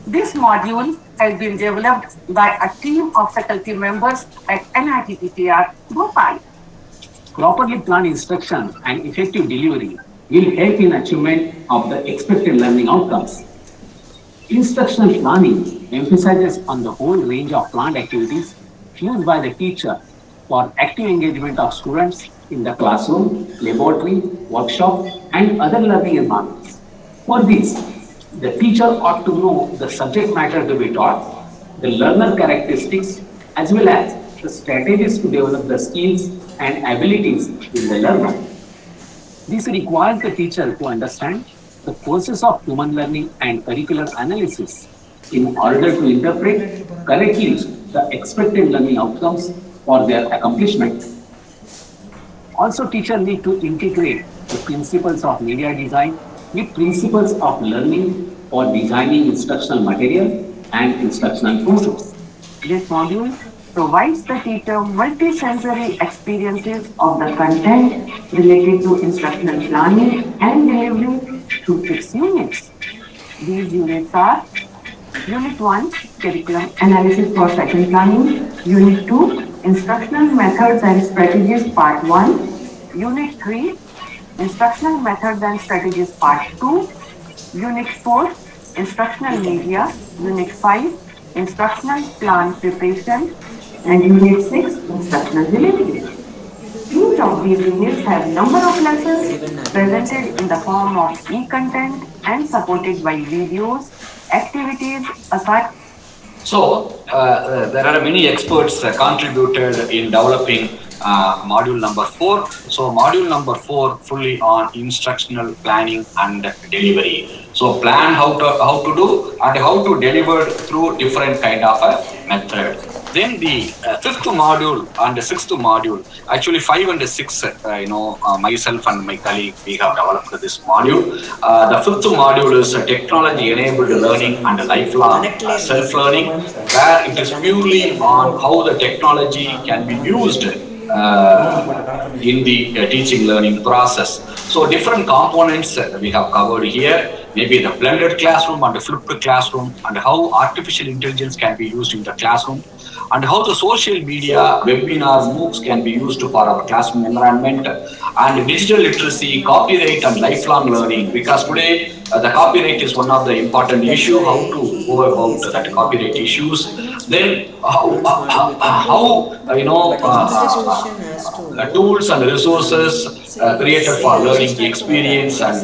This module has been developed by a team of faculty members at NITTR Bhopal. Properly planned instruction and effective delivery will help in achievement of the expected learning outcomes. Instructional planning emphasizes on the whole range of planned activities used by the teacher for active engagement of students in the classroom, laboratory, workshop, and other learning environments. For this, the teacher ought to know the subject matter to be taught, the learner characteristics, as well as the strategies to develop the skills and abilities in the learner. This requires the teacher to understand the process of human learning and curricular analysis in order to interpret correctly the expected learning outcomes for their accomplishment. Also, teachers need to integrate the principles of media design with principles of learning for designing instructional material and instructional process. This module provides the teacher multi-sensory experiences of the content related to instructional planning and delivery through 6 units. These units are Unit 1, Curriculum Analysis for Session Planning. Unit 2, Instructional Methods and Strategies Part 1. Unit 3, Instructional Methods and Strategies Part 2. Unit 4, Instructional Media. Unit 5, Instructional Plan Preparation. And Unit 6, Instructional Delivery. Each of these units have number of lessons presented in the form of e-content and supported by videos, activities, aside. So, there are many experts contributed in developing module number 4. So, module number 4 fully on instructional planning and delivery. So, plan how to do and how to deliver through different kind of a method. Then the 5th module and the 6th module, actually 5 and 6, myself and my colleague, we have developed this module. The 5th module is technology-enabled learning and lifelong self-learning, where it is purely on how the technology can be used in the teaching learning process. So different components we have covered here, maybe the blended classroom and the flipped classroom, and how artificial intelligence can be used in the classroom, and how the social media, webinar, MOOCs can be used for our classroom environment, and digital literacy, copyright and lifelong learning, because today the copyright is one of the important issues, how to go about that copyright issues. Then tools and resources created for learning experience and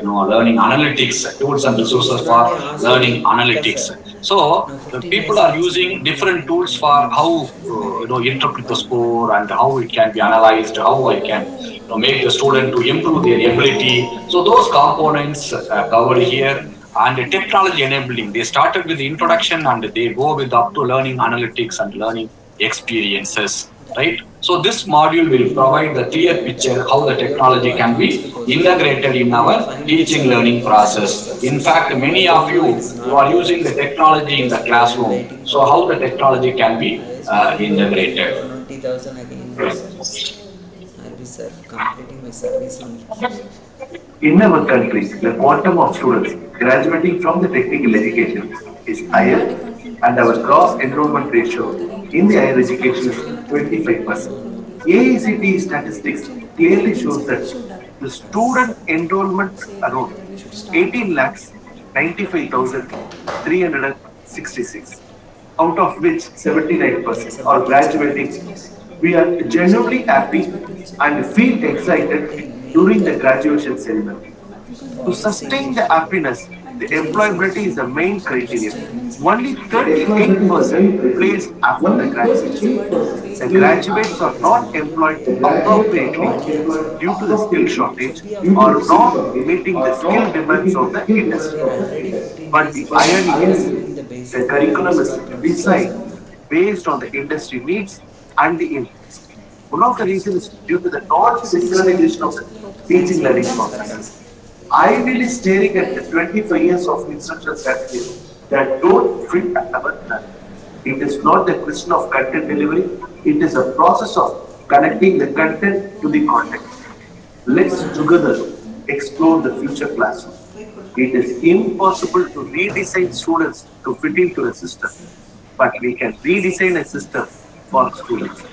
learning analytics, tools and resources for learning analytics. So the people are using different tools for how interpret the score and how it can be analyzed, how it can make the student to improve their ability. So those components covered here. And the technology enabling, they started with the introduction and they go with up to learning analytics and learning experiences, right? So this module will provide the clear picture how the technology can be integrated in our teaching learning process. In fact, many of you are using the technology in the classroom. So how the technology can be integrated. 20,000 again. I'll be completing my service on. In our country, the quantum of students graduating from the technical education is higher, and our gross enrollment ratio in the higher education is 25%. AICTE statistics clearly shows that the student enrollment around 18 lakhs 95,366, out of which 79% are graduating. We are genuinely happy and feel excited during the graduation ceremony. To sustain the happiness, the employability is the main criteria. Only 38% placed after the graduation. The graduates are not employed appropriately due to the skill shortage or not meeting the skill demands of the industry. But the irony is, the curriculum is designed based on the industry needs and the inputs. One of the reasons is due to the non-synchronization of the teaching learning process. Ideally staring at the 25 years of instructional strategies that don't fit our plan. It is not a question of content delivery, it is a process of connecting the content to the context. Let's together explore the future classroom. It is impossible to redesign students to fit into a system, but we can redesign a system for students.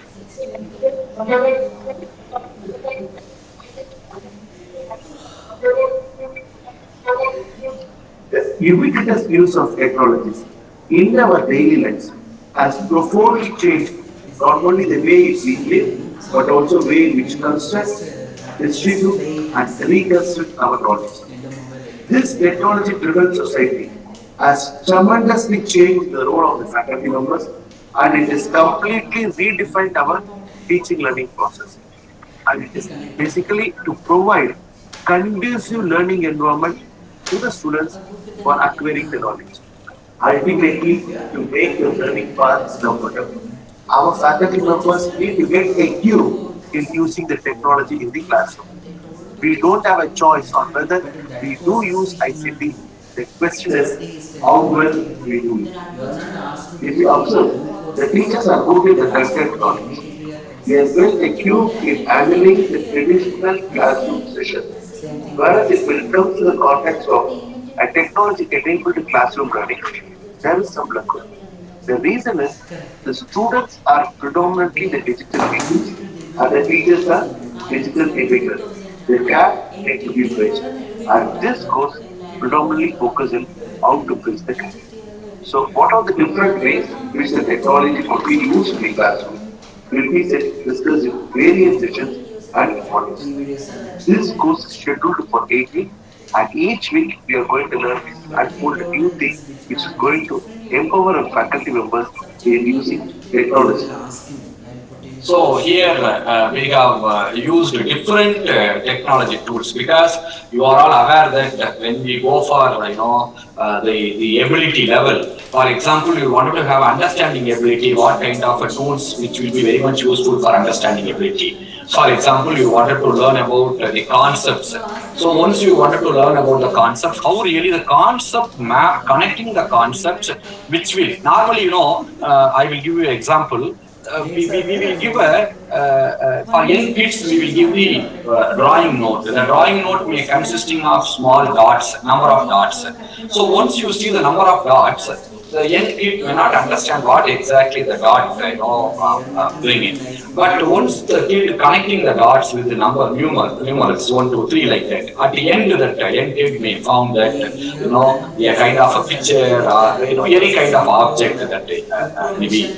The ubiquitous use of technologies in our daily lives has profoundly changed not only the way we live, but also the way in which construct, distribute, and reconstruct our knowledge. This technology-driven society has tremendously changed the role of the faculty members, and it has completely redefined our teaching learning process. And it is basically to provide conducive learning environment to the students for acquiring the knowledge. Ultimately, to make the learning path comfortable. Our faculty members need to get a cue in using the technology in the classroom. We don't have a choice on whether we do use ICT. The question is how well we do it. If you observe, the teachers are good with the content knowledge. They are well equipped in handling the traditional classroom session. Whereas if it comes to the context of a technology-enabled classroom learning, there is some lacuna. The reason is the students are predominantly the digital natives and the teachers are digital immigrants. The gap needs to be bridged, and this course predominantly focuses on how to bridge the gap. So, what are the different ways in which the technology could be used in the classroom? Will be discussed in various sessions and modules. This course is scheduled for 8 weeks, and each week we are going to learn and put a new thing which is going to empower our faculty members in using technology. So here we have used different technology tools, because you are all aware that when we go for the ability level, for example, you wanted to have understanding ability, what kind of tools which will be very much useful for understanding ability. For example, you wanted to learn about the concepts. So once you wanted to learn about the concepts, how really the concept map, connecting the concepts, which will normally, I will give you an example. We will give for young kids, we will give the drawing note. The drawing note may consisting of small dots, number of dots. So once you see the number of dots, the young kid may not understand what exactly the dot bringing. But once the kid connecting the dots with the number numerals 1, 2, 3 like that, at the end that young kid may found that a kind of a picture or any kind of object that maybe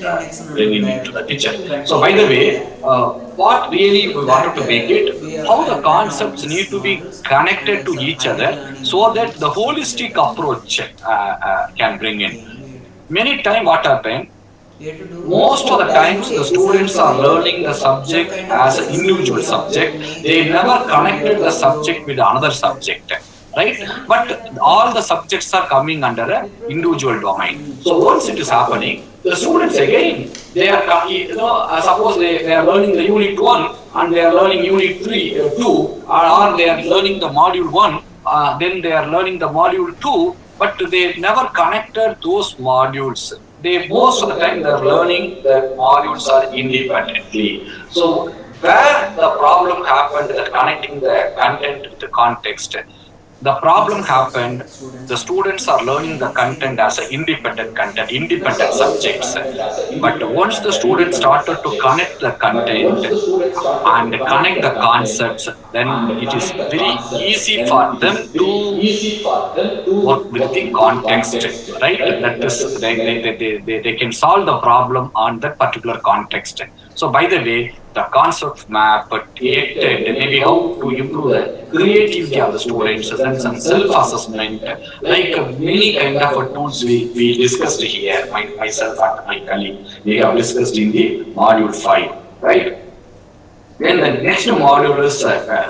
bringing into the picture. So by the way, what really we wanted to make it, how the concepts need to be connected to each other so that the holistic approach can bring in. Many times what happens, most of the times the students are learning the subject as an individual subject. They never connected the subject with another subject, right? But all the subjects are coming under an individual domain. So once it is happening, the students again, they are, suppose they are learning the unit 1 and they are learning unit 2, or they are learning the module 1, then they are learning the module 2, but they never connected those modules. Most of the time they are learning the modules are independently. So where the problem happened, that connecting the content to the context, the problem happened, the students are learning the content as an independent content, independent subjects. But once the students started to connect the content and connect the concepts, then it is very easy for them to work with the context, right? That is, they can solve the problem on that particular context. So by the way, the concept map, maybe how to improve the creativity of the students, and some self-assessment, like many kind of tools we discussed here, myself and my colleague, we have discussed in the module 5, right? Then the next module is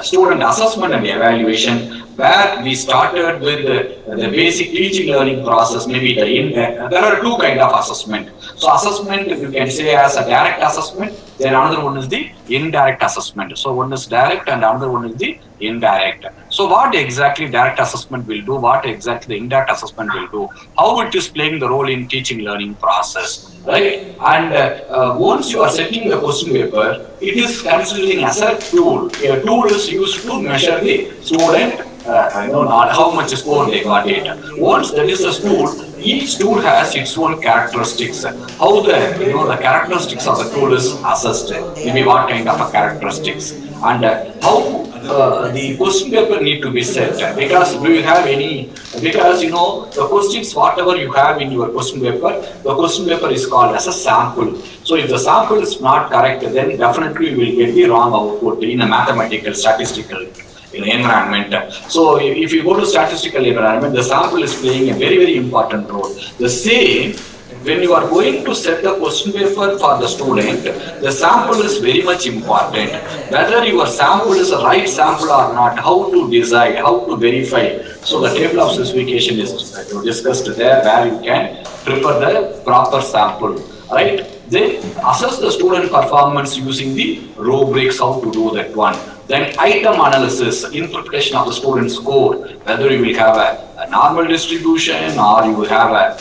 student assessment and evaluation, where we started with the basic teaching learning process, maybe there are two kind of assessment. So assessment, you can say as a direct assessment, then another one is the indirect assessment. So one is direct and another one is the indirect. So what exactly direct assessment will do, what exactly the indirect assessment will do, how it is playing the role in teaching learning process, right? And once you are setting the question paper, it is considering as a tool. A tool is used to measure the student, how much score they got it. Once that is a tool, each tool has its own characteristics. How the characteristics of the tool is assessed, maybe what kind of a characteristics, and how the question paper need to be set. Because do you have any? Because the questions whatever you have in your question paper, the question paper is called as a sample. So if the sample is not correct, then definitely you will get the wrong output in a mathematical, statistical environment. So if you go to statistical environment, the sample is playing a very, very important role. The same, when you are going to set the question paper for the student, the sample is very much important. Whether your sample is a right sample or not, how to decide, how to verify. So the table of specification is discussed there, where you can prepare the proper sample, right? Then assess the student performance using the rubrics, how to do that one. Then item analysis, interpretation of the student score, whether you will have a normal distribution or you will have a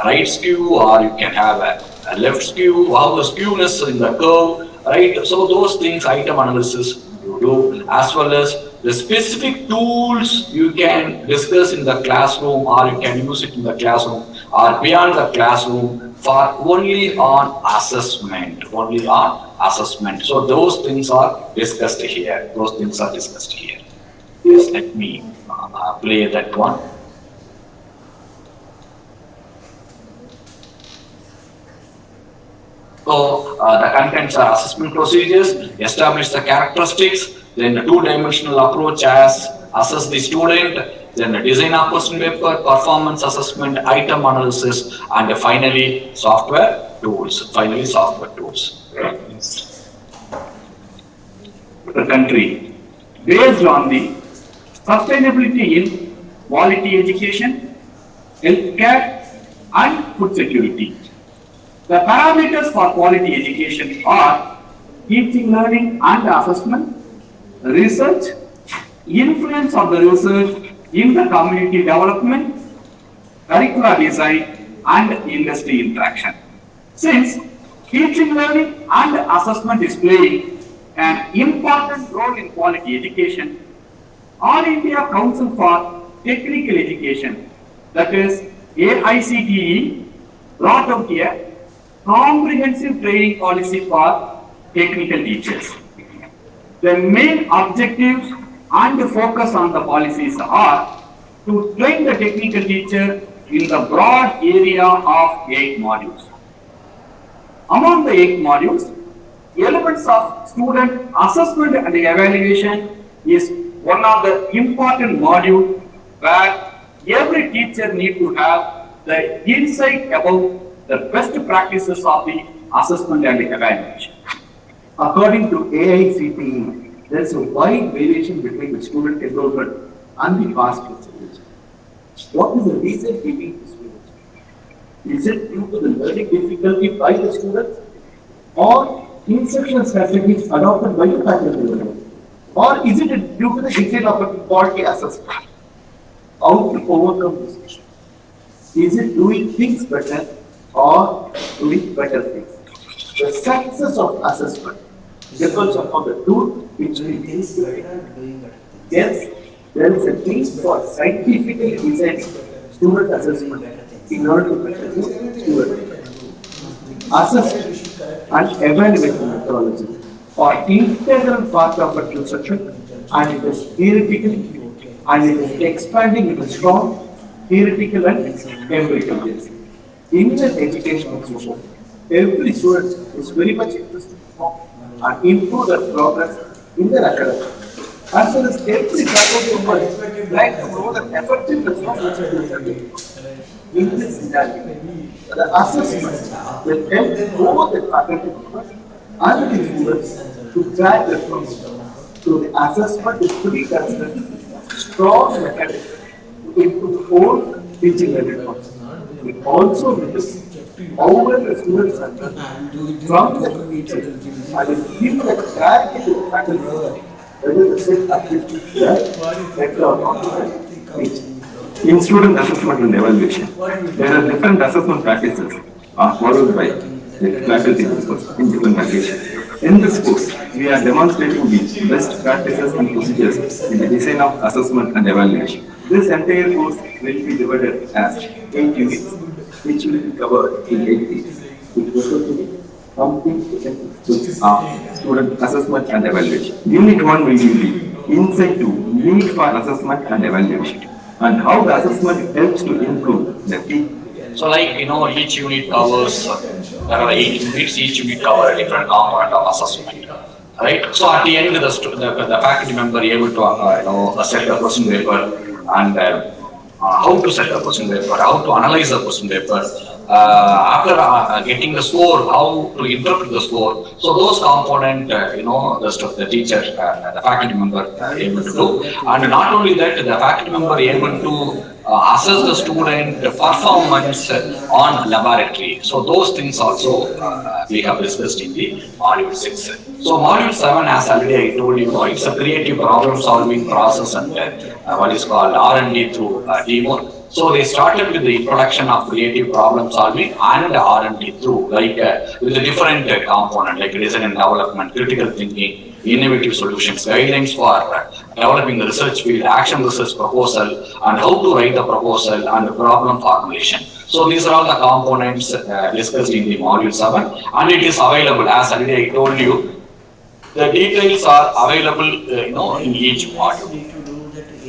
right skew, or you can have a left skew, how the skewness in the curve, right? So those things, item analysis you do, as well as the specific tools you can discuss in the classroom, or you can use it in the classroom or beyond the classroom for only on assessment, So those things are discussed here. Yes, let me play that one. So the contents are assessment procedures, establish the characteristics, then the two-dimensional approach as assess the student, then the design of question paper, performance assessment, item analysis, and finally software tools. The country based on the sustainability in quality education, healthcare, and food security. The parameters for quality education are teaching, learning, and assessment, research, influence of the research in the community development, curricular design, and industry interaction. Since teaching, learning, and assessment is playing an important role in quality education, All India Council for Technical Education, that is AICTE, brought out a comprehensive training policy for technical teachers. The main objectives and the focus on the policies are to train the technical teacher in the broad area of 8 modules. Among the 8 modules, elements of student assessment and evaluation is one of the important modules where every teacher needs to have the insight about the best practices of the assessment and evaluation. According to AICTE, there is a wide variation between the student enrollment and the past percentage. What is the reason giving this variation? Is it due to the learning difficulty by the students, or instruction strategies adopted by the faculty, or is it due to the design of a quality assessment? How to overcome this issue? Is it doing things better or doing better things? The success of assessment depends upon the tool which we use. Yes, there is a need for scientifically designed student assessment in order to prepare the student. Assessment and evaluation methodology are integral part of a instruction, and it is theoretical and it is expanding into strong theoretical and empirical base. In the educational system, every student is very much interested in and improve their progress in their academics. As well as every faculty must like to know the effectiveness of the subject. In this scenario, the assessment will help both the faculty members and the students to track their progress. So the assessment is to be considered a strong mechanism to improve the whole teaching learning process. It also looks how well the students are done from the teacher and it gives the clarity to the faculty whether the set activities better or not teaching. In student assessment and evaluation, there are different assessment practices followed by the faculty members in different locations. In this course, we are demonstrating the best practices and procedures in the design of assessment and evaluation. This entire course will be divided as 8 units, which will be covered in 8 days. It will also be complete student assessment and evaluation. Unit 1 will be insight to need for assessment and evaluation, and how the assessment helps to improve the team. So like, each unit covers, there are 8 units, each unit covers a different component of assessment, right? So at the end, the faculty member able to, set the question paper and how to set the question paper, how to analyze the question paper. After getting the score, how to interpret the score. So those components, the teacher, the faculty member able to do. And not only that, the faculty member able to assess the student performance on laboratory. So those things also we have discussed in the module 6. So module 7, as already I told you, it's a creative problem solving process and what is called R&D through demo. So they started with the introduction of creative problem solving and R&D through, like with a different component like design and development, critical thinking, innovative solutions, guidelines for developing the research field, action research proposal, and how to write the proposal and the problem formulation. So these are all the components discussed in the module 7, and it is available, as already I told you. The details are available, in each module.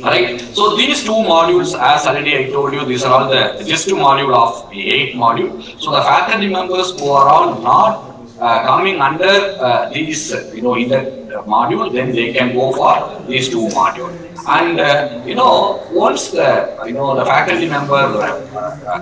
Right. So these 2 modules, as already I told you, these are all the just 2 module of the 8 module. So the faculty members who are all not coming under these, in that module, then they can go for these 2 modules. And once the faculty member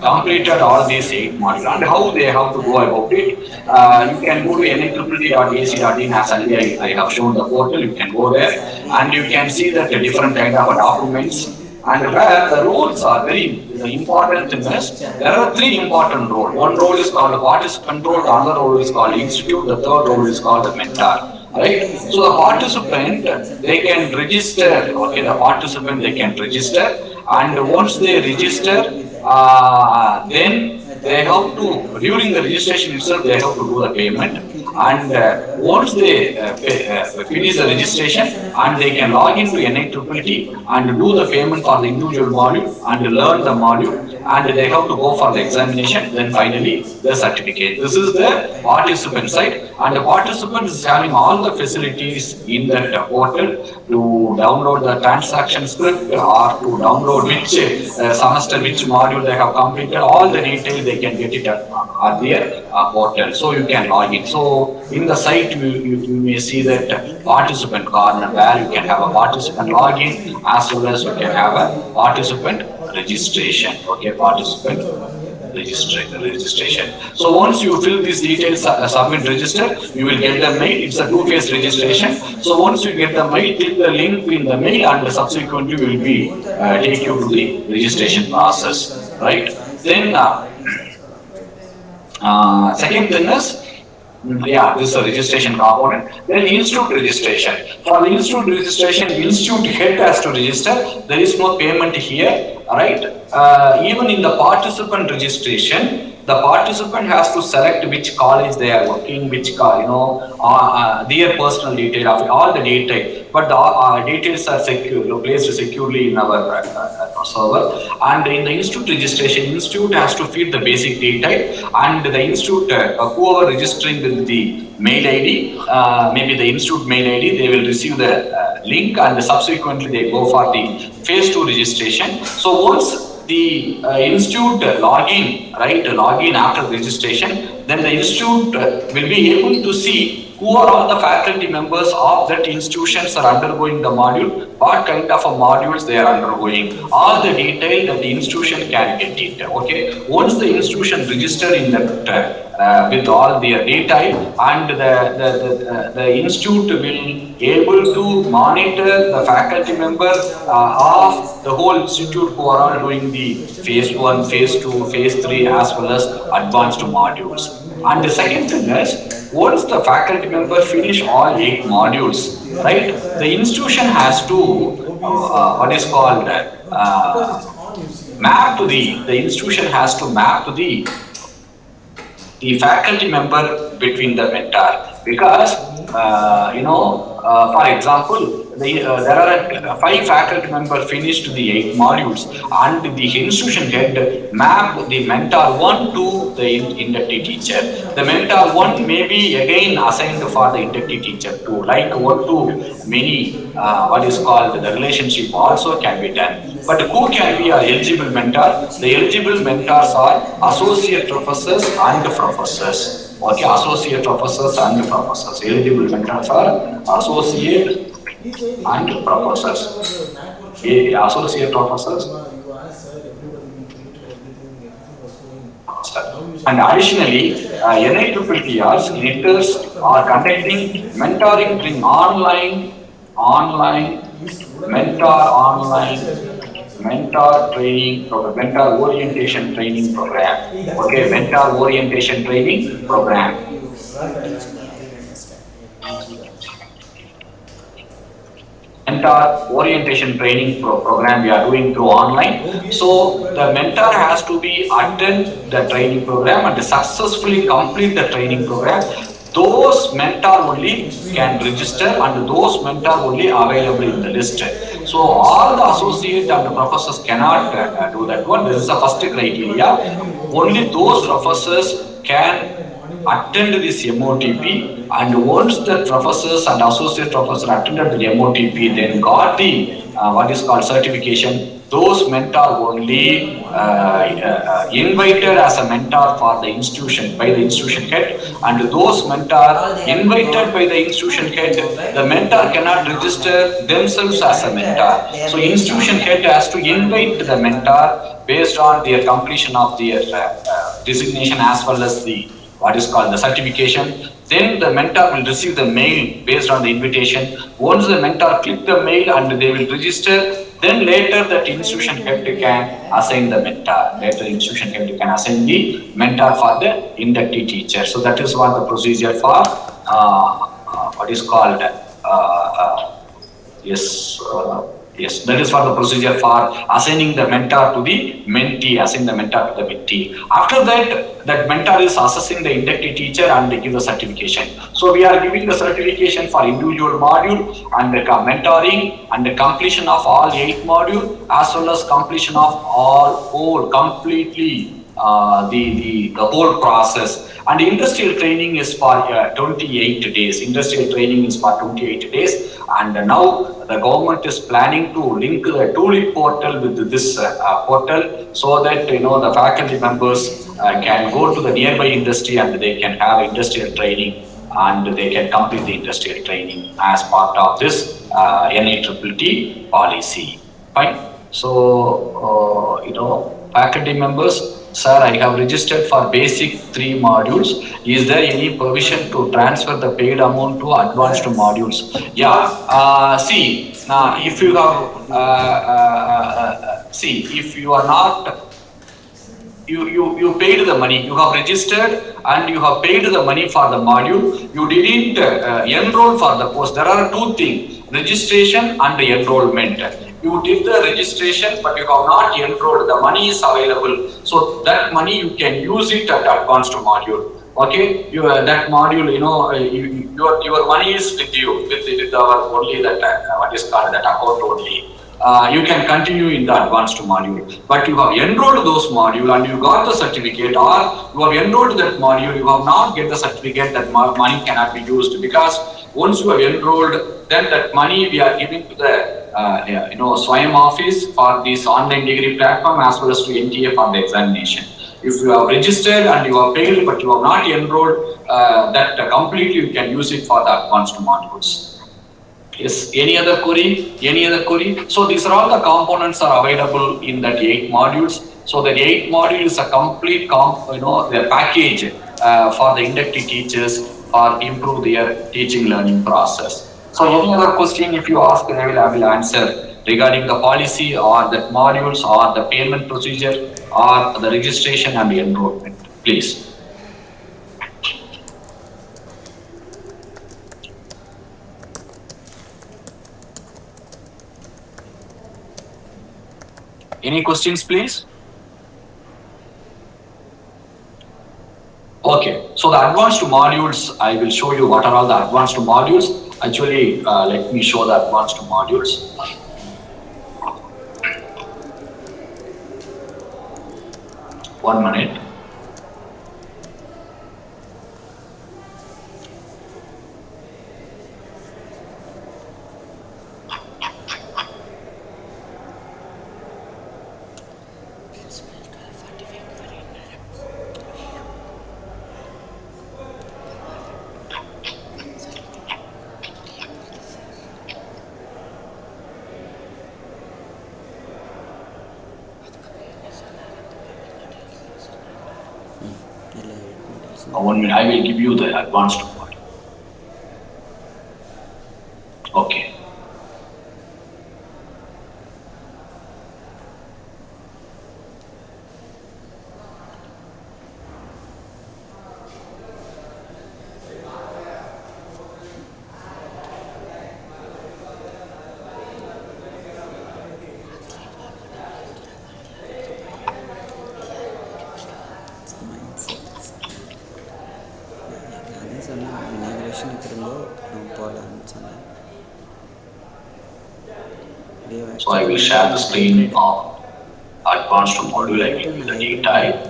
completed all these 8 modules and how they have to go about it, you can go to NIEEE.ac.in. as already I have shown the portal. You can go there and you can see that the different kind of documents, and where the roles are very important in this. There are 3 important roles. One role is called the participant role, the other role is called institute, the third role is called the mentor. Right? So the participant, they can register, the participant, they can register, and once they register, then they have to, during the registration itself, they have to do the payment. And once they finish the registration, and they can log into NIEEE and do the payment for the individual module and learn the module, and they have to go for the examination, then finally the certificate. This is the participant side, and the participant is having all the facilities in that portal to download the transaction script or to download which semester, which module they have completed. All the details they can get it at their portal, so you can log in. So in the site you may see that participant corner where you can have a participant login as well as you can have a participant registration. Participant registration. So once you fill these details, submit, register, you will get the mail. It's a 2-phase registration. So once you get the mail, click the link in the mail, and subsequently will be take you to the registration process. Right? Then second thing is, this is a registration component. Then institute registration. For the institute registration, institute head has to register. There is no payment here, right? Even in the participant registration, the participant has to select which college they are working, which their personal detail of all the data, but the details are secure, placed securely in our server. And in the institute registration, institute has to feed the basic data, and the institute, whoever registering with the mail ID, maybe the institute mail ID, they will receive the link, and subsequently they go for the phase 2 registration. So once the institute login after registration, then the institute will be able to see who are all the faculty members of that institutions are undergoing the module, what kind of modules they are undergoing, all the detail that the institution can get it. Okay, once the institution register in that with all their data, and the institute will able to monitor the faculty member of the whole institute who are all doing the phase 1, phase 2, phase 3 as well as advanced modules. And the second thing is, once the faculty member finish all 8 modules, right, the institution has to what is called map to the institution has to map to the faculty member between the mentor, because for example, there are 5 faculty members finished the 8 modules, and the institution head map the mentor 1 to the inductee teacher. The mentor 1 may be again assigned for the inductee teacher 2, like 1 to many, what is called the relationship also can be done. But who can be an eligible mentor? The eligible mentors are associate professors and professors. Okay, associate professors and professors. Eligible mentors are associate and professors. Associate professors. And additionally, NIPPR's leaders are conducting mentoring training mentor training program, mentor orientation training program. Okay, mentor orientation training program. Mentor orientation training program we are doing through online. So the mentor has to be attend the training program and successfully complete the training program. Those mentor only can register, and those mentor only available in the list. So all the associate and the professors cannot do that one. This is the first criteria. Only those professors can attend this MOTP, and once the professors and associate professors attended the MOTP, then got the what is called certification. Those mentor only invited as a mentor for the institution by the institution head, and those mentor invited by the institution head, the mentor cannot register themselves as a mentor. So institution head has to invite the mentor based on their completion of their designation as well as the what is called the certification. Then the mentor will receive the mail based on the invitation. Once the mentor click the mail and they will register, then later that institution head can assign the mentor. Later institution head can assign the mentor for the inductee teacher. So that is what the procedure for what is called yes, that is for the procedure for assigning the mentor to the mentee, assigning the mentor to the mentee. After that, that mentor is assessing the inductee teacher and they give the certification. So we are giving the certification for individual module and the mentoring and the completion of all 8 modules, as well as completion of whole completely the whole process. And industrial training is for 28 days. Industrial training is for 28 days. And now the government is planning to link the TULIP portal with this portal, so that the faculty members can go to the nearby industry and they can have industrial training, and they can complete the industrial training as part of this NIPPT policy. Fine. So faculty members. Sir, I have registered for basic 3 modules. Is there any provision to transfer the paid amount to advanced modules? Yeah. See, if you have, if you are not, you paid the money. You have registered and you have paid the money for the module. You didn't enroll for the course. There are 2 things: registration and enrollment. you did the registration, but you have not enrolled. The money is available, so that money you can use it at advanced module. Okay, that module, your money is with you, with our only that what is called that account only. You can continue in the advanced module, but you have enrolled those module and you got the certificate, or you have enrolled that module, you have not get the certificate, that money cannot be used, because once you have enrolled, then that money we are giving to the SWAYAM office for this online degree platform as well as to NTA for the examination. If you have registered and you have paid but you have not enrolled, that completely you can use it for the advanced modules. Yes, any other query? Any other query? So these are all the components are available in that 8 modules. So the 8 modules is a complete the package for the inductee teachers for improve their teaching learning process. So any other question if you ask, I will answer regarding the policy or the modules or the payment procedure or the registration and the enrollment, please. Any questions, please? Okay, so the advanced modules, I will show you what are all the advanced modules. Actually, let me show the advanced modules. One minute. One minute, I will give you the advanced one. Okay. So I will share the screen of advanced module. I will give the data.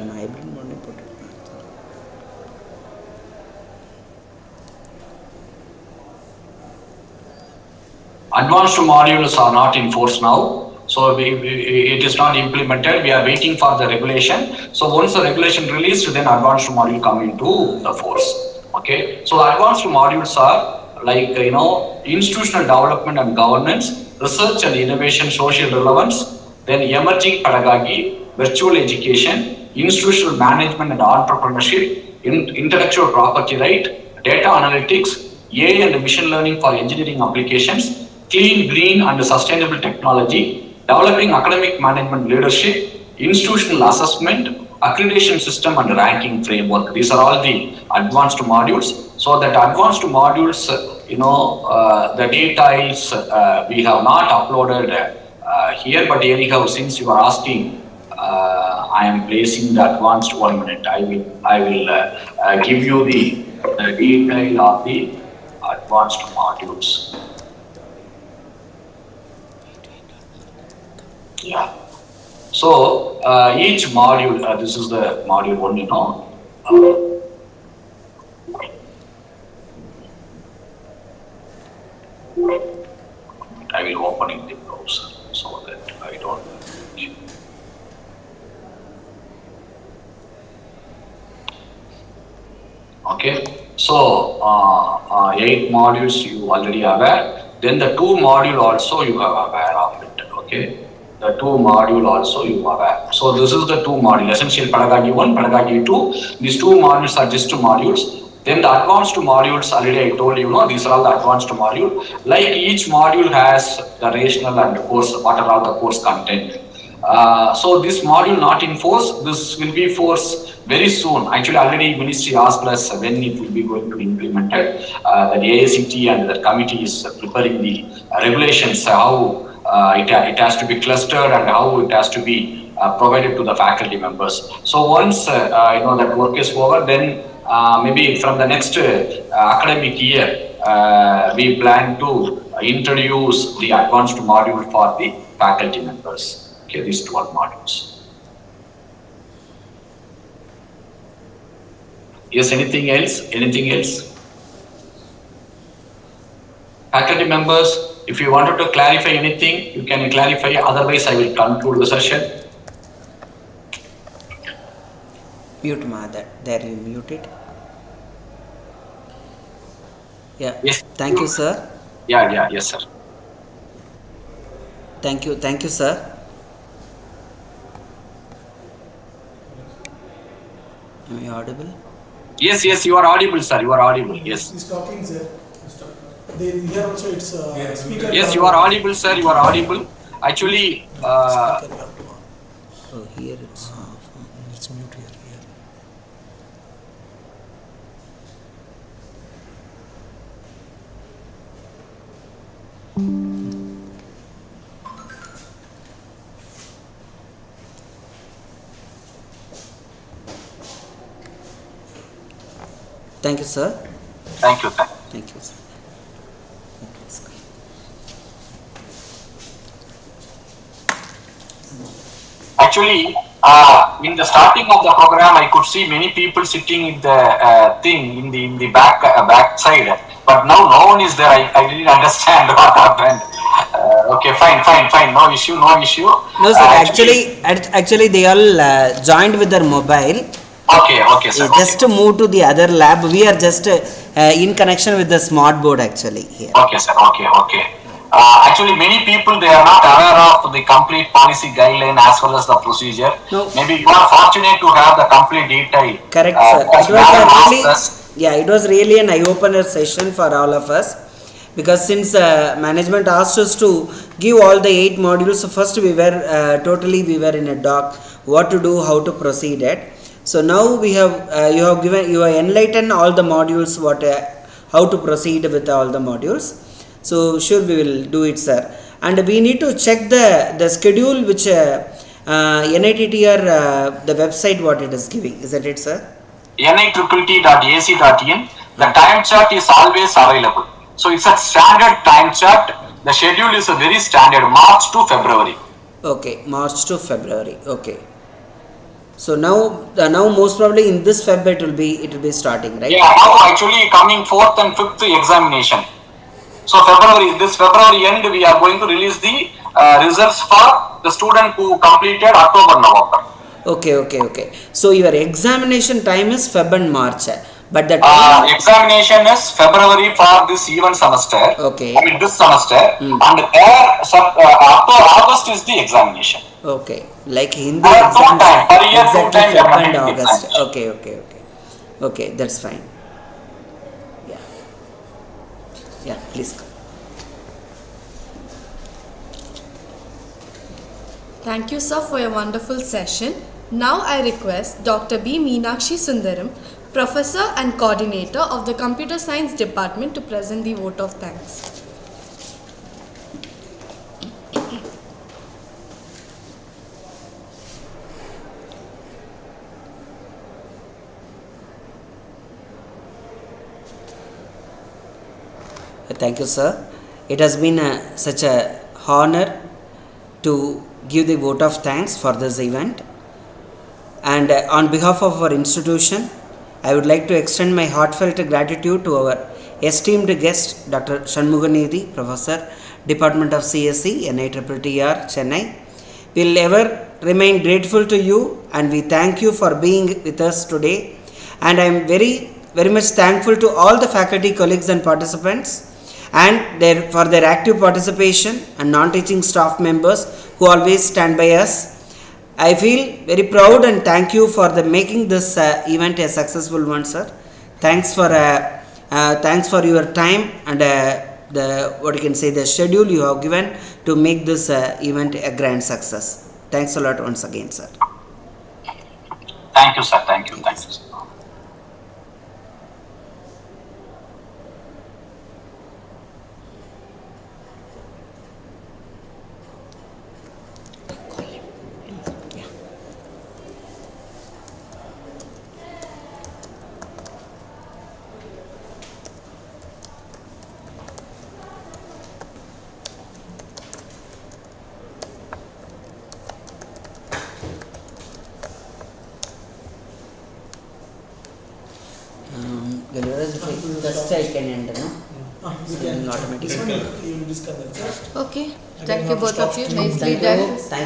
Advanced modules are not in force now, so it is not implemented. We are waiting for the regulation. So once the regulation released, then advanced module come into the force. Okay. So advanced modules are like institutional development and governance, research and innovation, social relevance, then emerging pedagogy, virtual education, institutional management and entrepreneurship, intellectual property right, data analytics, AI and machine learning for engineering applications, clean, green and sustainable technology, developing academic management leadership, institutional assessment, accreditation system and ranking framework. These are all the advanced modules. So that advanced modules, the details we have not uploaded here, but anyhow, since you are asking, I am placing the advanced 1 minute. I will give you the detail of the advanced modules. Yeah. So each module, this is the module 1, I will open in the browser so that I don't. Okay, so 8 modules you already aware. Then the 2 module also you are aware of it. Okay, the 2 module also you are aware. So this is the 2 module, essential pedagogy 1, pedagogy 2. These 2 modules are just 2 modules. Then the advanced modules, already I told you, these are all the advanced module. Like each module has the rational and the course, what are all the course content. So this module not in force, this will be force very soon. Actually already ministry asked us when it will be going to be implemented. The AICT and the committee is preparing the regulations, how it has to be clustered and how it has to be provided to the faculty members. So once that work is over, then maybe from the next academic year, we plan to introduce the advanced module for the faculty members. Okay, these 12 modules. Yes, anything else? Anything else? Faculty members, if you wanted to clarify anything, you can clarify. Otherwise, I will conclude the session. Mute Madhar. There you muted. Yeah. Yes. Thank you, sir. Yes, sir. Thank you, sir. Am I audible? Yes, you are audible, sir. You are audible. Yes. He's talking, sir. Here also it's speaker. Yes, you are audible, sir. You are audible. Actually, Oh, here it's off. It's mute here. Thank you, sir. Thank you. Thank you, sir. Actually, in the starting of the program, I could see many people sitting in the thing in the back side. But now no one is there. I didn't understand what happened. Okay, fine. No issue. No, sir. Actually, they all joined with their mobile. Okay, sir. Just to move to the other lab. We are just in connection with the smart board actually here. Okay, sir. Okay. Actually, many people, they are not aware of the complete policy guideline as well as the procedure. No. Maybe you are fortunate to have the complete detail. Correct, sir. It was really an eye-opener session for all of us, because since management asked us to give all the 8 modules, so first we were in a dock what to do, how to proceed it. So now we have you have enlightened all the modules how to proceed with all the modules. So sure, we will do it, sir. And we need to check the schedule which NITTR the website what it is giving. Is that it, sir? NITTT.ac.in. The time chart is always available. So it's a standard time chart. The schedule is a very standard, March to February. Okay, March to February. Okay. So now most probably in this Feb it will be starting, right? Yeah, now actually coming 4th and 5th examination. So this February end, we are going to release the results for the student who completed October, November. Okay. So your examination time is Feb and March, but the examination is February for this even semester. Okay. I mean this semester, and August is the examination. Okay, like Hindi exams exactly Feb and August. Okay, that's fine. Yeah, please. Thank you, sir, for your wonderful session. Now I request Dr. B. Meenakshi Sundaram, Professor and Coordinator of the Computer Science Department, to present the vote of thanks. Thank you, sir. It has been such a honor to give the vote of thanks for this event. And on behalf of our institution, I would like to extend my heartfelt gratitude to our esteemed guest, Dr. Shanmuganidhi, Professor, Department of CSE, NITTR, Chennai. We will ever remain grateful to you, and we thank you for being with us today. And I am very much thankful to all the faculty, colleagues and participants, and for their active participation, and non-teaching staff members who always stand by us. I feel very proud and thank you for making this event a successful one, sir. Thanks for your time and the schedule you have given to make this event a grand success. Thanks a lot once again, sir. Thank you, sir. Thank you. just I can end, no? Automatically. You will discuss that. Okay. Thank you both of you. Nicely done. Thank you.